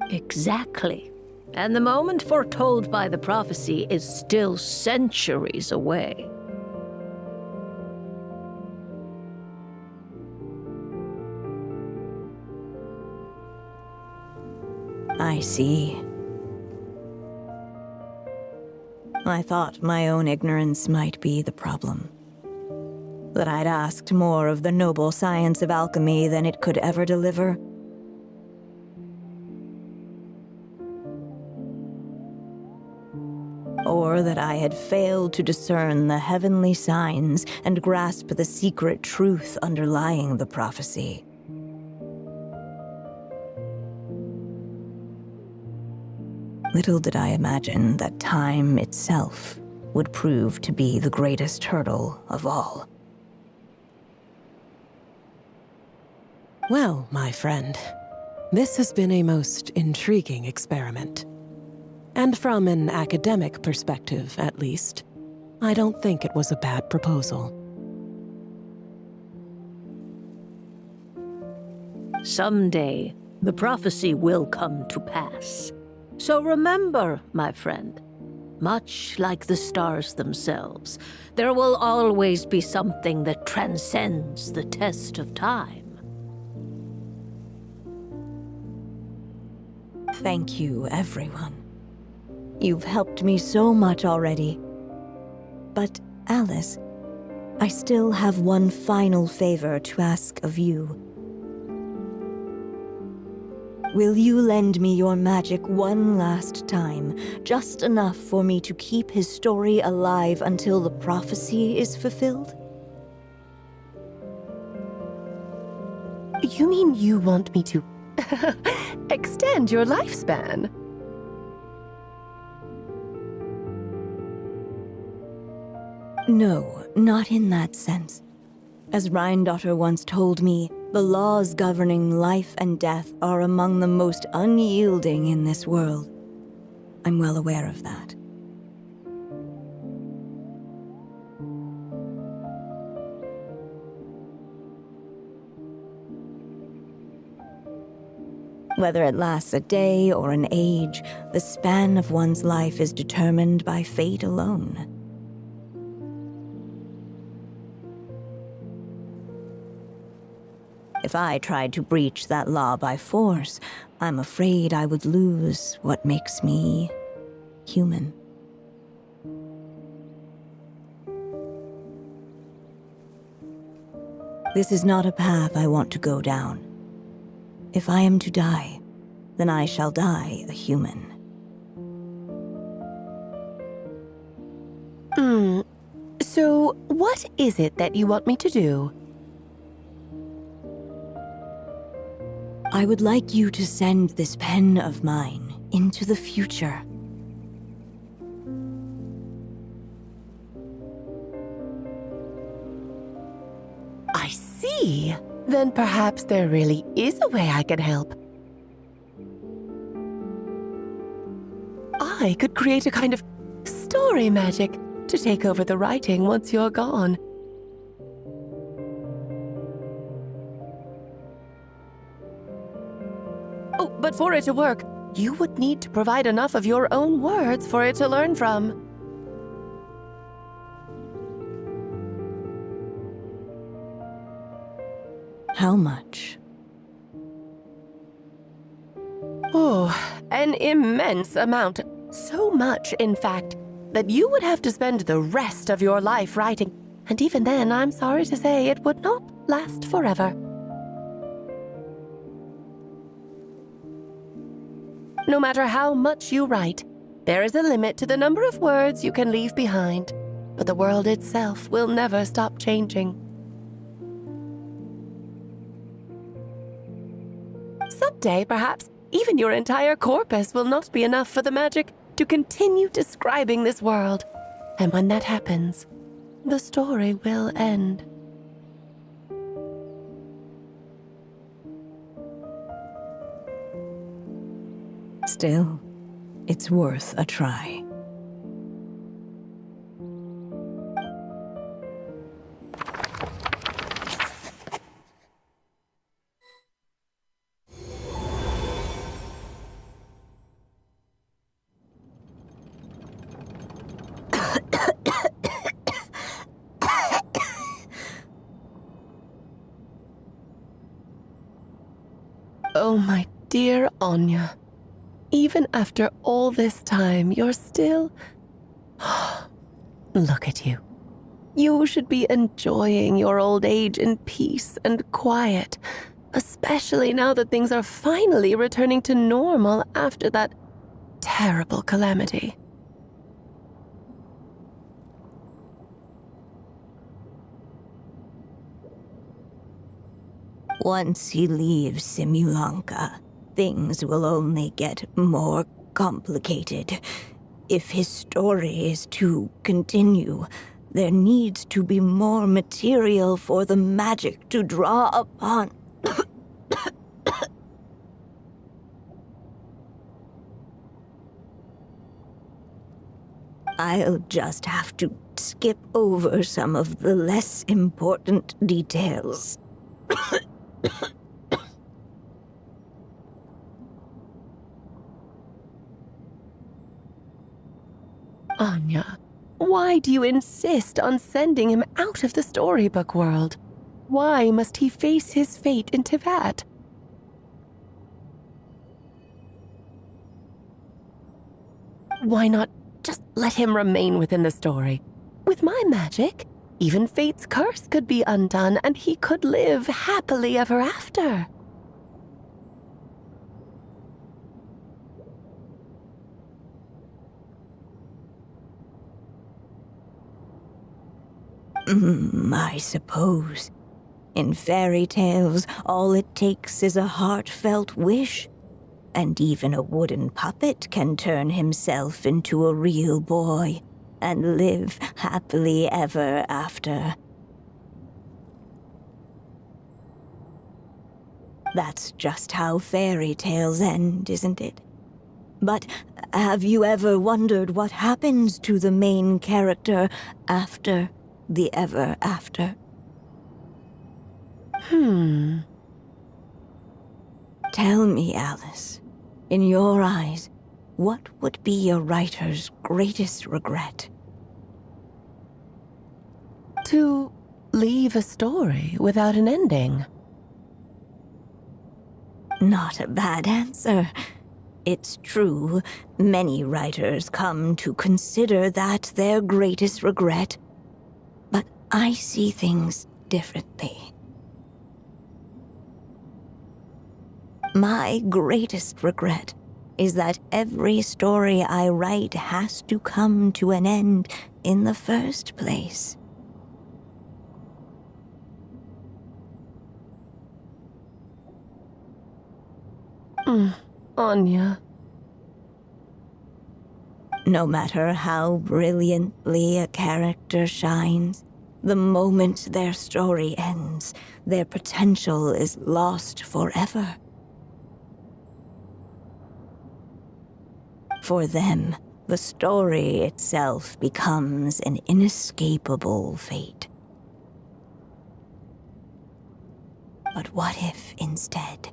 Exactly. And the moment foretold by the prophecy is still centuries away. I see. I thought my own ignorance might be the problem. That I'd asked more of the noble science of alchemy than it could ever deliver. Or that I had failed to discern the heavenly signs and grasp the secret truth underlying the prophecy. Little did I imagine that time itself would prove to be the greatest hurdle of all. Well, my friend, this has been a most intriguing experiment. And from an academic perspective, at least, I don't think it was a bad proposal. Someday, the prophecy will come to pass. So remember, my friend, much like the stars themselves, there will always be something that transcends the test of time. Thank you, everyone. You've helped me so much already. But, Alice, I still have one final favor to ask of you. Will you lend me your magic one last time, just enough for me to keep his story alive until the prophecy is fulfilled? You mean you want me to extend your lifespan? No, not in that sense. As Rhindaughter once told me, the laws governing life and death are among the most unyielding in this world. I'm well aware of that. Whether it lasts a day or an age, the span of one's life is determined by fate alone. If I tried to breach that law by force, I'm afraid I would lose what makes me human. This is not a path I want to go down. If I am to die, then I shall die a human. So, what is it that you want me to do? I would like you to send this pen of mine into the future. I see. Then perhaps there really is a way I can help. I could create a kind of story magic to take over the writing once you're gone. Oh, but for it to work, you would need to provide enough of your own words for it to learn from. How much? Oh, an immense amount. So much, in fact, that you would have to spend the rest of your life writing. And even then, I'm sorry to say, it would not last forever. No matter how much you write, there is a limit to the number of words you can leave behind. But the world itself will never stop changing. Someday, perhaps, even your entire corpus will not be enough for the magic to continue describing this world. And when that happens, the story will end. Still, it's worth a try. Oh, my dear Anya. Even after all this time, you're still... Look at you. You should be enjoying your old age in peace and quiet, especially now that things are finally returning to normal after that terrible calamity. Once he leaves Simulanka, things will only get more complicated. If his story is to continue, there needs to be more material for the magic to draw upon. I'll just have to skip over some of the less important details. Anya, why do you insist on sending him out of the storybook world? Why must he face his fate into that? Why not just let him remain within the story? With my magic, even fate's curse could be undone and he could live happily ever after. I suppose. In fairy tales, all it takes is a heartfelt wish. And even a wooden puppet can turn himself into a real boy. and live happily ever after. That's just how fairy tales end, isn't it? But have you ever wondered what happens to the main character after the ever after? Tell me, Alice, in your eyes, what would be a writer's greatest regret? To leave a story without an ending. Not a bad answer. It's true, many writers come to consider that their greatest regret, but I see things differently. My greatest regret is that every story I write has to come to an end in the first place. Anya. No matter how brilliantly a character shines, the moment their story ends, their potential is lost forever. For them, the story itself becomes an inescapable fate. But what if, instead,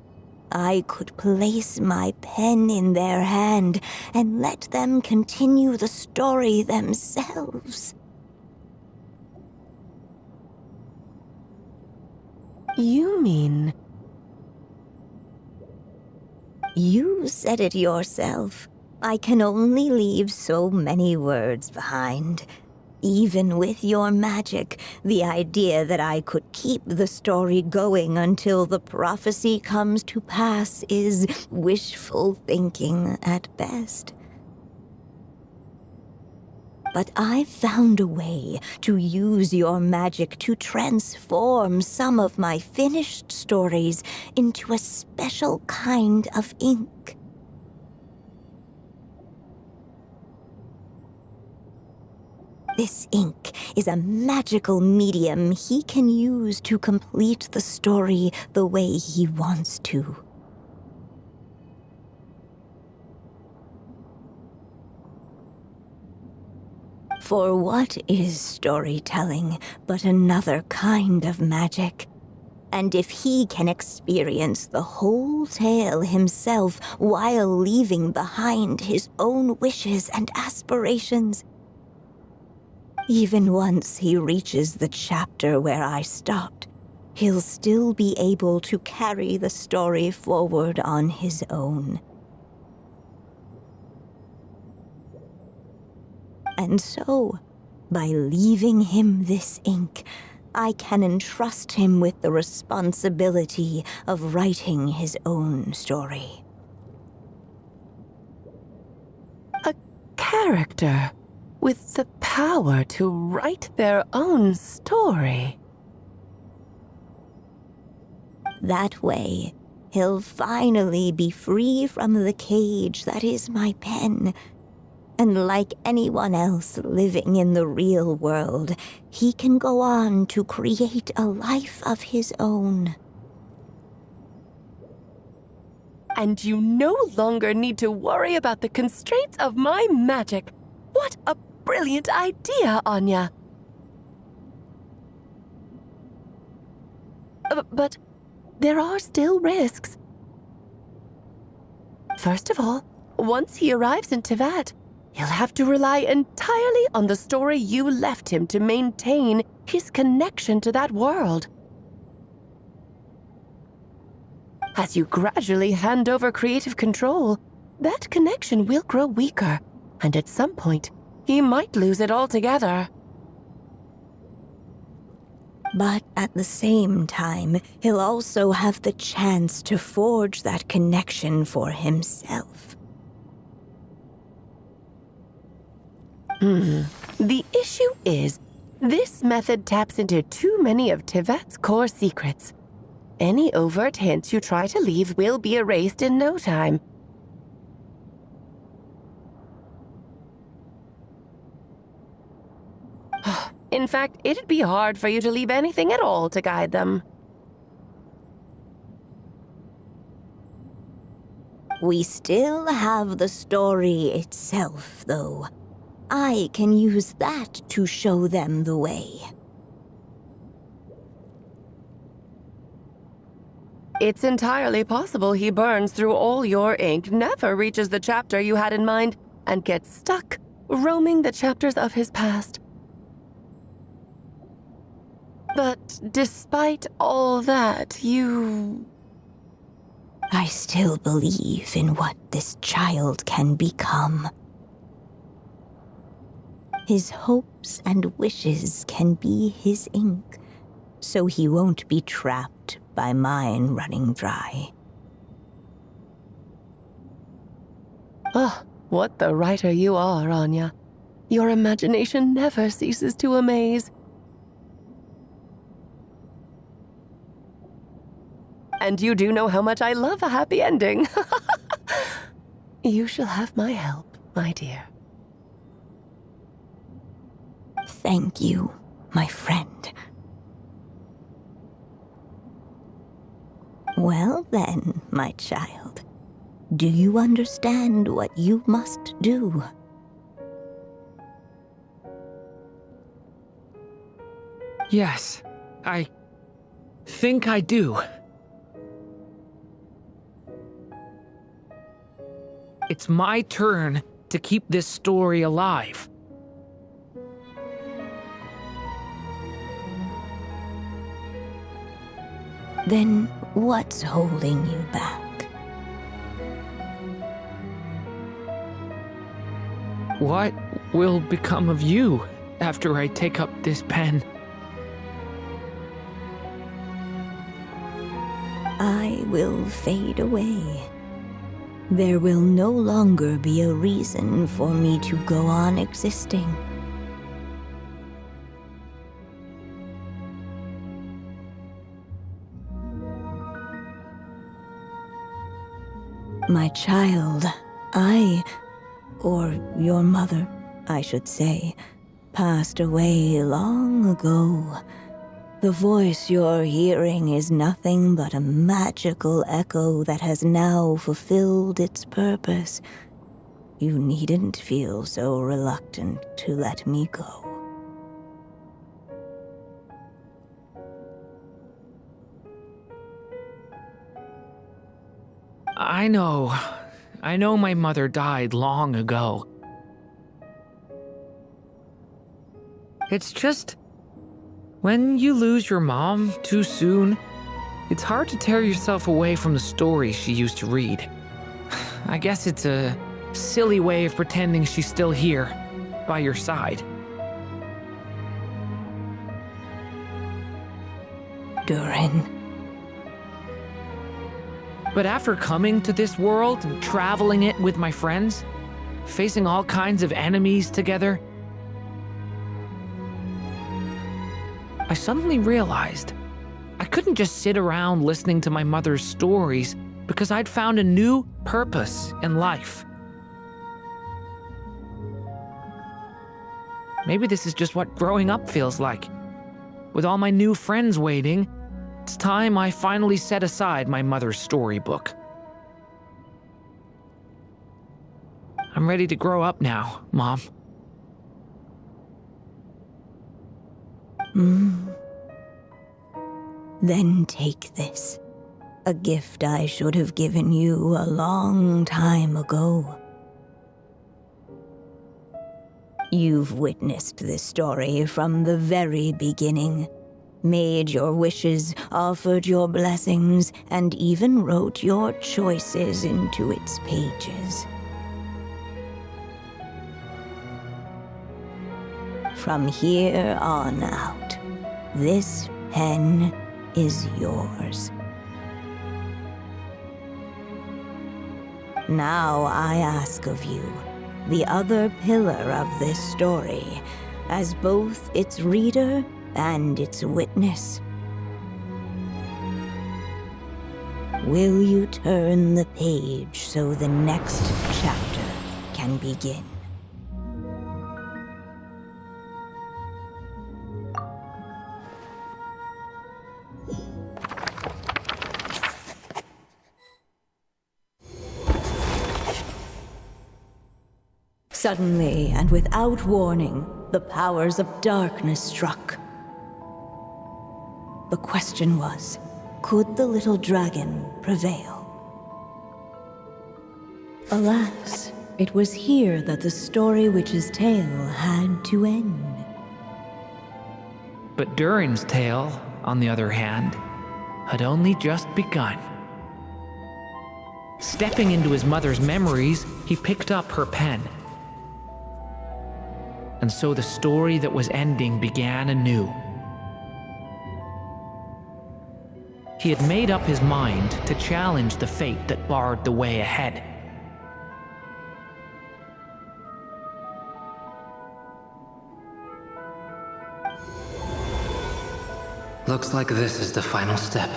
I could place my pen in their hand and let them continue the story themselves? You mean... You said it yourself. I can only leave so many words behind. Even with your magic, the idea that I could keep the story going until the prophecy comes to pass is wishful thinking at best. But I've found a way to use your magic to transform some of my finished stories into a special kind of ink. This ink is a magical medium he can use to complete the story the way he wants to. For what is storytelling but another kind of magic? And if he can experience the whole tale himself while leaving behind his own wishes and aspirations, even once he reaches the chapter where I stopped, he'll still be able to carry the story forward on his own. And so, by leaving him this ink, I can entrust him with the responsibility of writing his own story. A character with the power to write their own story. That way, he'll finally be free from the cage that is my pen. And like anyone else living in the real world, he can go on to create a life of his own. And you no longer need to worry about the constraints of my magic. What a brilliant idea, Anya. But there are still risks. First of all, once he arrives in Teyvat, he'll have to rely entirely on the story you left him to maintain his connection to that world. As you gradually hand over creative control, that connection will grow weaker, and at some point, he might lose it altogether. But at the same time, he'll also have the chance to forge that connection for himself. The issue is, this method taps into too many of Teyvat's core secrets. Any overt hints you try to leave will be erased in no time. In fact, it'd be hard for you to leave anything at all to guide them. We still have the story itself, though. I can use that to show them the way. It's entirely possible he burns through all your ink, never reaches the chapter you had in mind, and gets stuck, roaming the chapters of his past. But despite all that, I still believe in what this child can become. His hopes and wishes can be his ink, so he won't be trapped by mine running dry. Oh, what the writer you are, Anya. Your imagination never ceases to amaze. And you do know how much I love a happy ending. You shall have my help, my dear. Thank you, my friend. Well then, my child, do you understand what you must do? Yes, I think I do. It's my turn to keep this story alive. Then what's holding you back? What will become of you after I take up this pen? I will fade away. There will no longer be a reason for me to go on existing. My child, or your mother, I should say, passed away long ago. The voice you're hearing is nothing but a magical echo that has now fulfilled its purpose. You needn't feel so reluctant to let me go. I know my mother died long ago. It's just, when you lose your mom too soon, it's hard to tear yourself away from the stories she used to read. I guess it's a silly way of pretending she's still here, by your side. Durin. But after coming to this world and traveling it with my friends, facing all kinds of enemies together, I suddenly realized I couldn't just sit around listening to my mother's stories because I'd found a new purpose in life. Maybe this is just what growing up feels like. With all my new friends waiting, it's time I finally set aside my mother's storybook. I'm ready to grow up now, Mom. Then take this. A gift I should have given you a long time ago. You've witnessed this story from the very beginning. Made your wishes, offered your blessings, and even wrote your choices into its pages. From here on out, this pen is yours. Now I ask of you, the other pillar of this story, as both its reader and its witness. Will you turn the page so the next chapter can begin? Suddenly and without warning, the powers of darkness struck. The question was, could the little dragon prevail? Alas, it was here that the story witch's tale had to end. But Durin's tale, on the other hand, had only just begun. Stepping into his mother's memories, he picked up her pen. And so the story that was ending began anew. He had made up his mind to challenge the fate that barred the way ahead. Looks like this is the final step.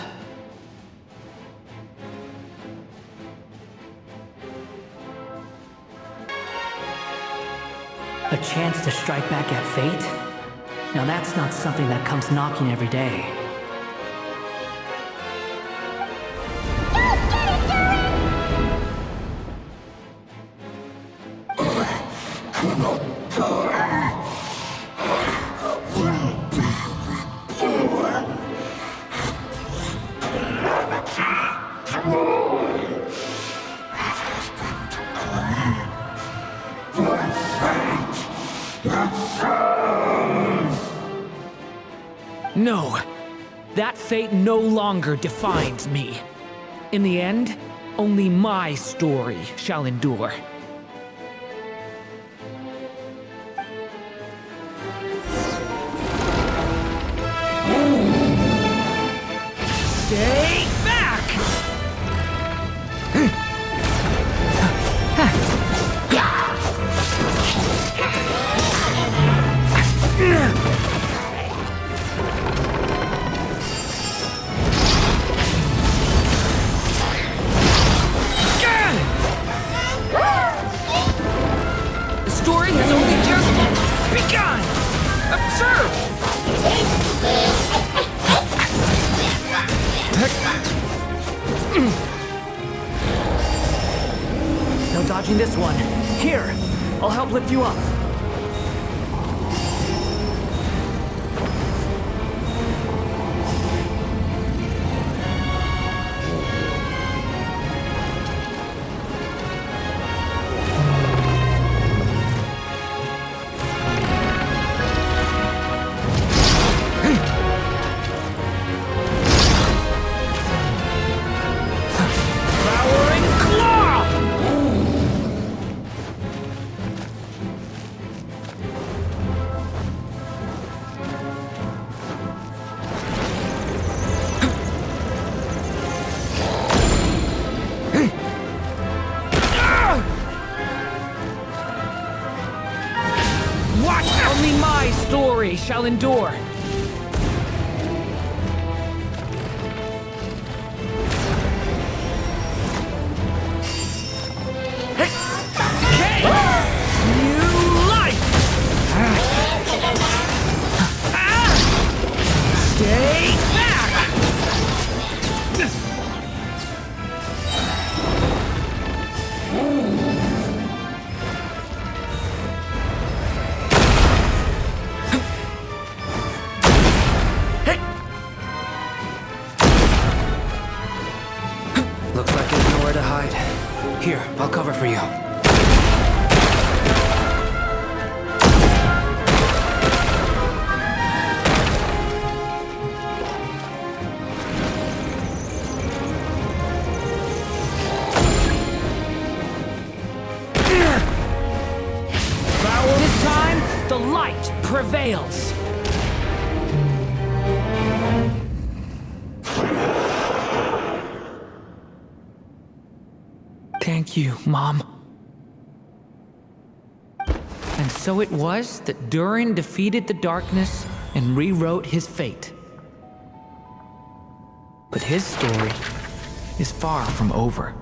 A chance to strike back at fate? Now that's not something that comes knocking every day. No, that fate no longer defines me. In the end, only my story shall endure. Stay back! The story has only just begun! Observe! No dodging this one. Here, I'll help lift you up. Only my story shall endure. New life! Stay back! Looks like there's nowhere to hide. Here, I'll cover for you. This time, the light prevails. Thank you, Mom. And so it was that Durin defeated the darkness and rewrote his fate. But his story is far from over.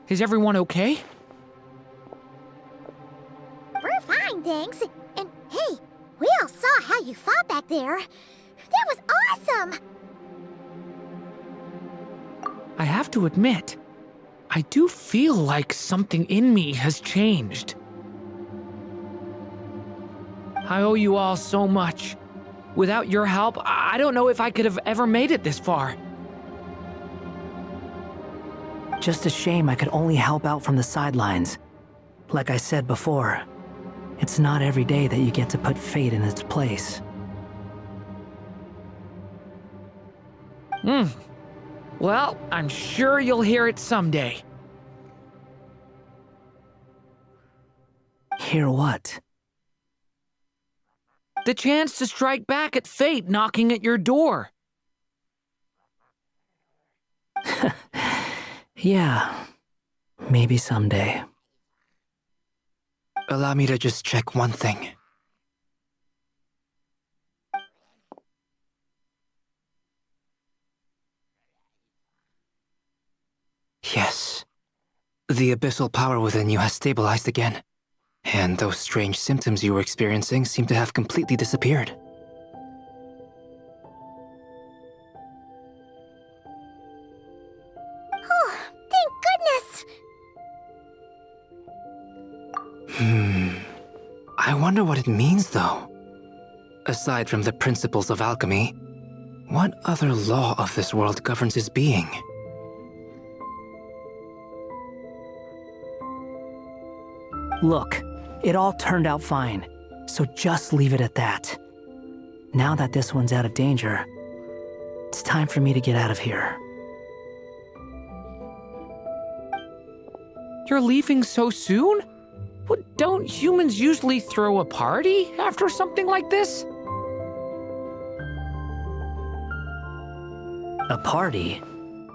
Is everyone okay? We're fine, thanks. And hey, we all saw how you fought back there. That was awesome! I have to admit, I do feel like something in me has changed. I owe you all so much. Without your help, I don't know if I could have ever made it this far. Just a shame I could only help out from the sidelines. Like I said before, it's not every day that you get to put fate in its place. Well, I'm sure you'll hear it someday. Hear what? The chance to strike back at fate knocking at your door. Yeah, maybe someday. Allow me to just check one thing. Yes. The abyssal power within you has stabilized again. And those strange symptoms you were experiencing seem to have completely disappeared. Oh, thank goodness! I wonder what it means, though. Aside from the principles of alchemy, what other law of this world governs his being? Look, it all turned out fine, so just leave it at that. Now that this one's out of danger, it's time for me to get out of here. You're leaving so soon? What, don't humans usually throw a party after something like this? A party?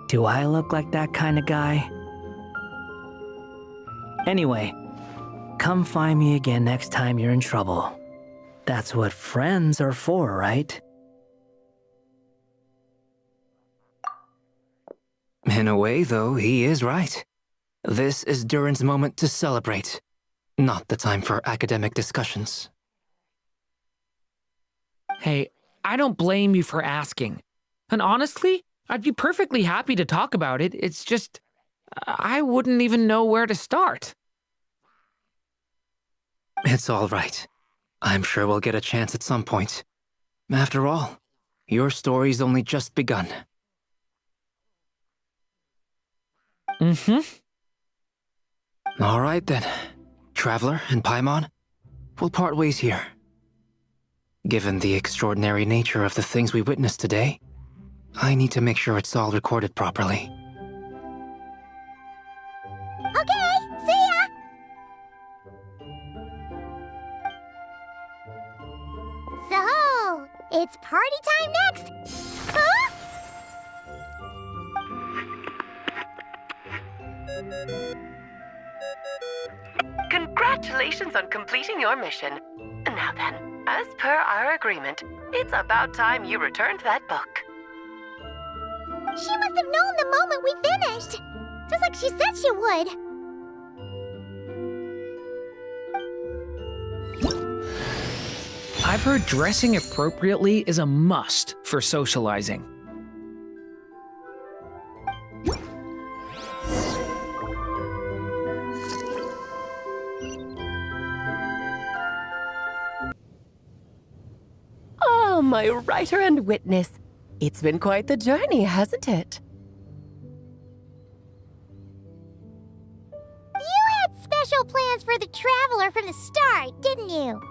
Do I look like that kind of guy? Anyway, come find me again next time you're in trouble. That's what friends are for, right? In a way, though, he is right. This is Durin's moment to celebrate, not the time for academic discussions. Hey, I don't blame you for asking. And honestly, I'd be perfectly happy to talk about it. It's just, I wouldn't even know where to start. It's all right. I'm sure we'll get a chance at some point. After all, your story's only just begun. All right then. Traveler and Paimon, we'll part ways here. Given the extraordinary nature of the things we witnessed today, I need to make sure it's all recorded properly. Okay, see ya! So, it's party time next! Huh? Congratulations on completing your mission. Now then, as per our agreement, it's about time you returned that book. She must have known the moment we finished! Just like she said she would! I've heard dressing appropriately is a must for socializing. Oh, my writer and witness. It's been quite the journey, hasn't it? You had special plans for the Traveler from the start, didn't you?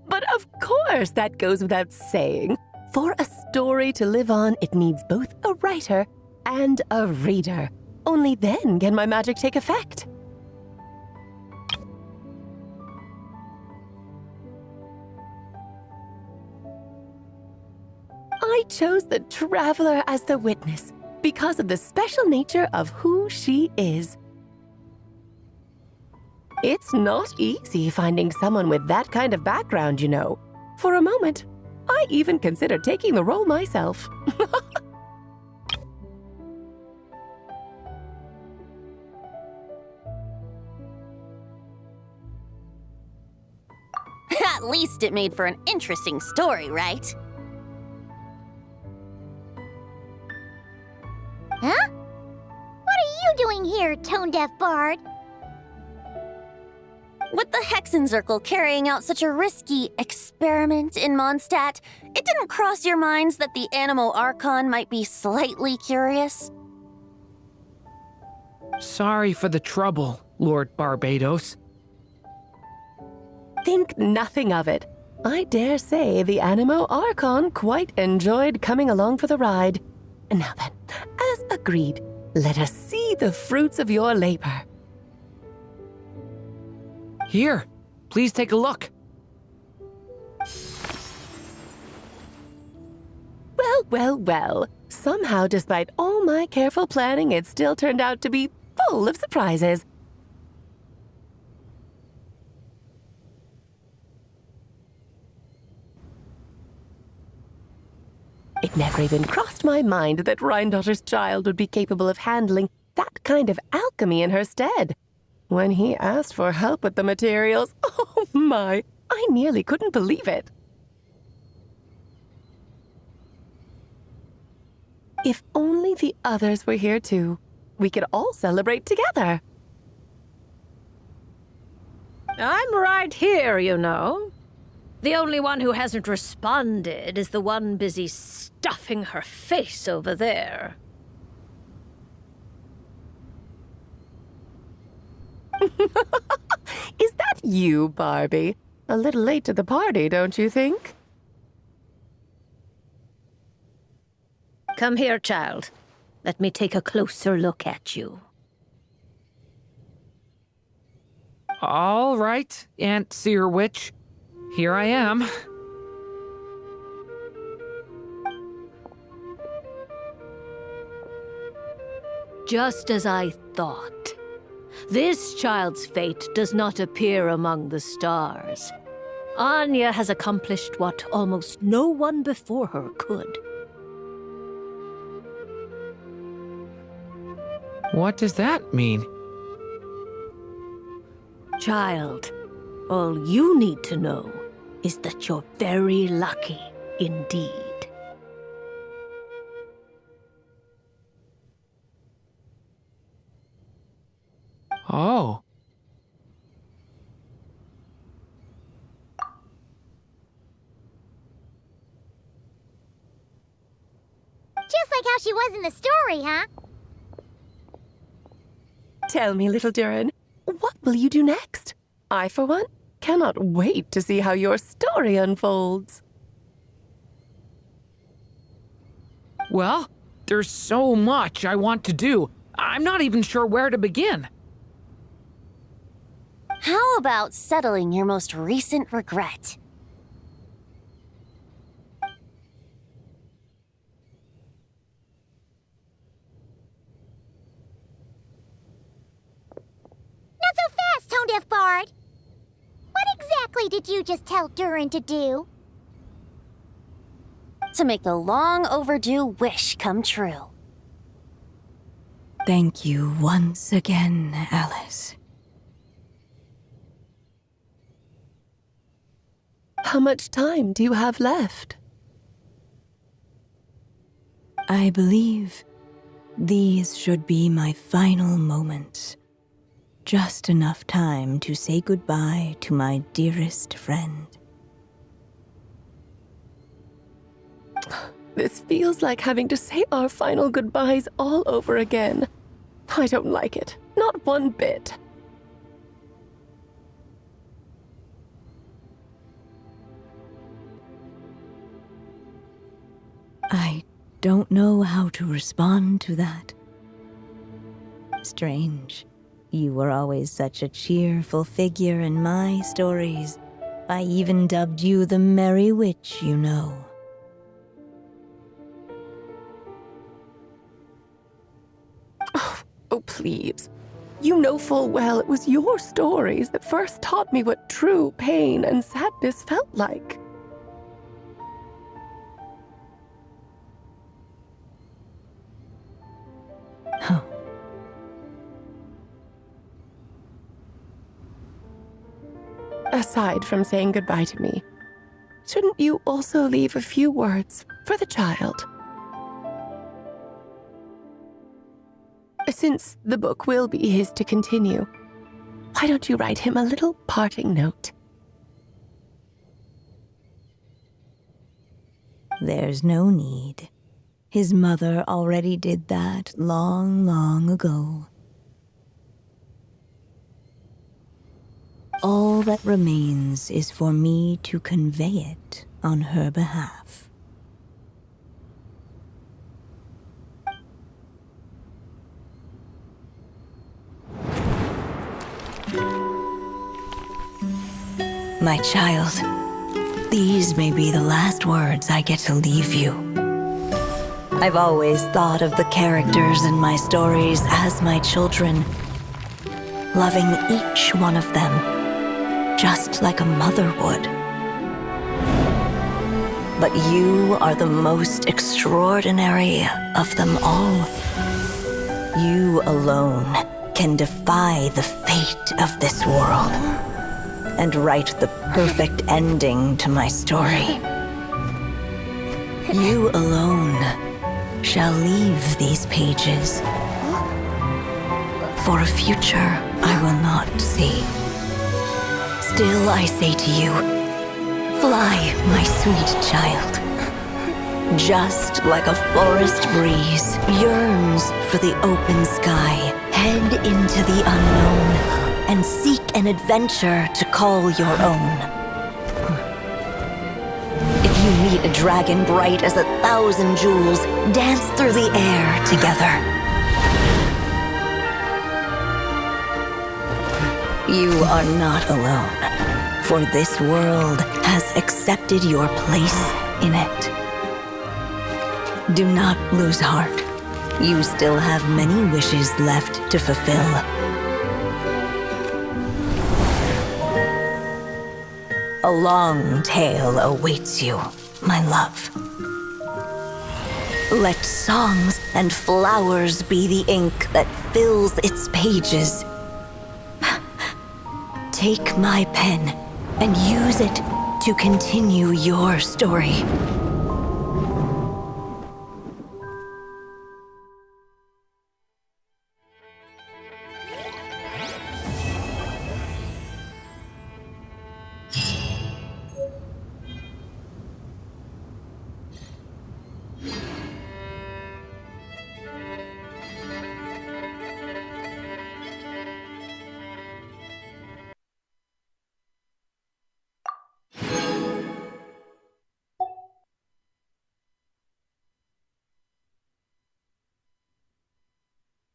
But of course, that goes without saying. For a story to live on, it needs both a writer and a reader. Only then can my magic take effect. I chose the Traveler as the witness because of the special nature of who she is. It's not easy finding someone with that kind of background, you know. For a moment, I even considered taking the role myself. At least it made for an interesting story, right? Huh? What are you doing here, tone-deaf bard? With the Hexenzirkel carrying out such a risky experiment in Mondstadt, it didn't cross your minds that the Animo Archon might be slightly curious? Sorry for the trouble, Lord Barbados. Think nothing of it. I dare say the Animo Archon quite enjoyed coming along for the ride. Now then, as agreed, let us see the fruits of your labor. Here, please take a look. Well, well, well. Somehow, despite all my careful planning, it still turned out to be full of surprises. It never even crossed my mind that Rhindotter's child would be capable of handling that kind of alchemy in her stead. When he asked for help with the materials, oh my, I nearly couldn't believe it. If only the others were here too, we could all celebrate together. I'm right here, you know. The only one who hasn't responded is the one busy stuffing her face over there. Is that you, Barbie? A little late to the party, don't you think? Come here, child. Let me take a closer look at you. All right, Aunt Seer Witch. Here I am. Just as I thought. This child's fate does not appear among the stars. Anya has accomplished what almost no one before her could. What does that mean? Child, all you need to know is that you're very lucky indeed. Oh. Just like how she was in the story, huh? Tell me, little Durin, what will you do next? I, for one, cannot wait to see how your story unfolds. Well, there's so much I want to do. I'm not even sure where to begin. How about settling your most recent regret? Not so fast, tone-deaf bard. What exactly did you just tell Durin to do? To make a long overdue wish come true. Thank you once again, Alice. How much time do you have left? I believe these should be my final moments. Just enough time to say goodbye to my dearest friend. This feels like having to say our final goodbyes all over again. I don't like it. Not one bit. I don't know how to respond to that. Strange. You were always such a cheerful figure in my stories. I even dubbed you the Merry Witch, you know. Oh, please. You know full well it was your stories that first taught me what true pain and sadness felt like. aside from saying goodbye to me, shouldn't you also leave a few words for the child? Since the book will be his to continue, why don't you write him a little parting note? There's no need. His mother already did that long, long ago. All that remains is for me to convey it on her behalf. My child, these may be the last words I get to leave you. I've always thought of the characters in my stories as my children, loving each one of them, just like a mother would. But you are the most extraordinary of them all. You alone can defy the fate of this world and write the perfect ending to my story. You alone shall leave these pages for a future I will not see. Still I say to you, fly, my sweet child. Just like a forest breeze yearns for the open sky, head into the unknown and seek an adventure to call your own. If you meet a dragon bright as 1,000 jewels, dance through the air together. You are not alone, for this world has accepted your place in it. Do not lose heart. You still have many wishes left to fulfill. A long tale awaits you, my love. Let songs and flowers be the ink that fills its pages. Take my pen and use it to continue your story.